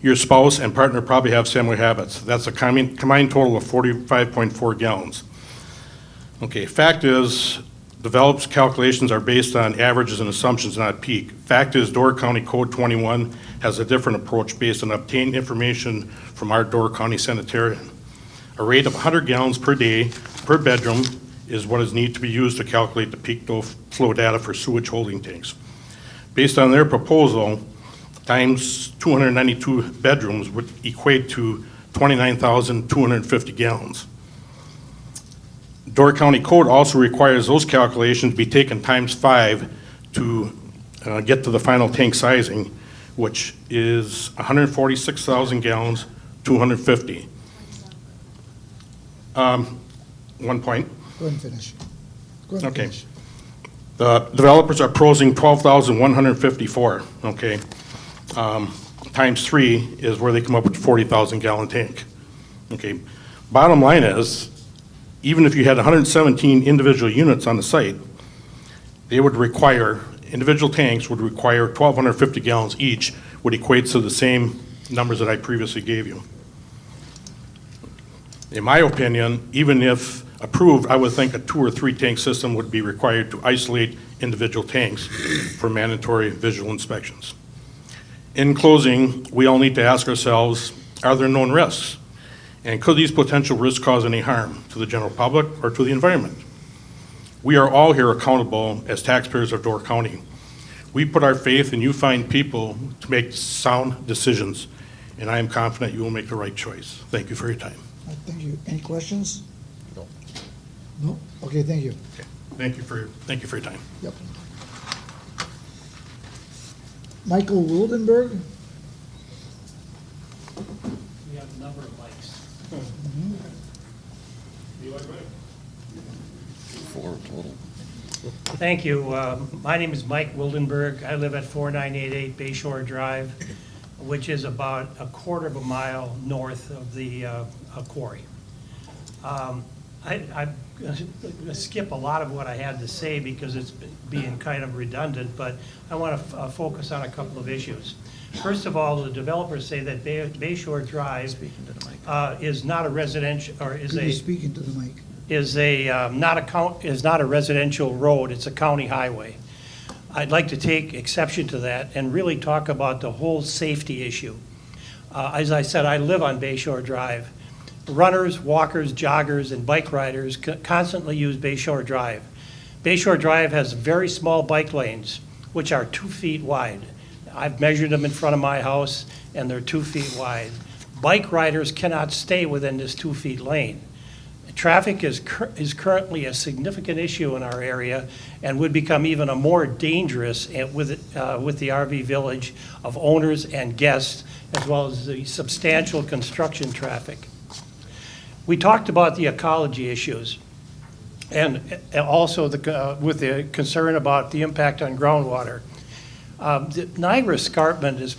Your spouse and partner probably have similar habits. That's a combined total of 45.4 gallons. Okay, fact is, developed calculations are based on averages and assumptions, not peak. Fact is, Door County Code 21 has a different approach based on obtained information from our Door County sanitarian. A rate of 100 gallons per day per bedroom is what is needed to be used to calculate the peak flow data for sewage holding tanks. Based on their proposal, times 292 bedrooms would equate to 29,250 gallons. Door County Code also requires those calculations be taken times 5 to get to the final tank sizing, which is 146,000 gallons, 250. 1 point. Go ahead and finish. Go ahead and Okay. finish. The developers are proposing 12,154, okay? Times 3 is where they come up with the 40,000 gallon tank. Okay, bottom line is, even if you had 117 individual units on the site, they would require, individual tanks would require 1,250 gallons each, would equate to the same numbers that I previously gave you. In my opinion, even if approved, I would think a 2 or 3 tank system would be required to isolate individual tanks for mandatory visual inspections. In closing, we all need to ask ourselves, are there known risks? And could these potential risks cause any harm to the general public or to the environment? We are all here accountable as taxpayers of Door County. We put our faith in you fine people to make sound decisions, and I am confident you will make the right choice. Thank you for your time. Thank you. Any questions? No. No? Okay, thank you. Okay. Thank you for your time. Yep. Michael Wildenberg? We have a number of mics. Four total. Thank you. My name is Mike Wildenberg. I live at 4988 Bayshore Drive, which is about a quarter of a mile north of the quarry. I'm going to skip a lot of what I had to say because it's being kind of redundant, but I want to focus on a couple of issues. First of all, the developers say that Bayshore Drive is not a residential, or is Could you a speak into the mic? is not a residential road. It's a county highway. I'd like to take exception to that and really talk about the whole safety issue. As I said, I live on Bayshore Drive. Runners, walkers, joggers, and bike riders constantly use Bayshore Drive. Bayshore Drive has very small bike lanes, which are 2 feet wide. I've measured them in front of my house, and they're 2 feet wide. Bike riders cannot stay within this 2 feet lane. Traffic is currently a significant issue in our area and would become even a more dangerous with the RV village of owners and guests, as well as the substantial construction traffic. We talked about the ecology issues and also with the concern about the impact on groundwater. The Niagara Escarpment is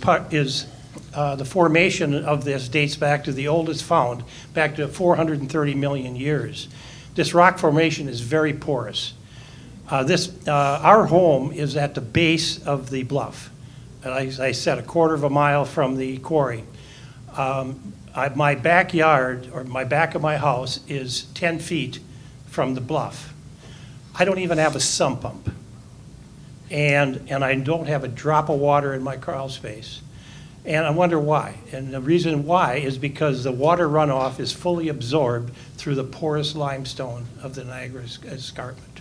the formation of this dates back to the oldest found, back to 430 million years. This rock formation is very porous. Our home is at the base of the bluff. As I said, a quarter of a mile from the quarry. My backyard, or my back of my house, is 10 feet from the bluff. I don't even have a sump pump. And I don't have a drop of water in my crawl space. And I wonder why. And the reason why is because the water runoff is fully absorbed through the porous limestone of the Niagara Escarpment.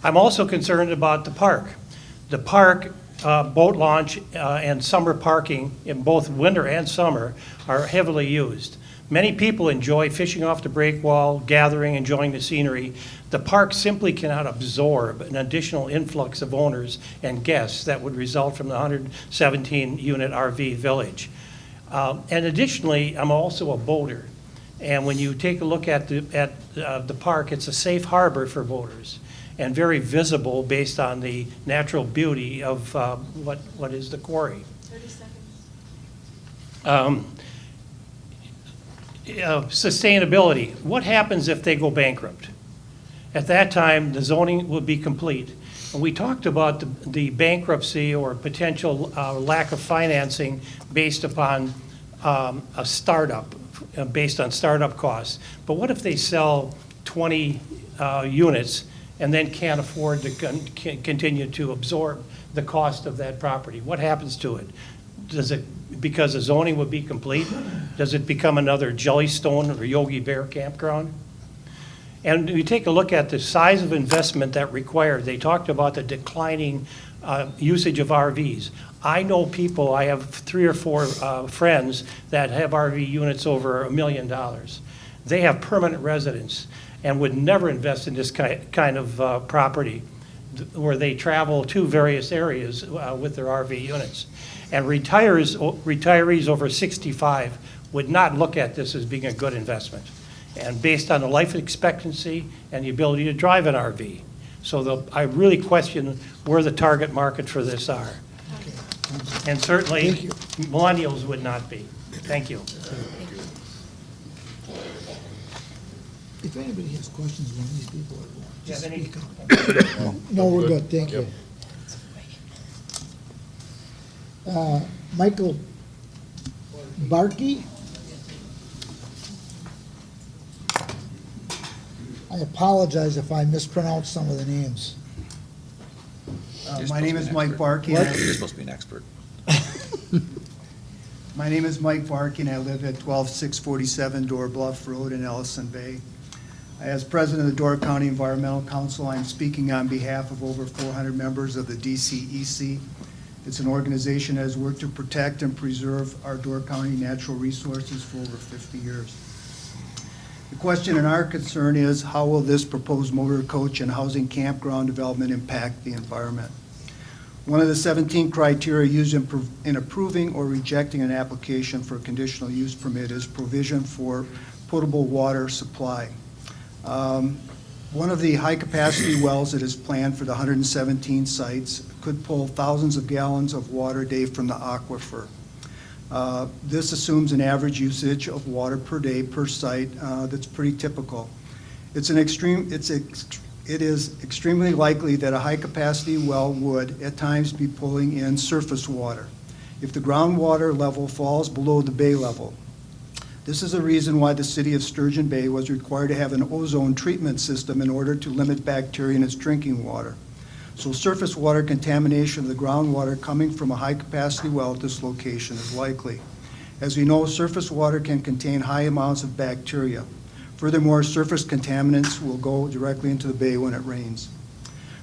I'm also concerned about the park. The park, boat launch and summer parking in both winter and summer are heavily used. Many people enjoy fishing off the breakwall, gathering, enjoying the scenery. The park simply cannot absorb an additional influx of owners and guests that would result from the 117-unit RV village. And additionally, I'm also a boater. And when you take a look at the park, it's a safe harbor for boaters and very visible based on the natural beauty of what is the quarry. 30 seconds. Sustainability. What happens if they go bankrupt? At that time, the zoning will be complete. And we talked about the bankruptcy or potential lack of financing based upon a startup, based on startup costs. But what if they sell 20 units and then can't afford to continue to absorb the cost of that property? What happens to it? Does it, because the zoning would be complete, does it become another Jellystone or Yogi Bear campground? And you take a look at the size of investment that required. They talked about the declining usage of RVs. I know people, I have 3 or 4 friends that have RV units over $1 million. They have permanent residence and would never invest in this kind of property where they travel to various areas with their RV units. And retirees over 65 would not look at this as being a good investment. And based on the life expectancy and the ability to drive an RV. So I really question where the target market for this are. And certainly, millennials would not be. Thank you. If anybody has questions, one of these people are going. Yeah, then he- No, we're good, thank you. Michael Barkey? I apologize if I mispronounce some of the names. My name is Mike Barkey. What? You're supposed to be an expert. My name is Mike Barkey, and I live at 12647 Door Bluff Road in Ellison Bay. As president of the Door County Environmental Council, I'm speaking on behalf of over 400 members of the DCEC. It's an organization that has worked to protect and preserve our Door County natural resources for over 50 years. The question and our concern is, how will this proposed motor coach and housing campground development impact the environment? One of the 17 criteria used in approving or rejecting an application for a conditional use permit is provision for potable water supply. One of the high-capacity wells that is planned for the 117 sites could pull thousands of gallons of water a day from the aquifer. This assumes an average usage of water per day per site that's pretty typical. It is extremely likely that a high-capacity well would, at times, be pulling in surface water if the groundwater level falls below the bay level. This is a reason why the city of Sturgeon Bay was required to have an ozone treatment system in order to limit bacteria in its drinking water. So surface water contamination of the groundwater coming from a high-capacity well at this location is likely. As we know, surface water can contain high amounts of bacteria. Furthermore, surface contaminants will go directly into the bay when it rains.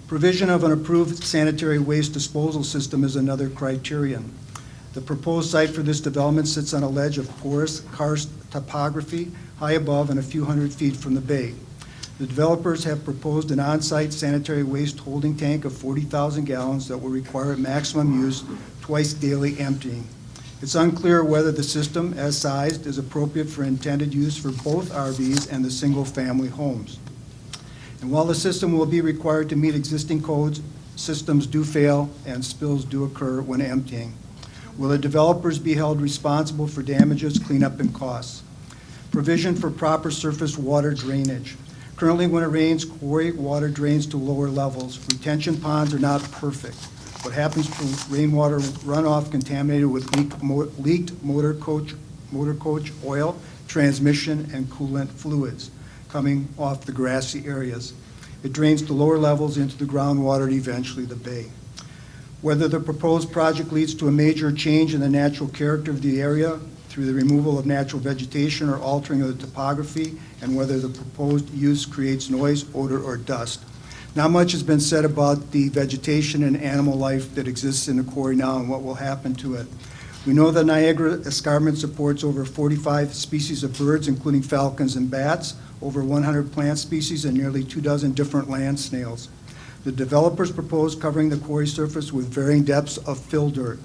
Provision of an approved sanitary waste disposal system is another criterion. The proposed site for this development sits on a ledge of porous karst topography, high above and a few hundred feet from the bay. The developers have proposed an on-site sanitary waste holding tank of 40,000 gallons that will require maximum use, twice daily emptying. It's unclear whether the system, as sized, is appropriate for intended use for both RVs and the single-family homes. And while the system will be required to meet existing codes, systems do fail and spills do occur when emptying. Will the developers be held responsible for damages, cleanup, and costs? Provision for proper surface water drainage. Currently, when it rains, quarry water drains to lower levels. Retention ponds are not perfect. What happens to rainwater runoff contaminated with leaked motor coach oil, transmission, and coolant fluids coming off the grassy areas? It drains to lower levels into the groundwater and eventually the bay. Whether the proposed project leads to a major change in the natural character of the area through the removal of natural vegetation or altering of the topography, and whether the proposed use creates noise, odor, or dust. Not much has been said about the vegetation and animal life that exists in the quarry now and what will happen to it. We know that Niagara Escarpment supports over 45 species of birds, including falcons and bats, over 100 plant species, and nearly 24 different land snails. The developers propose covering the quarry surface with varying depths of fill dirt.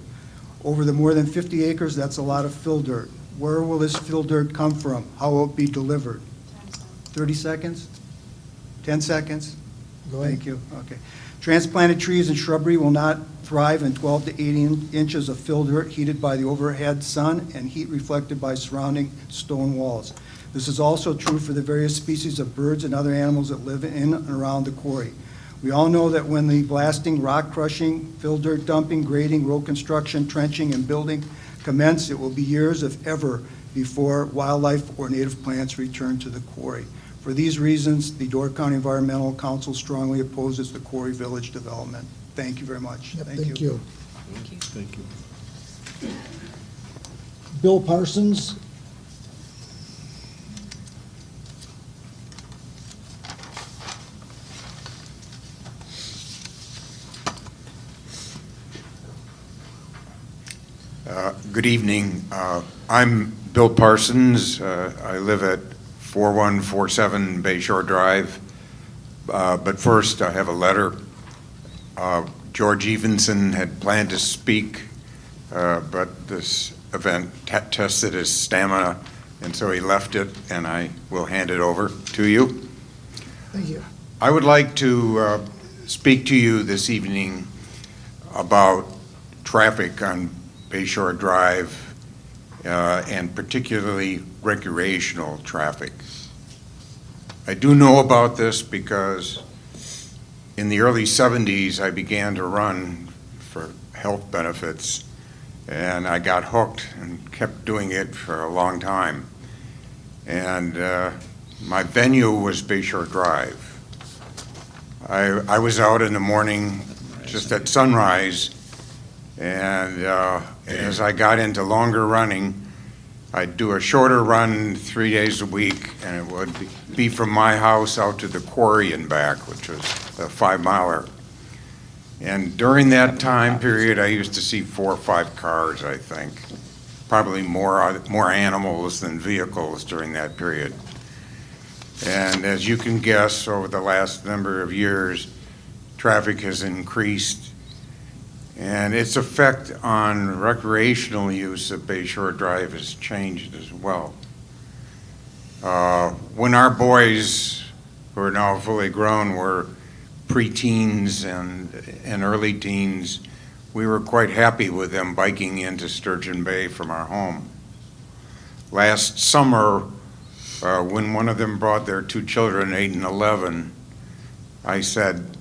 Over the more than 50 acres, that's a lot of fill dirt. Where will this fill dirt come from? How will it be delivered? 30 seconds? 10 seconds? Go ahead. Thank you. Okay. Transplanted trees and shrubbery will not thrive in 12 to 18 inches of fill dirt heated by the overhead sun and heat reflected by surrounding stone walls. This is also true for the various species of birds and other animals that live in and around the quarry. We all know that when the blasting, rock crushing, fill dirt dumping, grading, road construction, trenching, and building commence, it will be years, if ever, before wildlife or native plants return to the quarry. For these reasons, the Door County Environmental Council strongly opposes the Quarry Village development. Thank you very much. Yep, thank you. Thank you. Bill Parsons. Good evening. I'm Bill Parsons. I live at 4147 Bayshore Drive. But first, I have a letter. George Evenson had planned to speak, but this event tested his stamina, and so he left it, and I will hand it over to you. Thank you. I would like to speak to you this evening about traffic on Bayshore Drive, and particularly recreational traffic. I do know about this because in the early 70s I began to run for health benefits, and I got hooked and kept doing it for a long time. And my venue was Bayshore Drive. I was out in the morning just at sunrise, and as I got into longer running, I'd do a shorter run 3 days a week, and it would be from my house out to the quarry and back, which was a 5-miler. And during that time period, I used to see 4 or 5 cars, I think. Probably more animals than vehicles during that period. And as you can guess, over the last number of years, traffic has increased, and its effect on recreational use of Bayshore Drive has changed as well. When our boys, who are now fully grown, were preteens and early teens, we were quite happy with them biking into Sturgeon Bay from our home. Last summer, when one of them brought their 2 children, 8 and 11, I said,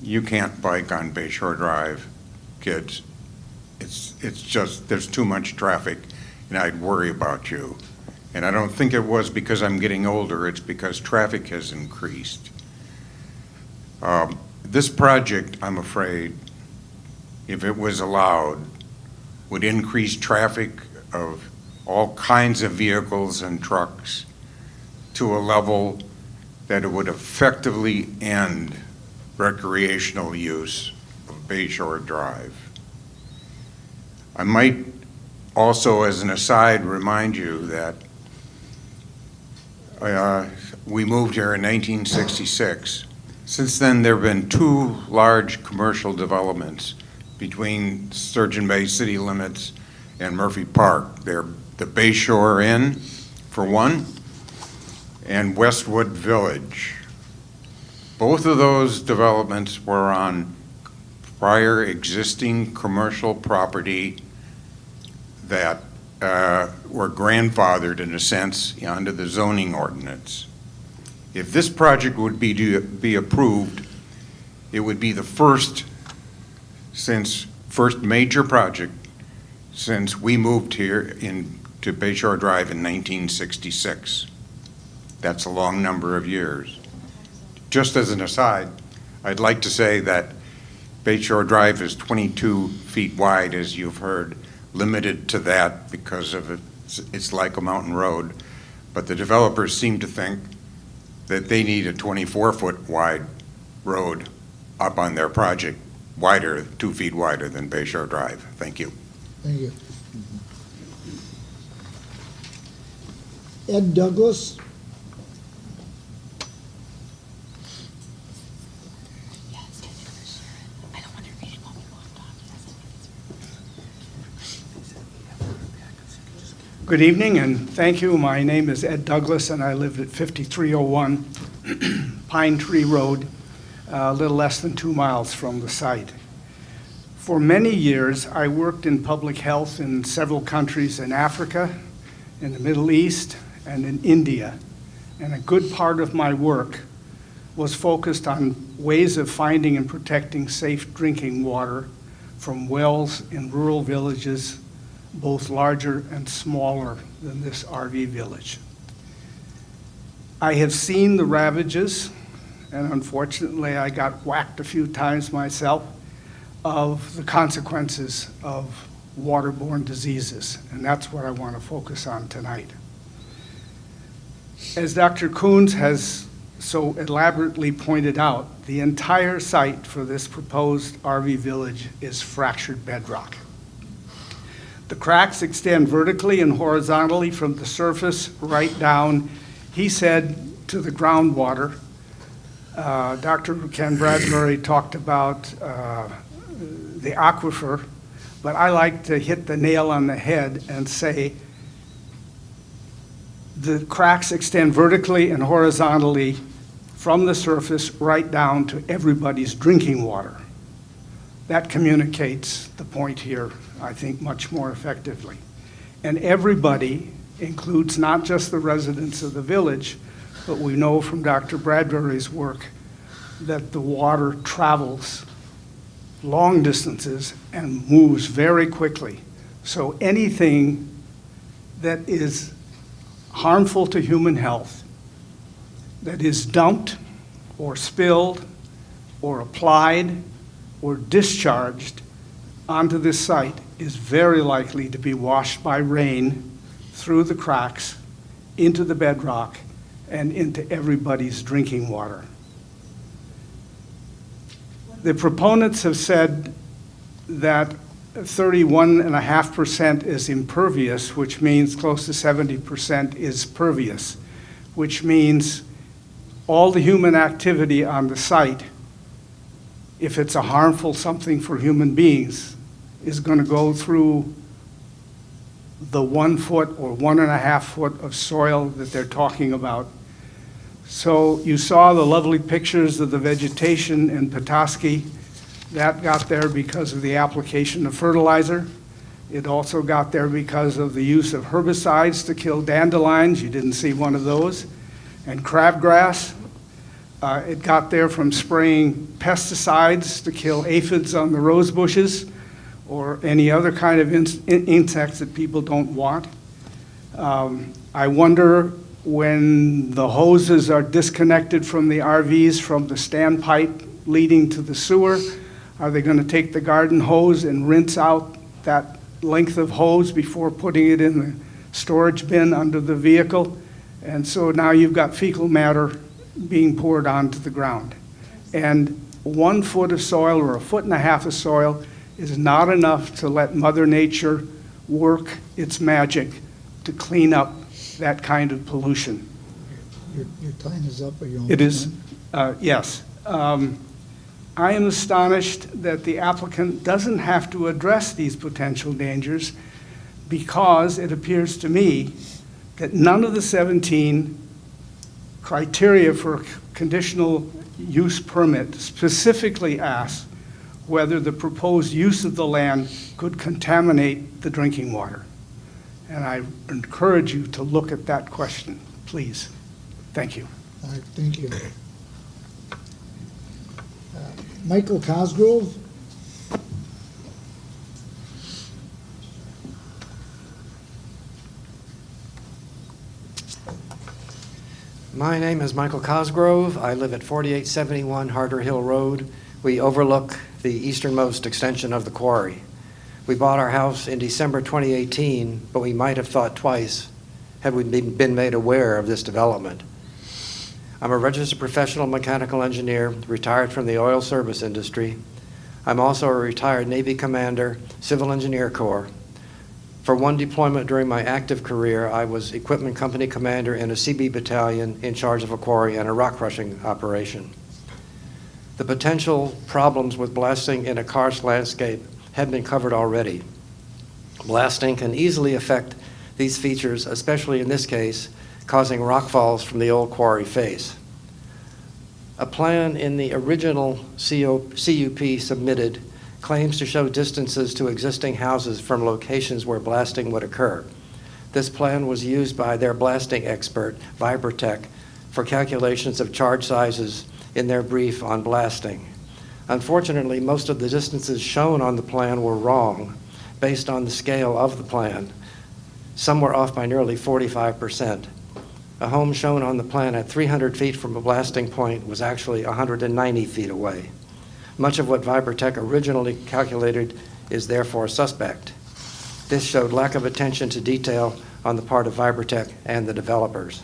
"You can't bike on Bayshore Drive, kids. It's just, there's too much traffic, and I'd worry about you." And I don't think it was because I'm getting older, it's because traffic has increased. This project, I'm afraid, if it was allowed, would increase traffic of all kinds of vehicles and trucks to a level that it would effectively end recreational use of Bayshore Drive. I might also, as an aside, remind you that we moved here in 1966. Since then, there have been 2 large commercial developments between Sturgeon Bay city limits and Murphy Park. They're the Bayshore Inn, for one, and Westwood Village. Both of those developments were on prior existing commercial property that were grandfathered in a sense under the zoning ordinance. If this project would be approved, it would be the first major project since we moved here to Bayshore Drive in 1966. That's a long number of years. Just as an aside, I'd like to say that Bayshore Drive is 22 feet wide, as you've heard, limited to that because of it's like a mountain road. But the developers seem to think that they need a 24-foot wide road up on their project, wider, 2 feet wider than Bayshore Drive. Thank you. Thank you. Ed Douglas. Good evening, and thank you. My name is Ed Douglas, and I live at 5301 Pine Tree Road, a little less than 2 miles from the site. For many years, I worked in public health in several countries in Africa, in the Middle East, and in India. And a good part of my work was focused on ways of finding and protecting safe drinking water from wells in rural villages, both larger and smaller than this RV village. I have seen the ravages, and unfortunately I got whacked a few times myself, of the consequences of waterborne diseases, and that's what I want to focus on tonight. As Dr. Coons has so elaborately pointed out, the entire site for this proposed RV village is fractured bedrock. The cracks extend vertically and horizontally from the surface right down, he said, to the groundwater. Dr. Ken Bradbury talked about the aquifer, but I like to hit the nail on the head and say the cracks extend vertically and horizontally from the surface right down to everybody's drinking water. That communicates the point here, I think, much more effectively. And everybody includes not just the residents of the village, but we know from Dr. Bradbury's work that the water travels long distances and moves very quickly. So anything that is harmful to human health, that is dumped or spilled or applied or discharged onto this site is very likely to be washed by rain through the cracks into the bedrock and into everybody's drinking water. The proponents have said that 31.5% is impervious, which means close to 70% is pervious, which means all the human activity on the site, if it's a harmful something for human beings, is going to go through the 1 foot or 1.5 foot of soil that they're talking about. So you saw the lovely pictures of the vegetation in Petoskey. That got there because of the application of fertilizer. It also got there because of the use of herbicides to kill dandelions. You didn't see one of those. And crabgrass. It got there from spraying pesticides to kill aphids on the rose bushes or any other kind of insects that people don't want. I wonder when the hoses are disconnected from the RVs from the standpipe leading to the sewer, are they going to take the garden hose and rinse out that length of hose before putting it in the storage bin under the vehicle? And so now you've got fecal matter being poured onto the ground. And 1 foot of soil or 1.5 feet of soil is not enough to let Mother Nature work its magic to clean up that kind of pollution. Your time is up, or you It is, yes. I am astonished that the applicant doesn't have to address these potential dangers because it appears to me that none of the 17 criteria for a conditional use permit specifically asks whether the proposed use of the land could contaminate the drinking water. And I encourage you to look at that question, please. Thank you. All right, thank you. Michael Cosgrove? My name is Michael Cosgrove. I live at 4871 Harder Hill Road. We overlook the easternmost extension of the quarry. We bought our house in December 2018, but we might have thought twice had we been made aware of this development. I'm a registered professional mechanical engineer, retired from the oil service industry. I'm also a retired Navy commander, Civil Engineer Corps. For one deployment during my active career, I was equipment company commander in a CB battalion in charge of a quarry and a rock crushing operation. The potential problems with blasting in a karst landscape have been covered already. Blasting can easily affect these features, especially in this case, causing rock falls from the old quarry face. A plan in the original CUP submitted claims to show distances to existing houses from locations where blasting would occur. This plan was used by their blasting expert, Vibratech, for calculations of charge sizes in their brief on blasting. Unfortunately, most of the distances shown on the plan were wrong based on the scale of the plan. Some were off by nearly 45%. A home shown on the plan at 300 feet from a blasting point was actually 190 feet away. Much of what Vibratech originally calculated is therefore suspect. This showed lack of attention to detail on the part of Vibratech and the developers.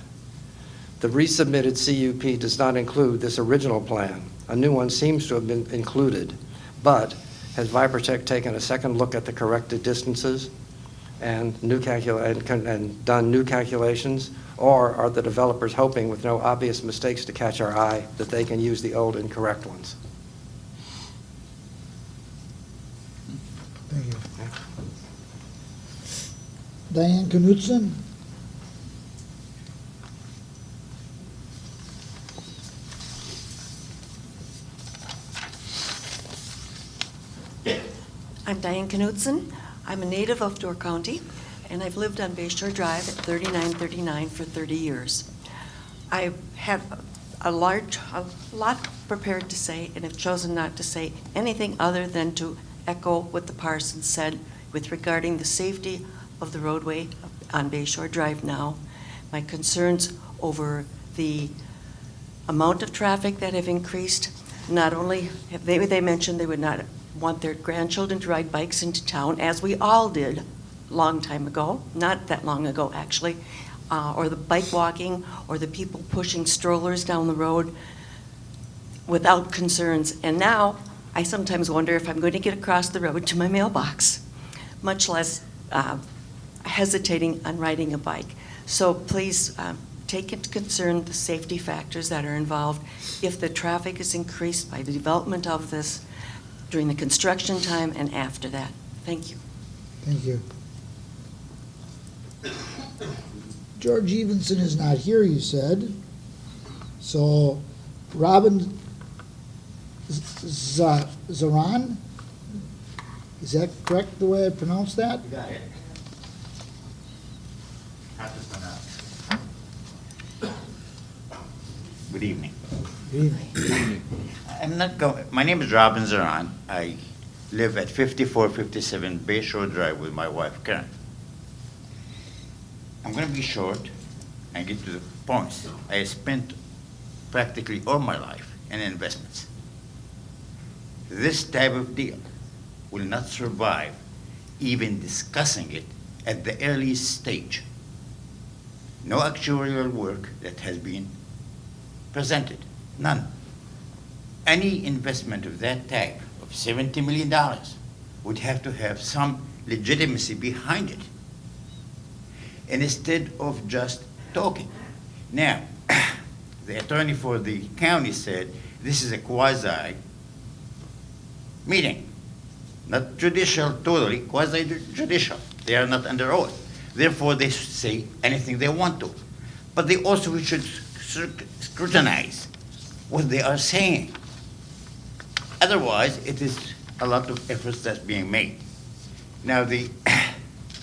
The resubmitted CUP does not include this original plan. A new one seems to have been included, but has Vibratech taken a second look at the corrected distances and done new calculations, or are the developers hoping, with no obvious mistakes to catch our eye, that they can use the old incorrect ones? Thank you. Diane Knutson? I'm Diane Knutson. I'm a native of Door County, and I've lived on Bayshore Drive at 3939 for 30 years. I've had a lot prepared to say, and have chosen not to say anything other than to echo what the Parsons said with regarding the safety of the roadway on Bayshore Drive now, my concerns over the amount of traffic that have increased. Not only have they mentioned they would not want their grandchildren to ride bikes into town, as we all did a long time ago, not that long ago actually, or the bike walking, or the people pushing strollers down the road without concerns. And now I sometimes wonder if I'm going to get across the road to my mailbox, much less hesitating on riding a bike. So please take into concern the safety factors that are involved if the traffic is increased by the development of this during the construction time and after that. Thank you. Thank you. George Evenson is not here, you said. So Robin Zaran, is that correct the way I pronounce that? You got it. Hard to pronounce. Good evening. Good evening. My name is Robin Zaran. I live at 5457 Bayshore Drive with my wife, Karen. I'm going to be short and get to the points. I spent practically all my life in investments. This type of deal will not survive even discussing it at the earliest stage. No actuarial work that has been presented, none. Any investment of that type, of $70 million, would have to have some legitimacy behind it, and instead of just talking. Now, the attorney for the county said this is a quasi meeting, not judicial totally, quasi-judicial. They are not under oath. Therefore, they say anything they want to. But they also should scrutinize what they are saying. Otherwise, it is a lot of efforts that's being made. Now, the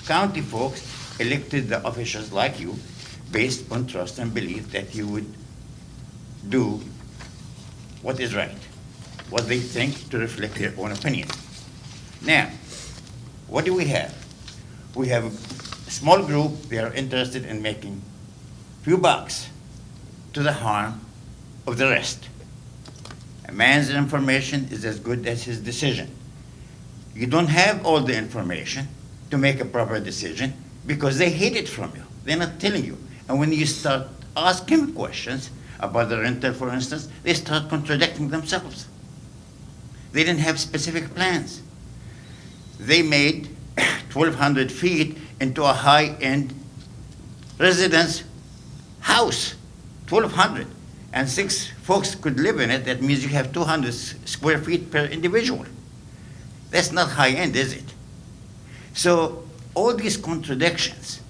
county folks elected the officials like you based on trust and belief that you would do what is right, what they think to reflect their own opinion. Now, what do we have? We have a small group, they are interested in making few bucks to the harm of the rest. A man's information is as good as his decision. You don't have all the information to make a proper decision because they hid it from you. They're not telling you. And when you start asking questions about the rental, for instance, they start contradicting themselves. They didn't have specific plans. They made 1,200 feet into a high-end residence house, 1,200, and 6 folks could live in it. That means you have 200 square feet per individual. That's not high-end, is it? So all these contradictions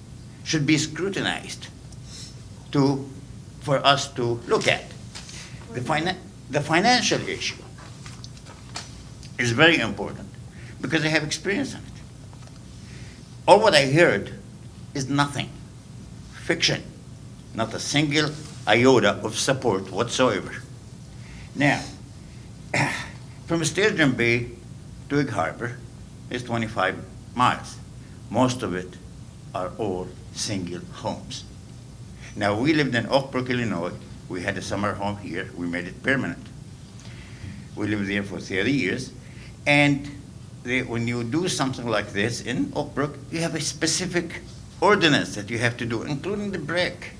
should be scrutinized for us to look at. The financial issue is very important because I have experience in it. All what I heard is nothing, fiction, not a single iota of support whatsoever. Now, from Sturgeon Bay to Egg Harbor is 25 miles. Most of it are all single homes. Now, we lived in Oak Brook, Illinois. We had a summer home here. We made it permanent. We lived there for 30 years. And when you do something like this in Oak Brook, you have a specific ordinance that you have to do, including the brick.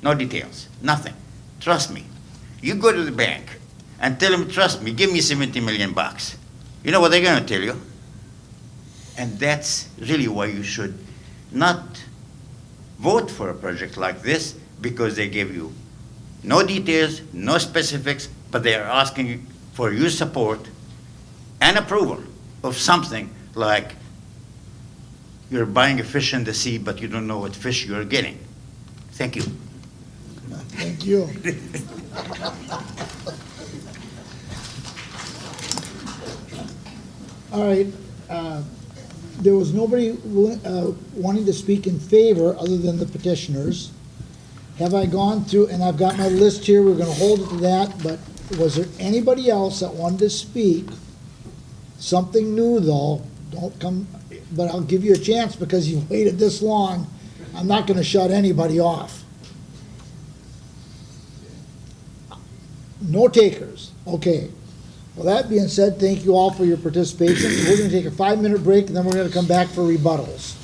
No details, nothing. Trust me. You go to the bank and tell them, trust me, give me 70 million bucks. You know what they're going to tell you? And that's really why you should not vote for a project like this, because they give you no details, no specifics, but they are asking for your support and approval of something like you're buying a fish in the sea, but you don't know what fish you're getting. Thank you. Thank you. All right, there was nobody wanting to speak in favor other than the petitioners. Have I gone through, and I've got my list here, we're gonna hold it to that, but was there anybody else that wanted to speak? Something new though, don't come, but I'll give you a chance because you've waited this long. I'm not gonna shut anybody off. No takers, okay. Well, that being said, thank you all for your participation. We're gonna take a 5-minute break and then we're gonna come back for rebuttals.